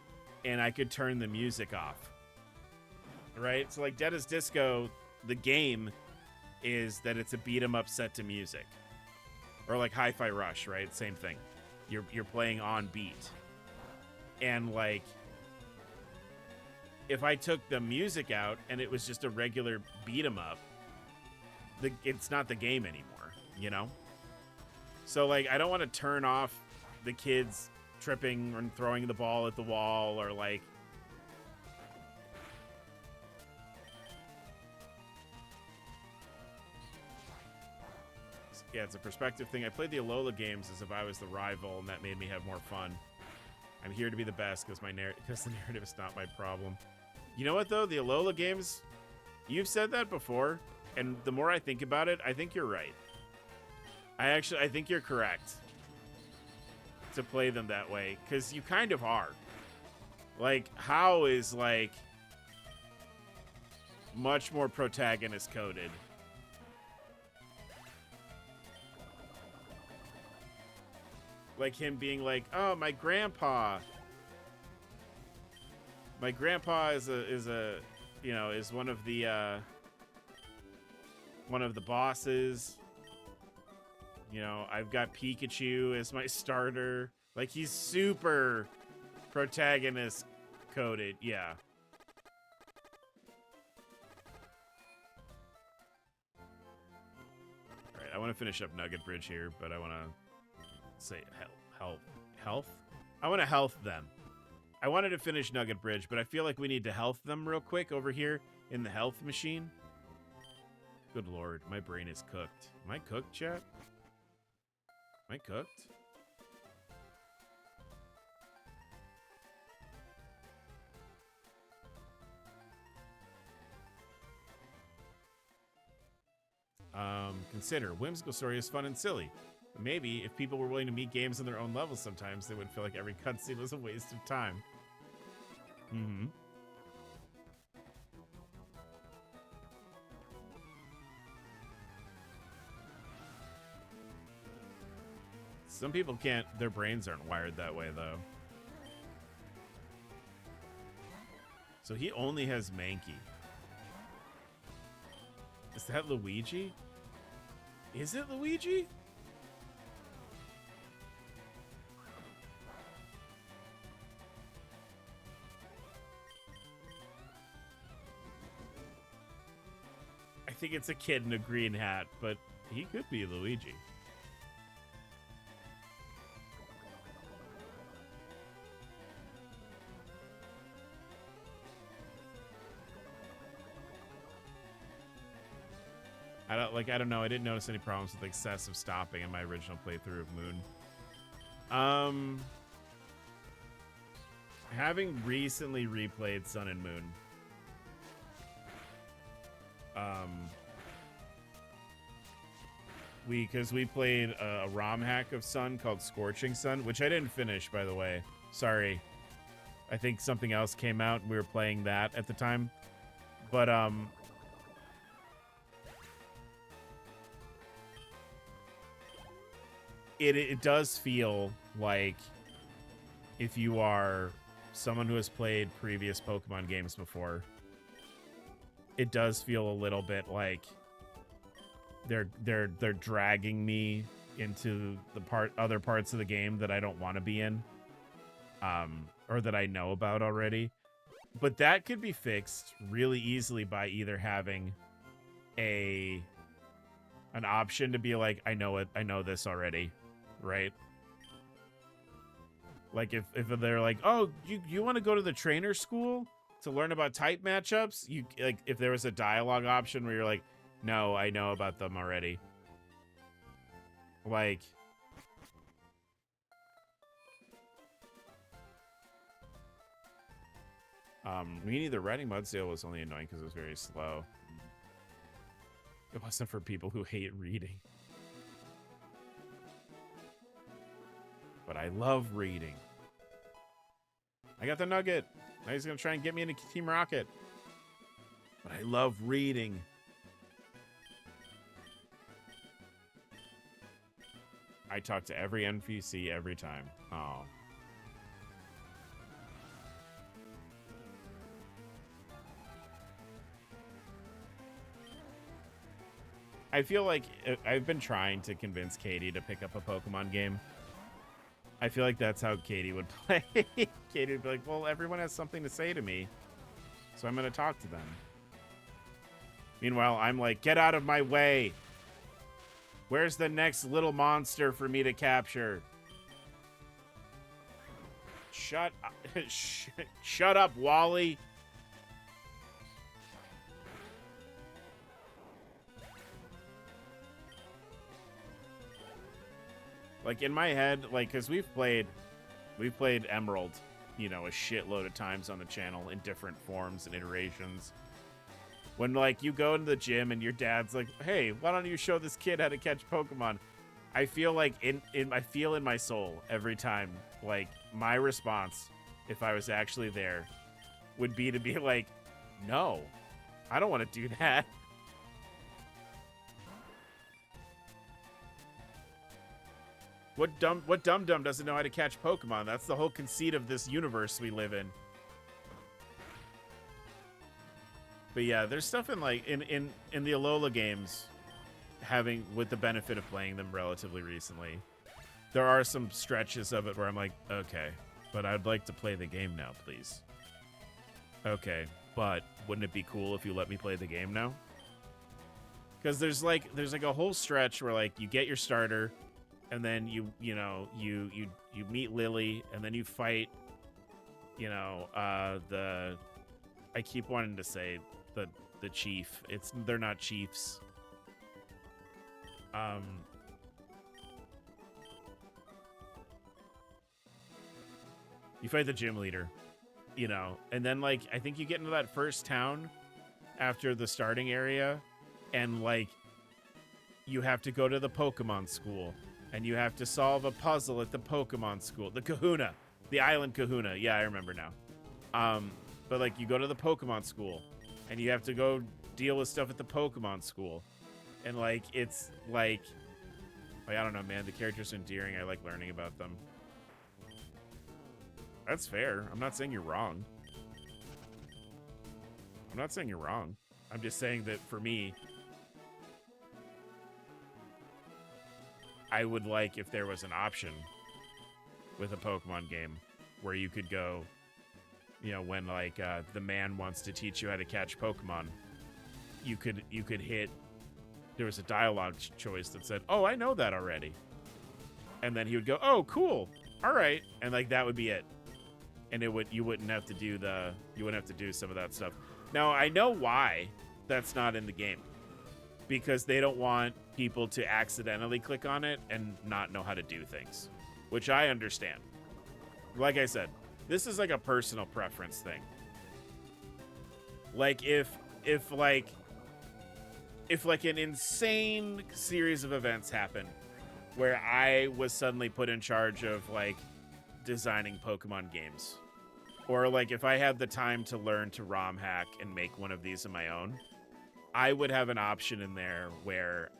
and I could turn the music off, right? So like Dead as Disco, the game is that it's a beat 'em up set to music, or like Hi-Fi Rush, right? Same thing. You're playing on beat, and like if I took the music out and it was just a regular beat 'em up, it's not the game anymore, you know? So like I don't want to turn off the kids tripping and throwing the ball at the wall, or like yeah, it's a perspective thing. I played the Alola games as if I was the rival, and that made me have more fun. I'm here to be the best because the narrative is not my problem. You know what though? The Alola games, you've said that before, and the more I think about it, I think you're right. I think you're correct to play them that way, because you kind of are. Like, How is like much more protagonist coded. Like him being like, oh, my grandpa is is one of the bosses. You know, I've got Pikachu as my starter. Like, he's super protagonist coded. Yeah. All right, I want to finish up Nugget Bridge here, but I want to say health. I want to health them. I wanted to finish Nugget Bridge, but I feel like we need to health them real quick over here in the health machine. Good lord, my brain is cooked. Am I cooked, chat? Am I cooked? Consider whimsical story is fun and silly. Maybe if people were willing to meet games on their own level sometimes, they wouldn't feel like every cutscene was a waste of time. Mm-hmm. Some people can't, their brains aren't wired that way, though. So he only has Mankey. Is that Luigi? Is it Luigi? I think it's a kid in a green hat, but he could be Luigi. I don't know. I didn't notice any problems with excessive stopping in my original playthrough of Moon. Having recently replayed Sun and Moon, because we played a ROM hack of Sun called Scorching Sun, which I didn't finish, by the way. Sorry. I think something else came out and we were playing that at the time. But it does feel like if you are someone who has played previous Pokemon games before, it does feel a little bit like they're dragging me into the other parts of the game that I don't want to be in, or that I know about already. But that could be fixed really easily by either having an option to be like, I know this already, right? Like if they're like, oh, you want to go to the trainer school to learn about type matchups? You like if there was a dialogue option where you're like, no, I know about them already. Like, meaning the writing Mudsdale was only annoying because it was very slow. It wasn't for people who hate reading. But I love reading. I got the nugget. Now he's going to try and get me into Team Rocket. But I love reading. I talk to every NPC every time. Oh. I feel like I've been trying to convince Katie to pick up a Pokemon game. I feel like that's how Katie would play. Katie would be like, well, everyone has something to say to me, so I'm going to talk to them. Meanwhile, I'm like, get out of my way. Where's the next little monster for me to capture? Shut up. Shut up, Wally. Like in my head, like, cause we've played Emerald, you know, a shitload of times on the channel in different forms and iterations. When like you go into the gym and your dad's like, hey, why don't you show this kid how to catch Pokemon? I feel like I feel in my soul every time, like my response, if I was actually there, would be to be like, no, I don't want to do that. What dum-dum doesn't know how to catch Pokemon? That's the whole conceit of this universe we live in. But yeah, there's stuff in like in the Alola games, having with the benefit of playing them relatively recently, there are some stretches of it where I'm like, okay, but I'd like to play the game now, please. Okay, but wouldn't it be cool if you let me play the game now? Because there's like a whole stretch where like you get your starter, and then you meet Lily, and then you fight you know, I keep wanting to say the chief. They're not chiefs. You fight the gym leader, you know, and then like I think you get into that first town after the starting area, and like you have to go to the Pokemon school, and you have to solve a puzzle at the Pokemon school. The Kahuna, the island Kahuna. Yeah, I remember now. But like you go to the Pokemon school, and you have to go deal with stuff at the Pokemon school, and like it's like I don't know, man. The characters are endearing. I like learning about them. That's fair. I'm not saying you're wrong. I'm not saying you're wrong. I'm just saying that for me, I would like if there was an option with a Pokemon game where you could go, you know, when like the man wants to teach you how to catch Pokemon, you could hit. There was a dialogue choice that said, "Oh, I know that already," and then he would go, "Oh, cool, all right," and like that would be it. And you wouldn't have to do some of that stuff. Now I know why that's not in the game, because they don't want people to accidentally click on it and not know how to do things, which I understand. Like I said, this is like a personal preference thing. Like if like an insane series of events happen where I was suddenly put in charge of like designing Pokemon games, or like if I had the time to learn to ROM hack and make one of these of my own, I would have an option in there where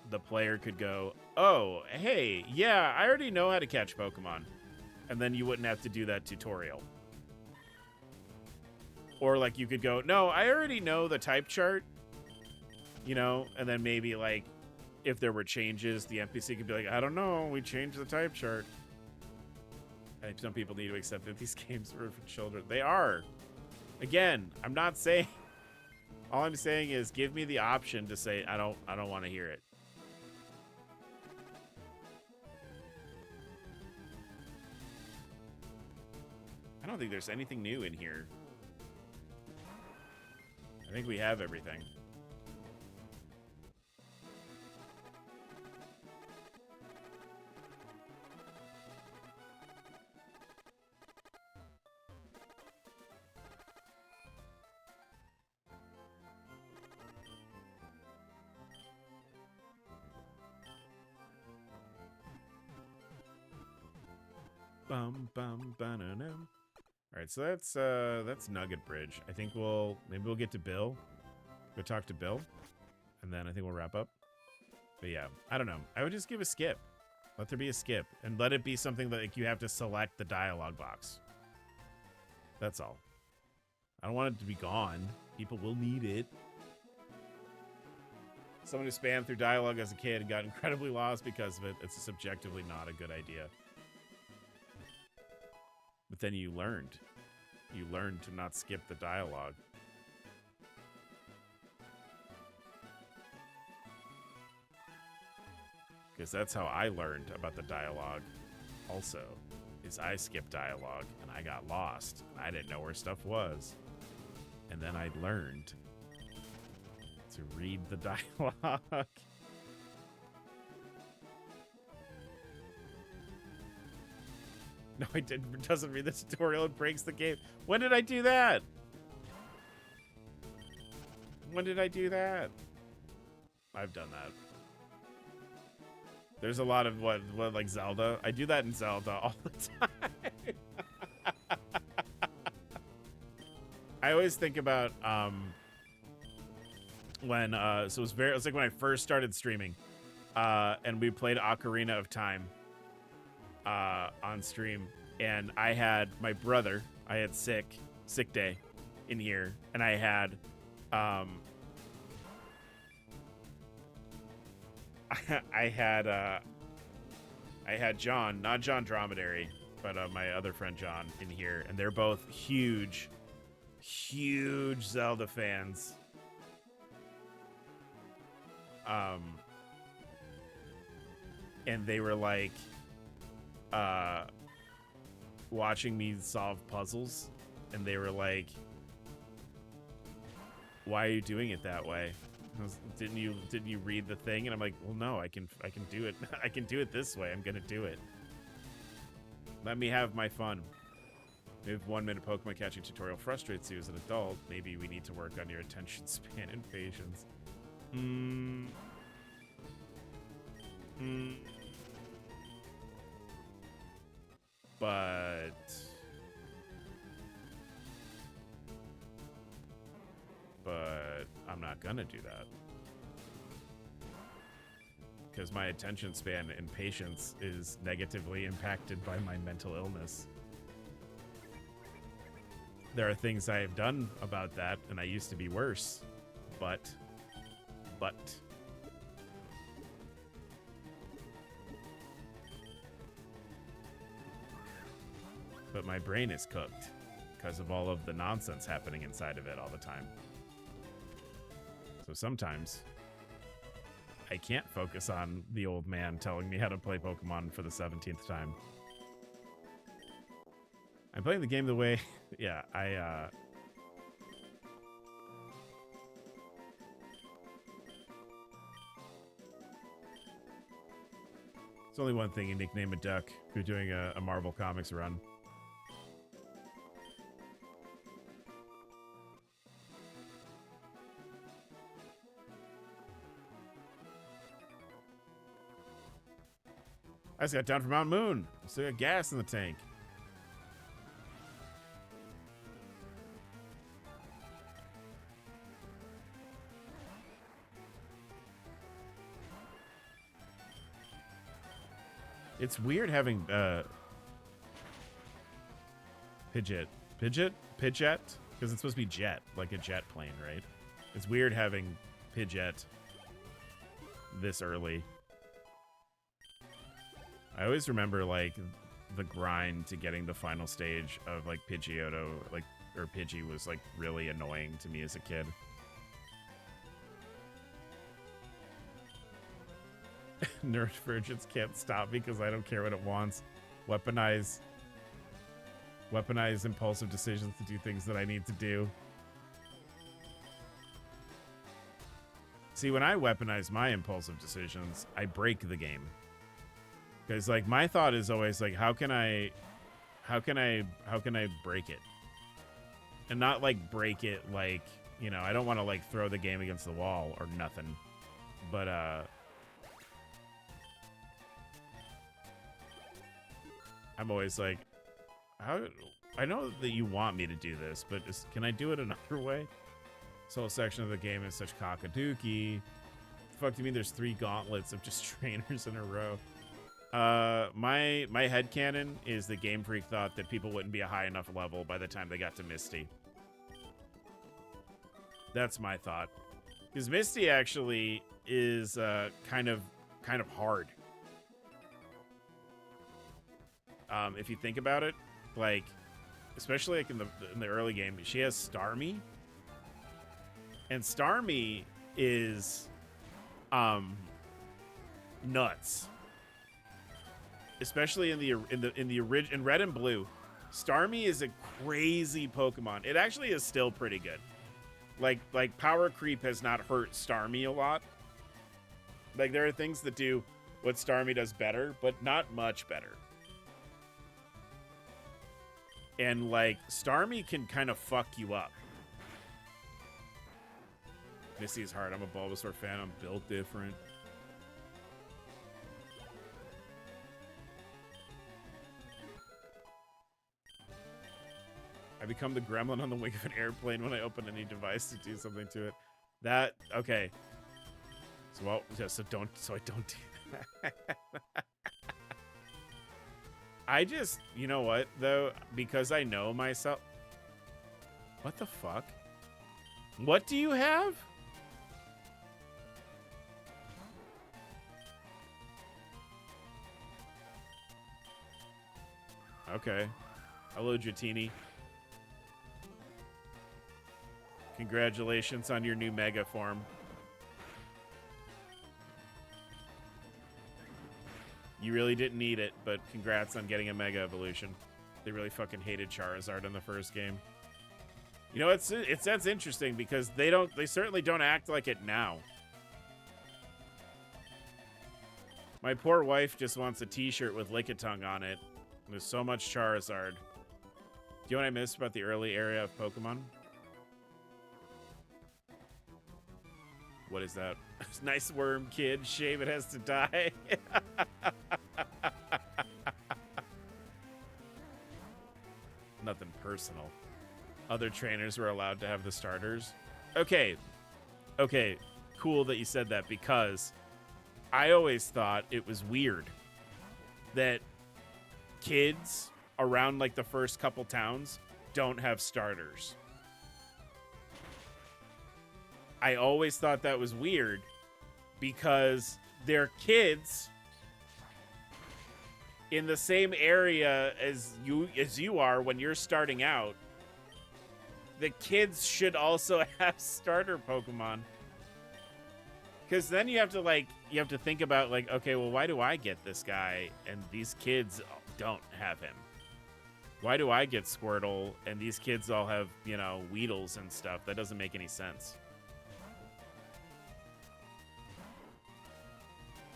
the player could go, "Oh, hey, yeah, I already know how to catch Pokemon," and then you wouldn't have to do that tutorial. Or like you could go, "No, I already know the type chart," you know, and then maybe like if there were changes, the NPC could be like, "I don't know, we changed the type chart." I think some people need to accept that these games are for children. They are. Again, I'm not saying. All I'm saying is, give me the option to say I don't want to hear it. I don't think there's anything new in here. I think we have everything. Bum bum ba-na-num. All right, so that's Nugget Bridge. I think maybe we'll get to Bill. Go talk to Bill, and then I think we'll wrap up. But yeah, I don't know. I would just give a skip. Let there be a skip, and let it be something that like, you have to select the dialogue box. That's all. I don't want it to be gone. People will need it. Someone who spammed through dialogue as a kid and got incredibly lost because of it. It's subjectively not a good idea. But then you learned. You learned to not skip the dialogue. Because that's how I learned about the dialogue also, is I skipped dialogue and I got lost. I didn't know where stuff was. And then I learned to read the dialogue. No, I didn't. It doesn't read the tutorial. It breaks the game. When did I do that? When did I do that? I've done that. There's a lot of what like Zelda. I do that in Zelda all the time. I always think about when so it was like when I first started streaming, and we played Ocarina of Time on stream, and I had my brother. I had sick day in here, and I had I had John, not John Dromedary, but my other friend John in here, and they're both huge Zelda fans. And they were like, watching me solve puzzles, and they were like, "Why are you doing it that way? Didn't you read the thing?" And I'm like, "Well, no, I can do it. I can do it this way. I'm gonna do it. Let me have my fun." If 1 minute Pokemon catching tutorial frustrates you as an adult, maybe we need to work on your attention span and patience. But I'm not gonna do that. Because my attention span and patience is negatively impacted by my mental illness. There are things I have done about that, and I used to be worse. But my brain is cooked because of all of the nonsense happening inside of it all the time. So sometimes I can't focus on the old man telling me how to play Pokemon for the 17th time. I'm playing the game the way... yeah, It's only one thing you nickname a duck if you're doing a Marvel Comics run. I just got down from Mount Moon. I still got gas in the tank. It's weird having Pidgeot, because it's supposed to be jet, like a jet plane, right? It's weird having Pidgeot this early. I always remember like the grind to getting the final stage of like Pidgeotto, like, or Pidgey was like really annoying to me as a kid. Neurodivergence can't stop me because I don't care what it wants. Weaponize impulsive decisions to do things that I need to do. See, when I weaponize my impulsive decisions, I break the game. Because like my thought is always like, how can I break it? And not like break it like, you know, I don't want to like throw the game against the wall or nothing. But I'm always like, how? I know that you want me to do this, but can I do it another way? This whole section of the game is such cockadookie. Fuck, do you mean there's 3 gauntlets of just trainers in a row? My headcanon is that Game Freak thought that people wouldn't be a high enough level by the time they got to Misty. That's my thought. Because Misty actually is kind of hard. If you think about it, like, especially like in the early game, she has Starmie, and Starmie is nuts. Especially in Red and Blue, Starmie is a crazy Pokemon. It actually is still pretty good. Like power creep has not hurt Starmie a lot. Like there are things that do what Starmie does better, but not much better. And like Starmie can kind of fuck you up. Misty's hard. I'm a Bulbasaur fan. I'm built different. I become the gremlin on the wing of an airplane when I open any device to do something to it. That, okay. So, well, yeah, so I don't do that. I just, you know what, though? Because I know myself. What the fuck? What do you have? Okay. Hello, Dratini. Congratulations on your new Mega form. You really didn't need it, but congrats on getting a Mega Evolution. They really fucking hated Charizard in the first game. You know, that's interesting because they certainly don't act like it now. My poor wife just wants a t-shirt with Lickitung on it. There's so much Charizard. Do you know what I missed about the early era of Pokemon? What is that? Nice worm, kid. Shame it has to die. Nothing personal. Other trainers were allowed to have the starters. Okay. Okay. Cool that you said that because I always thought it was weird that kids around like the first couple towns don't have starters. I always thought that was weird because they're kids in the same area as you are when you're starting out. The kids should also have starter Pokemon. Because then you have to think about like, okay, well, why do I get this guy and these kids don't have him? Why do I get Squirtle and these kids all have, you know, Weedles and stuff? That doesn't make any sense.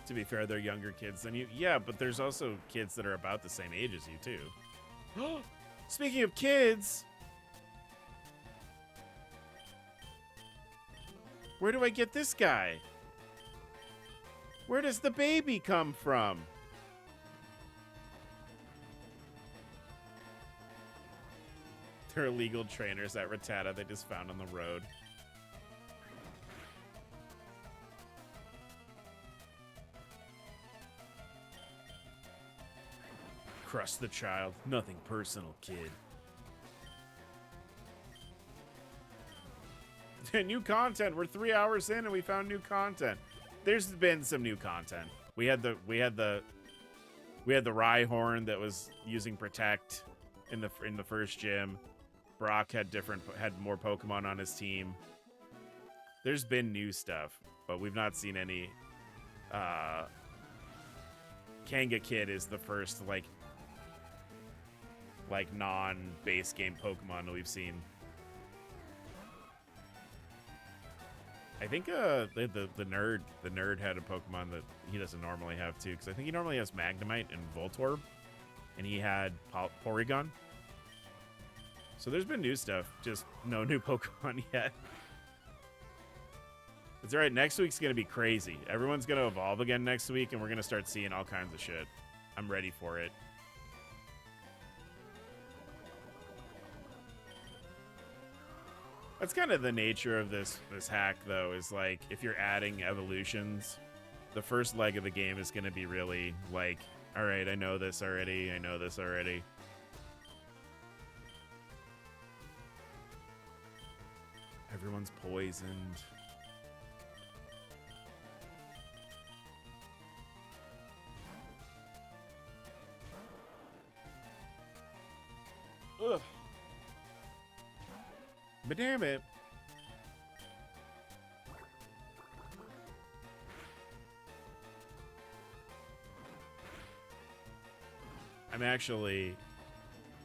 To be fair, they're younger kids than you. Yeah, but there's also kids that are about the same age as you, too. Speaking of kids, where do I get this guy? Where does the baby come from? They're illegal trainers at Rattata they just found on the road. Crush the child. Nothing personal, kid. New content. We're 3 hours in and we found new content. There's been some new content. We had the Rhyhorn that was using Protect in the first gym. Brock had more Pokemon on his team. There's been new stuff, but we've not seen any. Kanga Kid is the first like non-base game Pokemon that we've seen. I think the nerd had a Pokemon that he doesn't normally have too, because I think he normally has Magnemite and Voltorb, and he had Porygon. So there's been new stuff, just no new Pokemon yet. It's alright, next week's gonna be crazy. Everyone's gonna evolve again next week, and we're gonna start seeing all kinds of shit. I'm ready for it. That's kind of the nature of this hack, though, is like, if you're adding evolutions, the first leg of the game is going to be really like, all right, I know this already. I know this already. Everyone's poisoned. Ugh. But damn it.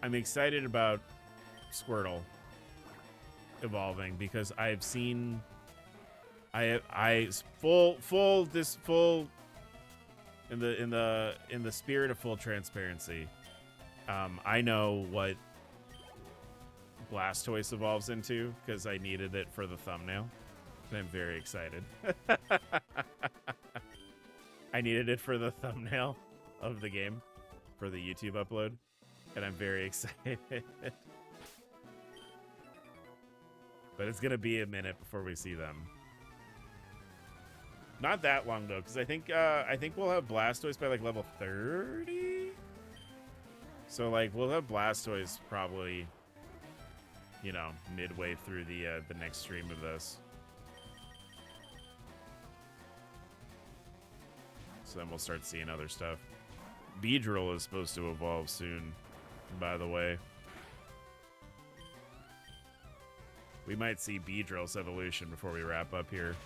I'm excited about Squirtle evolving because I've seen full in the spirit of full transparency. I know what Blastoise evolves into because I needed it for the thumbnail, and I'm very excited. I needed it for the thumbnail of the game for the YouTube upload, and I'm very excited. But it's gonna be a minute before we see them. Not that long though, because I think we'll have Blastoise by like level 30. So like we'll have Blastoise probably, you know, midway through the next stream of this. So then we'll start seeing other stuff. Beedrill is supposed to evolve soon, by the way. We might see Beedrill's evolution before we wrap up here.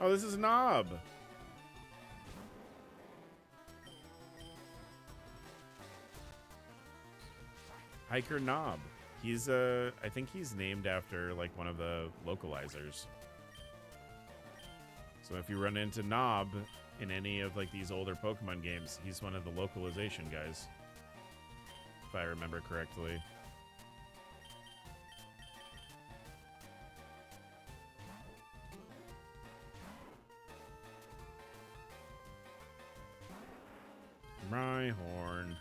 Oh, this is Knob. Hiker Knob. He's I think he's named after like one of the localizers. So if you run into Knob in any of like these older Pokemon games, he's one of the localization guys. If I remember correctly. Rhyhorn.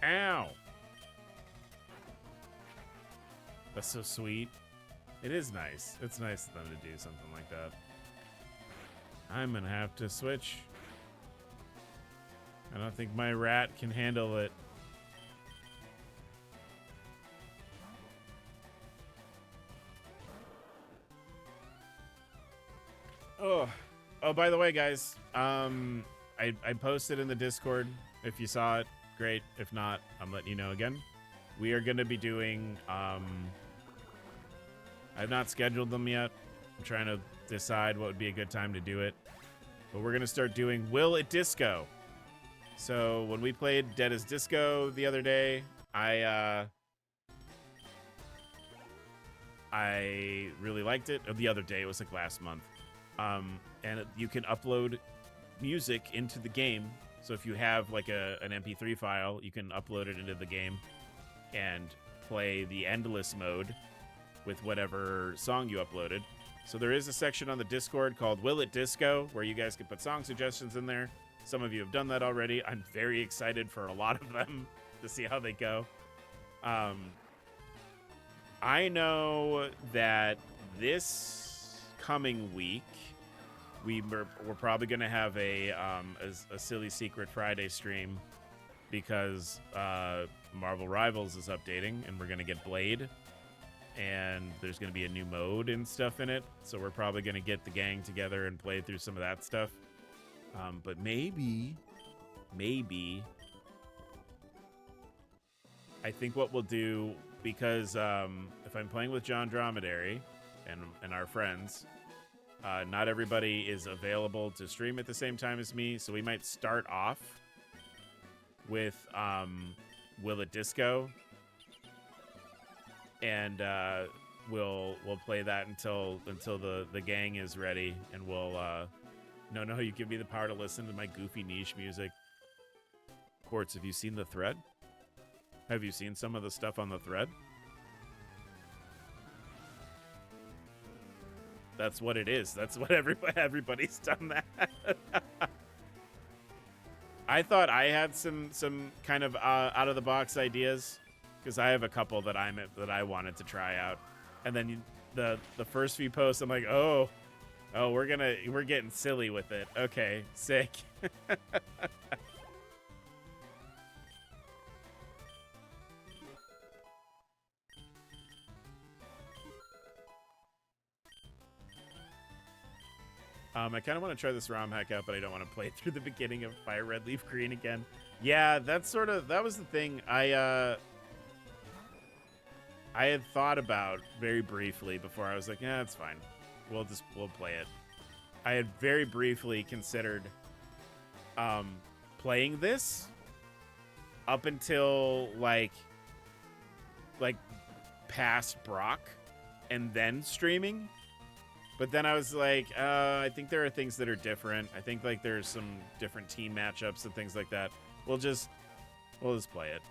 Ow! That's so sweet. It is nice. It's nice of them to do something like that. I'm gonna have to switch. I don't think my rat can handle it. Oh, by the way, guys, I posted in the Discord. If you saw it, great. If not, I'm letting you know again. We are going to be doing, I've not scheduled them yet. I'm trying to decide what would be a good time to do it. But we're going to start doing Will It Disco. So when we played Dead as Disco the other day, I really liked it. Or the other day, it was like last month. And you can upload music into the game. So if you have like an MP3 file, you can upload it into the game and play the endless mode with whatever song you uploaded. So there is a section on the Discord called Will It Disco where you guys can put song suggestions in there. Some of you have done that already. I'm very excited for a lot of them to see how they go. I know that this coming week, we're probably going to have a Silly Secret Friday stream because Marvel Rivals is updating and we're going to get Blade and there's going to be a new mode and stuff in it. So we're probably going to get the gang together and play through some of that stuff. But maybe I think what we'll do, because if I'm playing with John Dromedary and our friends, not everybody is available to stream at the same time as me, so we might start off with Will It Disco, and we'll play that until the gang is ready, and we'll no, you give me the power to listen to my goofy niche music. Quartz, have you seen the thread? Have you seen some of the stuff on the thread? That's what it is. That's what everybody's done that. I thought I had some kind of out of the box ideas because I have a couple that I wanted to try out, and then the first few posts I'm like, oh, we're getting silly with it. Okay, sick. I kind of want to try this Romhack out, but I don't want to play through the beginning of Fire Red Leaf Green again. Yeah, that was the thing. I had thought about very briefly before. I was like, yeah, it's fine. We'll play it. I had very briefly considered playing this up until like past Brock and then streaming. But then I was like, I think there are things that are different. I think like there's some different team matchups and things like that. We'll just play it.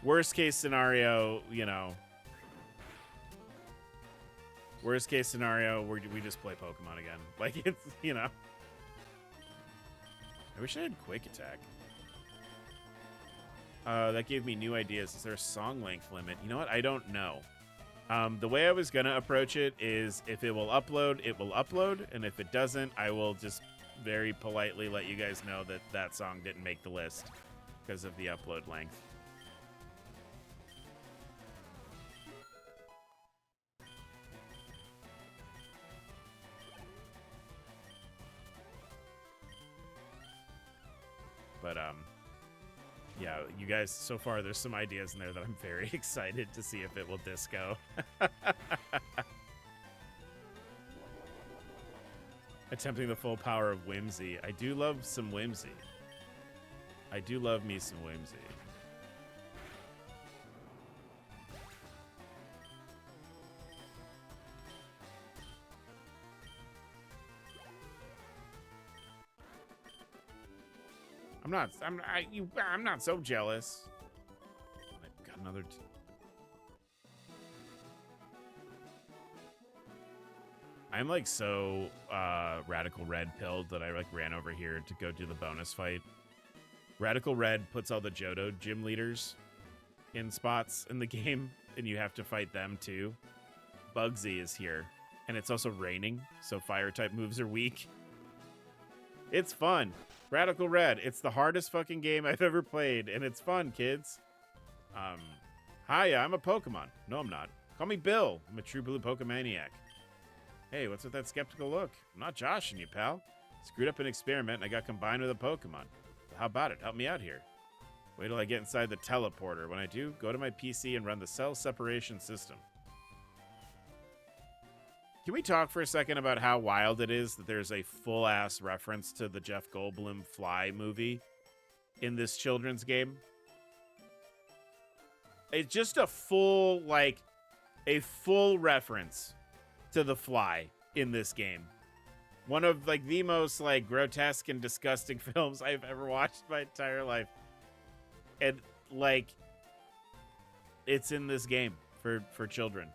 Worst case scenario, worst case scenario, we just play Pokemon again. Like it's, I wish I had Quick Attack. That gave me new ideas. Is there a song length limit? You know what? I don't know. The way I was going to approach it is if it will upload, it will upload. And if it doesn't, I will just very politely let you guys know that that song didn't make the list because of the upload length. But, Yeah, you guys, so far there's some ideas in there that I'm very excited to see if it will disco. Attempting the full power of whimsy. I do love some whimsy. I do love me some whimsy. I'm not so jealous. I got another I'm like so Radical Red pilled that I like ran over here to go do the bonus fight. Radical Red puts all the Johto gym leaders in spots in the game, and you have to fight them too. Bugsy is here, and it's also raining, so fire type moves are weak. It's fun. Radical Red, it's the hardest fucking game I've ever played, and it's fun, kids. Hiya, I'm a Pokemon. No, I'm not. Call me Bill. I'm a true blue Pokemaniac. Hey, what's with that skeptical look? I'm not joshing you, pal. Screwed up an experiment and I got combined with a Pokemon. How about it? Help me out here. Wait till I get inside the teleporter. When I do, go to my PC and run the cell separation system. Can we talk for a second about how wild it is that there's a full-ass reference to the Jeff Goldblum Fly movie in this children's game? It's just a full reference to the Fly in this game. One of like the most like grotesque and disgusting films I've ever watched my entire life. And like it's in this game for children.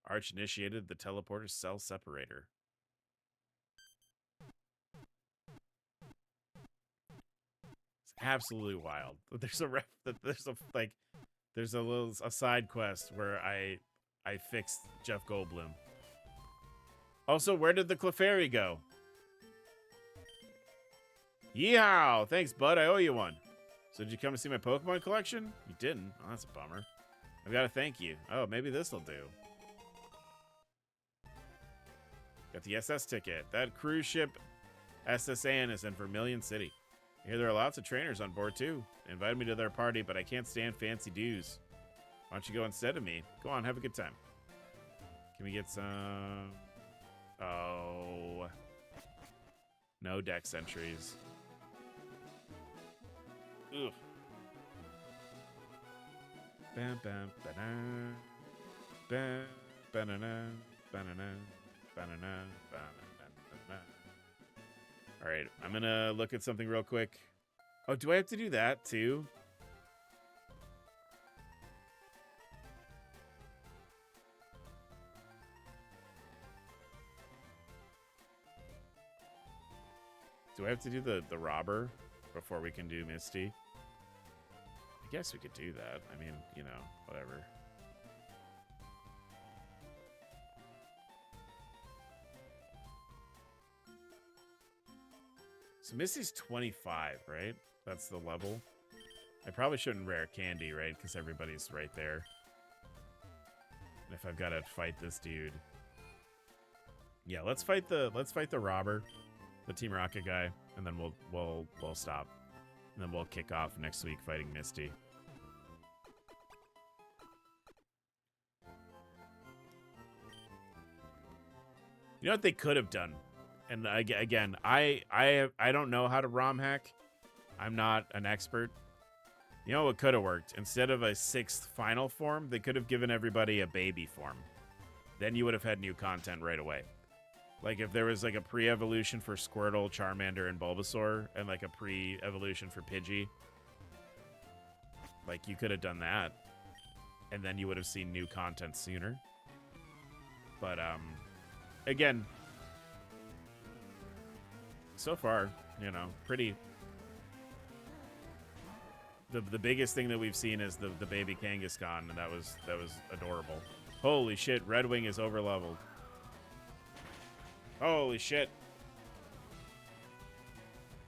Arch initiated the teleporter cell separator. It's absolutely wild. There's a side quest where I fixed Jeff Goldblum. Also, where did the Clefairy go? Yeehaw! Thanks, bud. I owe you one. So did you come to see my Pokemon collection? You didn't. Oh, that's a bummer. I've got to thank you. Oh, maybe this'll do. Got the SS ticket. That cruise ship SSN is in Vermilion City. I hear there are lots of trainers on board, too. They invited me to their party, but I can't stand fancy dues. Why don't you go instead of me? Go on, have a good time. Can we get some... Oh... No dex entries. Ugh. Bam, bam, ba-da. Bam, ba-na-na, ba-na-na, ba-na-na, ba-na-na. All right, I'm gonna look at something real quick. Oh, do I have to do that too? Do I have to do the robber before we can do Misty? I guess we could do that. I mean, you know, whatever. So Misty's 25, right? That's the level. I probably shouldn't rare candy, right? Because everybody's right there. And if I've got to fight this dude, yeah, let's fight the robber, the Team Rocket guy, and then we'll stop, and then we'll kick off next week fighting Misty. You know what they could have done? And again, I don't know how to ROM hack. I'm not an expert. You know what could have worked? Instead of a 6th final form, they could have given everybody a baby form. Then you would have had new content right away. Like if there was like a pre-evolution for Squirtle, Charmander, and Bulbasaur, and like a pre-evolution for Pidgey. Like you could have done that. And then you would have seen new content sooner. But again, so far, you know, pretty. The biggest thing that we've seen is the baby Kangaskhan, and that was adorable. Holy shit, Red Wing is overleveled. Holy shit.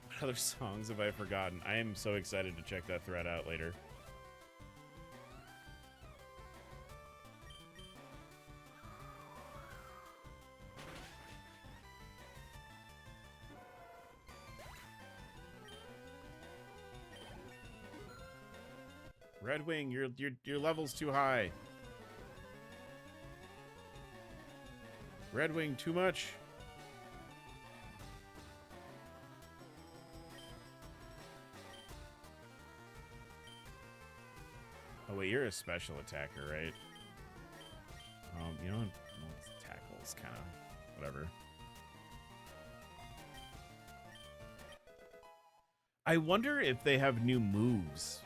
What other songs have I forgotten? I am so excited to check that thread out later. Red Wing, your level's too high. Red Wing, too much. Oh wait, you're a special attacker, right? You know, tackle's kind of whatever. I wonder if they have new moves.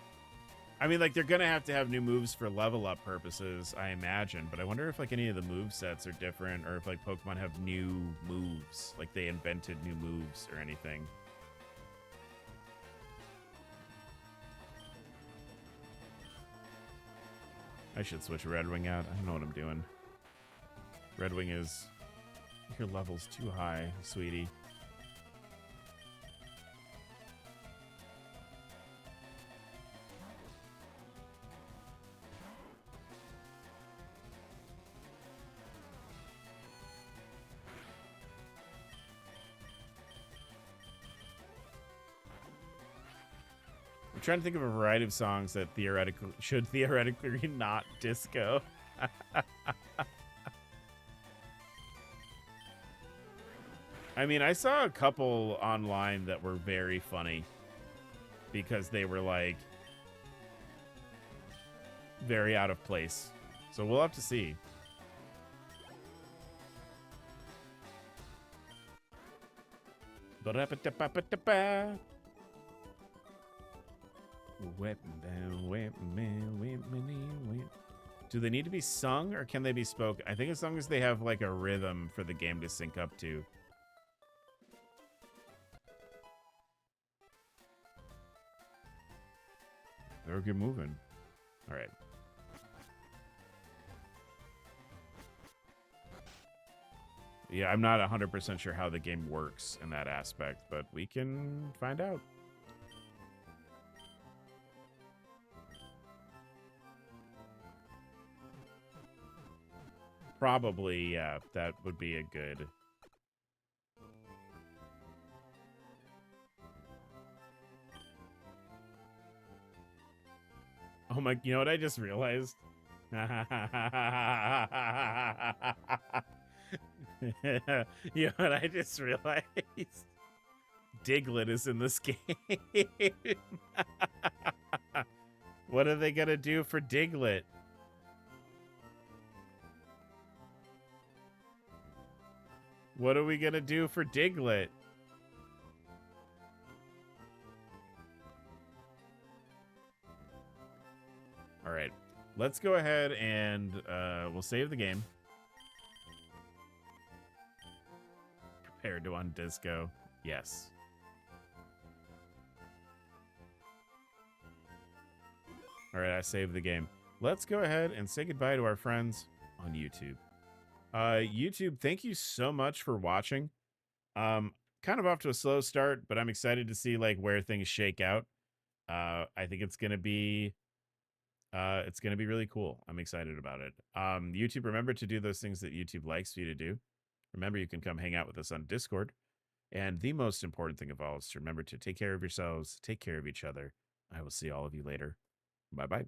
I mean, like, they're gonna have to have new moves for level up purposes, I imagine. But I wonder if, like, any of the move sets are different, or if, like, Pokemon have new moves, like they invented new moves or anything. I should switch Red Wing out. I don't know what I'm doing. Red Wing is... Your level's too high, sweetie. I'm trying to think of a variety of songs that should theoretically not disco. I mean, I saw a couple online that were very funny because they were like very out of place. So we'll have to see. Do they need to be sung or can they be spoken? I think as long as they have like a rhythm for the game to sync up to. They'll get moving. All right. Yeah, I'm not 100% sure how the game works in that aspect, but we can find out. Probably, yeah, that would be a good... Oh my, you know what I just realized? You know what I just realized? Diglett is in this game. What are they gonna do for Diglett? What are we gonna do for Diglett? All right, let's go ahead and we'll save the game. Prepared to undisco. Yes. All right, I saved the game. Let's go ahead and say goodbye to our friends on YouTube. YouTube, thank you so much for watching. Kind of off to a slow start, but I'm excited to see like where things shake out. I think it's gonna be really cool. I'm excited about it. YouTube, remember to do those things that YouTube likes for you to do. Remember, you can come hang out with us on Discord. And the most important thing of all is to remember to take care of yourselves, take care of each other. I will see all of you later. Bye-bye.